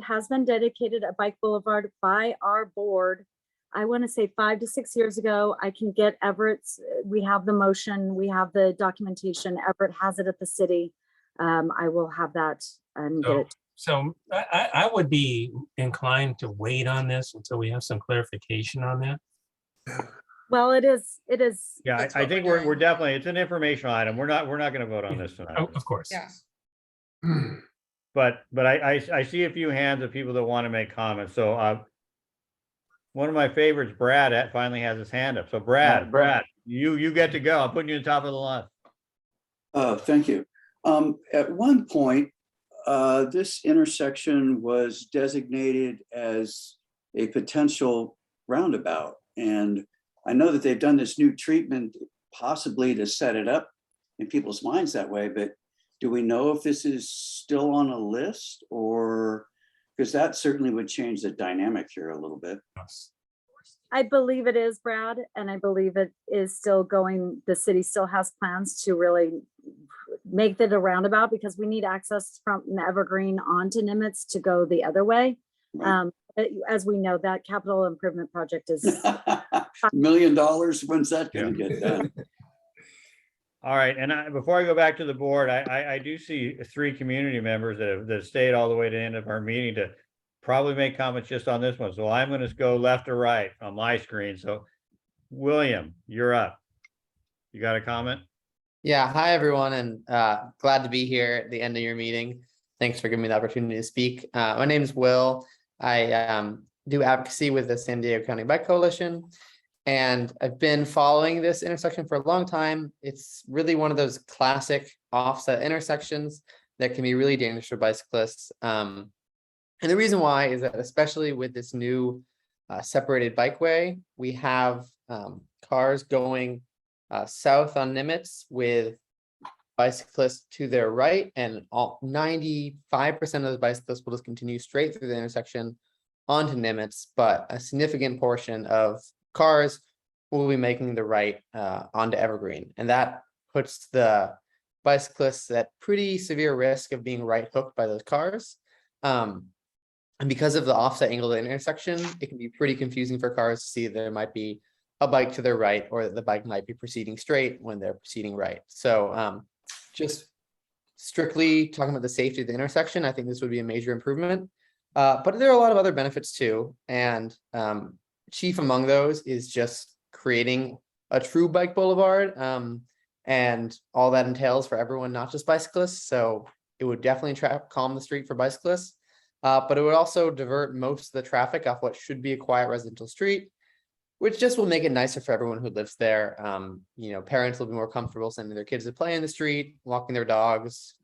has been dedicated a bike boulevard by our board. I want to say 5 to 6 years ago. I can get Everett's. We have the motion. We have the documentation. Everett has it at the city. I will have that and get it. So I would be inclined to wait on this until we have some clarification on that. Well, it is. Yeah, I think we're definitely, it's an informational item. We're not going to vote on this tonight. Oh, of course. Yeah. But I see a few hands of people that want to make comments. So one of my favorites, Brad, finally has his hand up. So Brad, you get to go. I'm putting you on top of the list. Thank you. At one point, this intersection was designated as a potential roundabout. And I know that they've done this new treatment possibly to set it up in people's minds that way, but do we know if this is still on a list, or because that certainly would change the dynamic here a little bit? I believe it is, Brad, and I believe it is still going. The city still has plans to really make it a roundabout because we need access from Evergreen onto Nimitz to go the other way. Right. As we know, that capital improvement project is $1 million. When's that going to get done? All right, and before I go back to the board, I do see 3 community members that stayed all the way to the end of our meeting to probably make comments just on this one. So I'm going to go left or right on my screen. So William, you're up. You got a comment? Yeah, hi everyone, and glad to be here at the end of your meeting. Thanks for giving me the opportunity to speak. My name is Will. I do advocacy with the San Diego County Bike Coalition, and I've been following this intersection for a long time. It's really one of those classic offset intersections that can be really dangerous for bicyclists. And the reason why is that, especially with this new separated bikeway, we have cars going south on Nimitz with bicyclists to their right, and 95% of those bicyclists will just continue straight through the intersection onto Nimitz, but a significant portion of cars will be making the right onto Evergreen, and that puts the bicyclists at pretty severe risk of being right hooked by those cars. And because of the offset angle of the intersection, it can be pretty confusing for cars to see there might be a bike to their right, or that the bike might be proceeding straight when they're proceeding right. So just strictly talking about the safety of the intersection, I think this would be a major improvement. But there are a lot of other benefits too. And chief among those is just creating a true bike boulevard, and all that entails for everyone, not just bicyclists. So it would definitely calm the street for bicyclists, but it would also divert most of the traffic off what should be a quiet residential street, which just will make it nicer for everyone who lives there. You know, parents will be more comfortable sending their kids to play in the street, walking their dogs,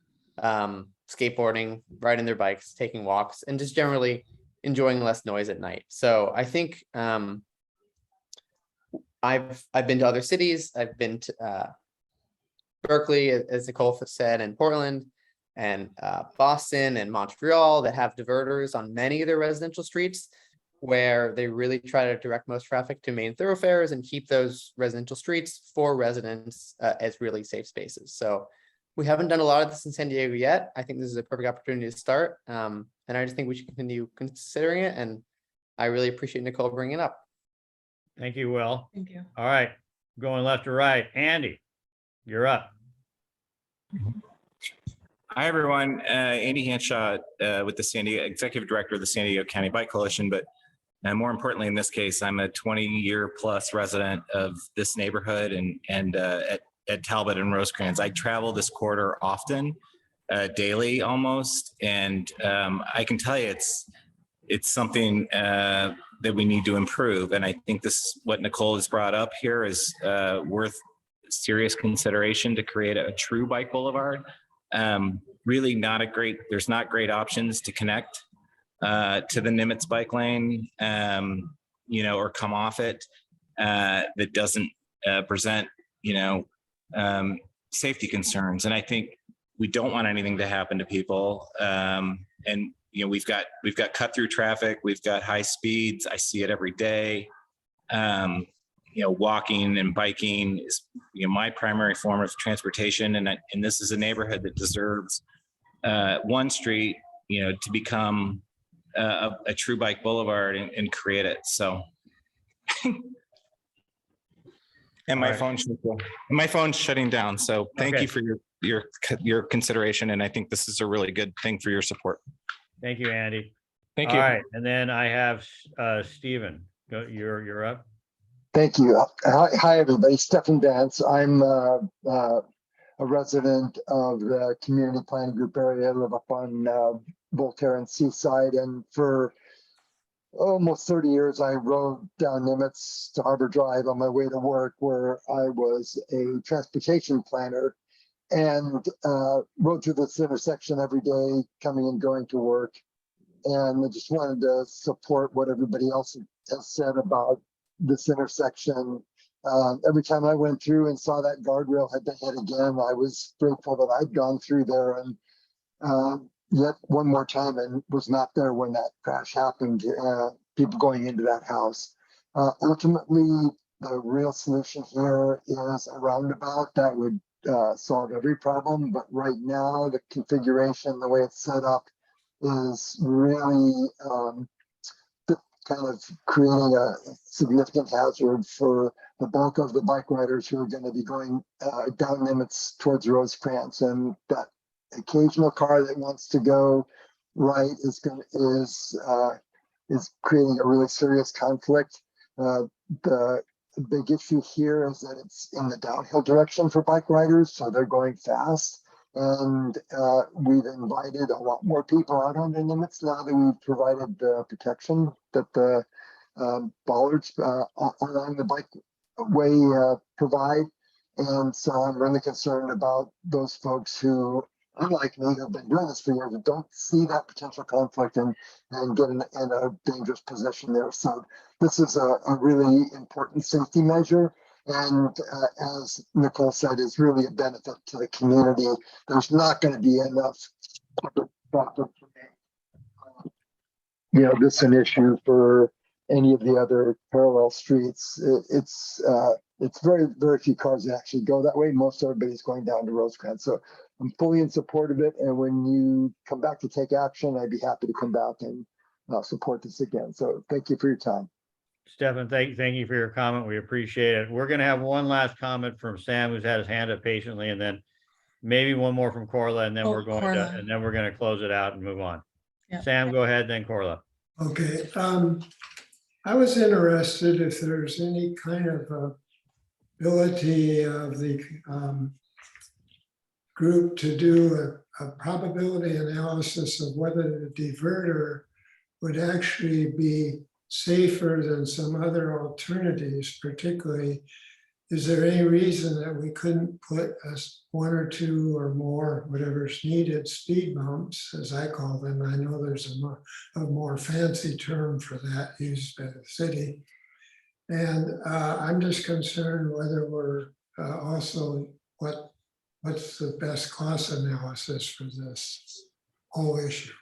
skateboarding, riding their bikes, taking walks, and just generally enjoying less noise at night. So I think I've been to other cities. I've been to Berkeley, as Nicole said, and Portland, and Boston and Montreal, that have diverters on many of their residential streets, where they really try to direct most traffic to main thoroughfares and keep those residential streets for residents as really safe spaces. So we haven't done a lot of this in San Diego yet. I think this is a perfect opportunity to start. And I just think we should continue considering it. And I really appreciate Nicole bringing it up. Thank you, Will. Thank you. All right, going left to right. Andy, you're up. Hi, everyone. Andy Hanshaw with the Executive Director of the San Diego County Bike Coalition. But more importantly, in this case, I'm a 20-year plus resident of this neighborhood and at Talbot and Rosecrans. I travel this corridor often, daily almost. And I can tell you it's something that we need to improve. And I think what Nicole has brought up here is worth serious consideration to create a true bike boulevard. Really there's not great options to connect to the Nimitz bike lane, or come off it that doesn't present, safety concerns. And I think we don't want anything to happen to people. And we've got cut through traffic, we've got high speeds. I see it every day. Walking and biking is my primary form of transportation, and this is a neighborhood that deserves one street to become a true bike boulevard and create it. So and my phone's shutting down, so thank you for your consideration, and I think this is a really good thing for your support. Thank you, Andy. Thank you. you. All right, and then I have Stephen. You're up. Thank you. Hi, everybody. Stephen Vance. I'm a resident of the community planning group area. I live up on Voltaire and Seaside. And for almost 30 years, I rode down Nimitz to Harbor Drive on my way to work, where I was a transportation planner, and rode through this intersection every day, coming and going to work. And I just wanted to support what everybody else has said about this intersection. Every time I went through and saw that guardrail had been hit again, I was grateful that I'd gone through there and yet one more time and was not there when that crash happened, people going into that house. Ultimately, the real solution here is a roundabout that would solve every problem. But right now, the configuration, the way it's set up, is really kind of creating a significant hazard for the bulk of the bike riders who are going to be going down Nimitz towards Rosecrans. And that occasional car that wants to go right is creating a really serious conflict. The big issue here is that it's in the downhill direction for bike riders, so they're going fast. And we've invited a lot more people out on the Nimitz now that we've provided the protection that the bollards along the bikeway provide. And so I'm really concerned about those folks who, unlike me, who've been doing this for years, but don't see that potential conflict and get in a dangerous position there. So this is a really important safety measure. And as Nicole said, is really a benefit to the community. There's not going to be enough traffic to make, this an issue for any of the other parallel streets. It's very, very few cars that actually go that way. Most everybody's going down to Rosecrans. So I'm fully in support of it. And when you come back to take action, I'd be happy to come back and support this again. So thank you for your time. Stefan, thank you for your comment. We appreciate it. We're going to have one last comment from Sam, who's had his hand up patiently, and then maybe one more from Corla, and then we're going to close it out and move on. Yeah. Sam, go ahead, then Corla. Okay. I was interested if there's any kind of ability of the group to do a probability analysis of whether the diverter would actually be safer than some other alternatives. Particularly, is there any reason that we couldn't put one or two or more, whatever's needed, speed bumps, as I call them? I know there's a more fancy term for that used by the city. And I'm just concerned whether we're also what's the best cost analysis for this whole issue.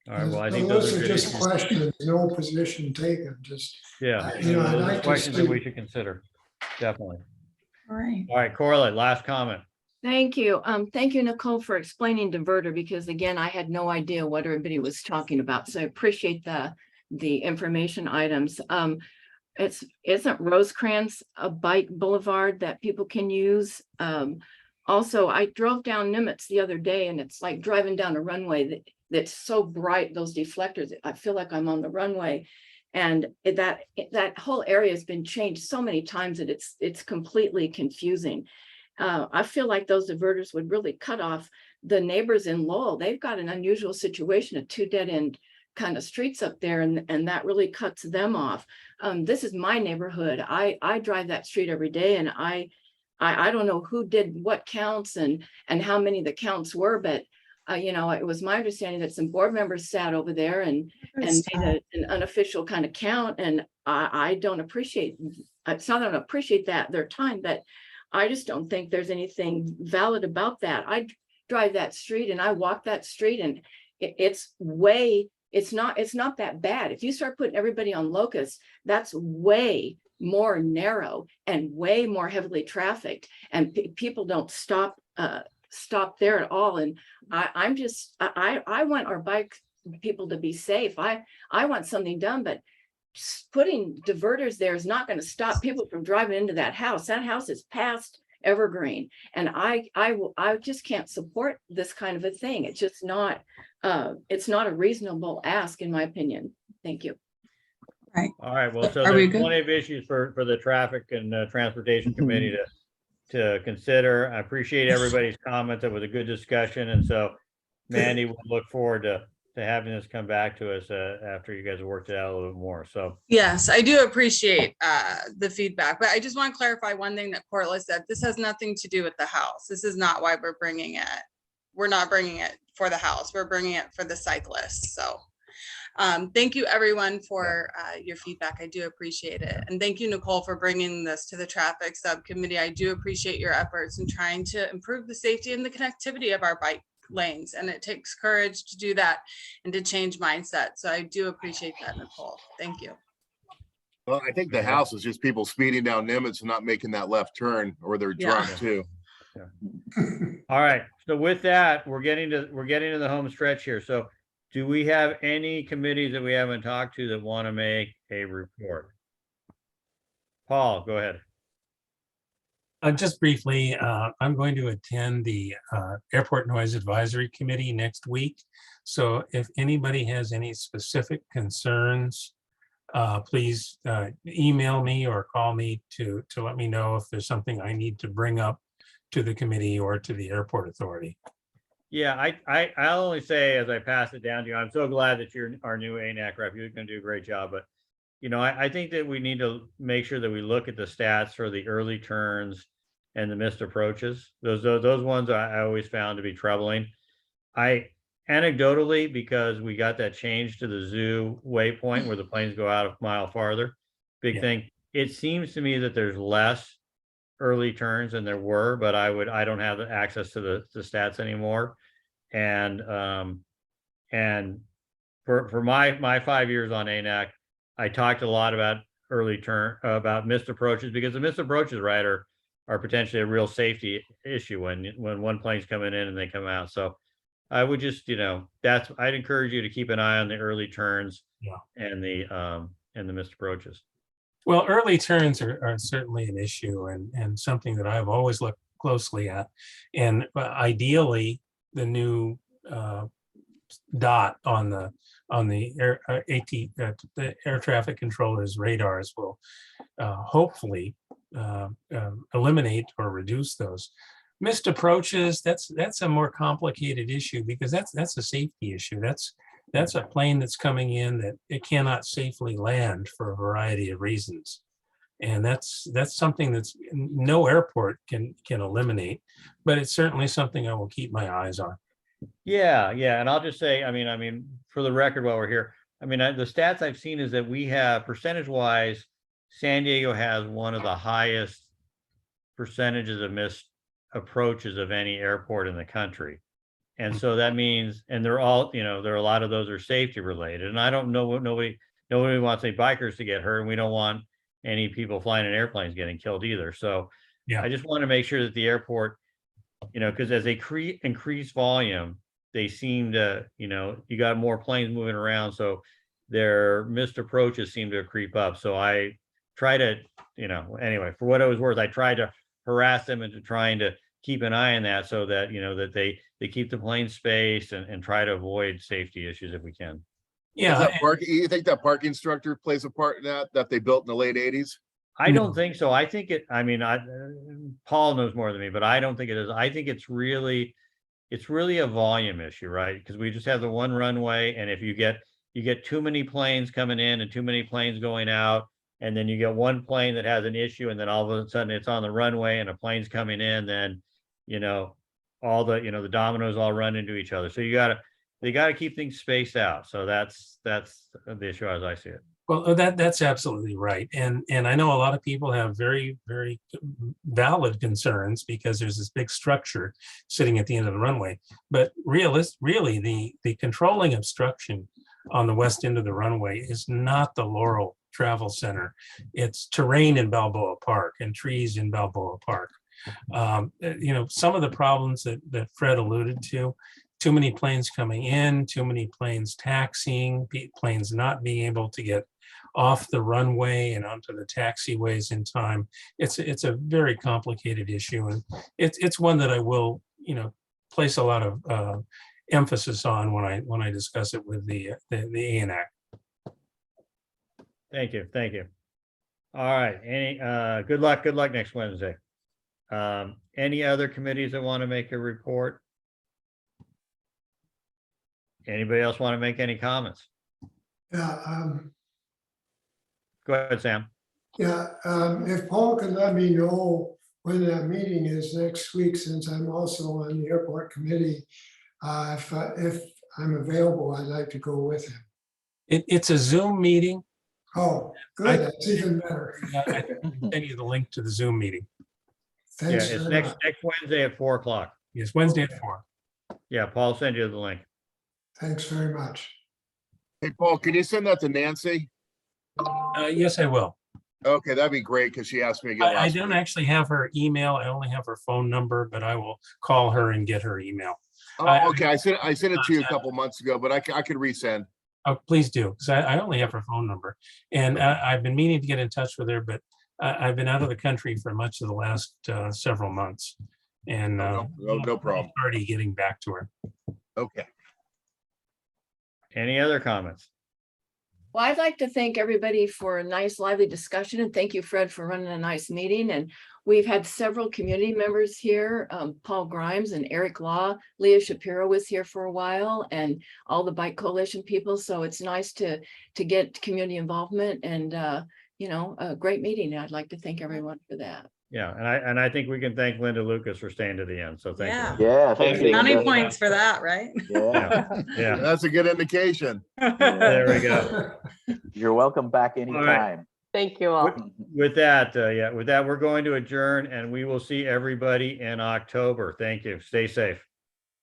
All right. Well, I think those are just questions, no position taken. Just I'd like questions that we should consider. Definitely. All right. All right, Corla, last comment. Thank you. Thank you, Nicole, for explaining diverter, because again, I had no idea what everybody was talking about. So I appreciate the information items. Isn't Rosecrans a bike boulevard that people can use? Also, I drove down Nimitz the other day, and it's like driving down a runway that's so bright, those deflectors. I feel like I'm on the runway, and that whole area has been changed so many times that it's completely confusing. I feel like those diverters would really cut off the neighbors in Lowell. They've got an unusual situation of two dead-end kind of streets up there, and that really cuts them off. This is my neighborhood. I drive that street every day, and I don't know who did what counts and how many the counts were, but it was my understanding that some board members sat over there and made an unofficial kind of count. And I don't appreciate, it's not that I don't appreciate their time, but I just don't think there's anything valid about that. I drive that street and I walk that street, and it's not that bad. If you start putting everybody on Locust, that's way more narrow and way more heavily trafficked, and people don't stop there at all. And I want our bike people to be safe. I want something done, but putting diverters there is not going to stop people from driving into that house. That house is past evergreen, and I just can't support this kind of a thing. It's just not it's not a reasonable ask, in my opinion. Thank you. Right. All right. Well, so there's plenty of issues for the traffic and transportation committee to consider. I appreciate everybody's comments. It was a good discussion, and so Mandy will look forward to having this come back to us after you guys have worked it out a little bit more. So yes, I do appreciate the feedback, but I just want to clarify one thing that Corla said. This has nothing to do with the house. This is not why we're bringing it. We're not bringing it for the house. We're bringing it for the cyclists. So thank you everyone for your feedback. I do appreciate it. And thank you, Nicole, for bringing this to the traffic subcommittee. I do appreciate your efforts in trying to improve the safety and the connectivity of our bike lanes. And it takes courage to do that and to change mindset. So I do appreciate that, Nicole. Thank you. Well, I think the house is just people speeding down Nimitz and not making that left turn, or they're drunk too. All right. So with that, we're getting to the home stretch here. So Do we have any committees that we haven't talked to that want to make a report? Paul, go ahead. Just briefly, I'm going to attend the Airport Noise Advisory Committee next week. So if anybody has any specific concerns, please email me or call me to let me know if there's something I need to bring up to the committee or to the airport authority. Yeah, I'll only say as I pass it down to you, I'm so glad that you're our new ANAC rep. You're going to do a great job. But, you know, I think that we need to make sure that we look at the stats for the early turns and the missed approaches. Those ones I always found to be troubling. Anecdotally, because we got that change to the zoo waypoint where the planes go out a mile farther, big thing. It seems to me that there's less early turns than there were, but I don't have access to the stats anymore. And for my 5 years on ANAC, I talked a lot about about missed approaches, because the missed approaches, right, are potentially a real safety issue when one plane's coming in and they come out. So I would just, you know, I'd encourage you to keep an eye on the early turns and the missed approaches. Well, early turns are certainly an issue and something that I've always looked closely at. And ideally, the new dot on the air traffic controllers radars will hopefully eliminate or reduce those missed approaches. That's a more complicated issue, because that's a safety issue. That's a plane that's coming in that it cannot safely land for a variety of reasons. And that's something that's no airport can eliminate, but it's certainly something I will keep my eyes on. Yeah. And I'll just say, I mean, for the record, while we're here, I mean, the stats I've seen is that we have, percentage-wise, San Diego has one of the highest percentages of missed approaches of any airport in the country. And so that means, and they're all, you know, there are a lot of those are safety related. And I don't know what nobody wants any bikers to get hurt, and we don't want any people flying in airplanes getting killed either. So I just want to make sure that the airport, you know, because as they increase volume, they seem to, you know, you got more planes moving around, so their missed approaches seem to creep up. So I try to, you know, anyway, for what it was worth, I tried to harass them into trying to keep an eye on that, so that, you know, that they keep the plane spaced and try to avoid safety issues if we can. Yeah. You think that parking structure plays a part in that they built in the late 80s? I don't think so. I think Paul knows more than me, but I don't think it is. I think it's really a volume issue, right? Because we just have the one runway, and if you get too many planes coming in and too many planes going out, and then you get one plane that has an issue, and then all of a sudden it's on the runway and a plane's coming in, then, you know, all the, you know, the dominoes all run into each other. So they gotta keep things spaced out. So that's the issue as I see it. Well, that's absolutely right. And I know a lot of people have very, very valid concerns, because there's this big structure sitting at the end of the runway. But really, the controlling obstruction on the west end of the runway is not the Laurel Travel Center. It's terrain in Balboa Park and trees in Balboa Park. You know, some of the problems that Fred alluded to, too many planes coming in, too many planes taxiing, planes not being able to get off the runway and onto the taxiways in time. It's a very complicated issue, and it's one that I will, you know, place a lot of emphasis on when I discuss it with the ANAC. Thank you. All right. Any good luck next Wednesday. Any other committees that want to make a report? Anybody else want to make any comments? Yeah. Go ahead, Sam. Yeah. If Paul could let me know when that meeting is next week, since I'm also on the airport committee, if I'm available, I'd like to go with him. It's a Zoom meeting. Oh, good. That's even better. I can send you the link to the Zoom meeting. Thanks. Yeah, it's next Wednesday at 4 o'clock. Yes, Wednesday at 4. Yeah, Paul send you the link. Thanks very much. Hey, Paul, can you send that to Nancy? Yes, I will. Okay, that'd be great, because she asked me again. I don't actually have her email. I only have her phone number, but I will call her and get her email. Oh, okay. I sent it to you a couple months ago, but I could resend. Oh, please do, because I only have her phone number. And I've been meaning to get in touch with her, but I've been out of the country for much of the last several months. And no problem. Already getting back to her. Okay. Any other comments? Well, I'd like to thank everybody for a nice lively discussion, and thank you, Fred, for running a nice meeting. And we've had several community members here, Paul Grimes and Eric Law. Leah Shapiro was here for a while, and all the Bike Coalition people. So it's nice to get community involvement, and you know, a great meeting. I'd like to thank everyone for that. Yeah, and I think we can thank Linda Lucas for staying to the end. So thank you. Yeah, thank you. County Linda. points for that, right? Yeah, Yeah, That's a good indication. there we go. you're welcome back anytime. Thank you all. With that, we're going to adjourn, and we will see everybody in October. Thank you. Stay safe.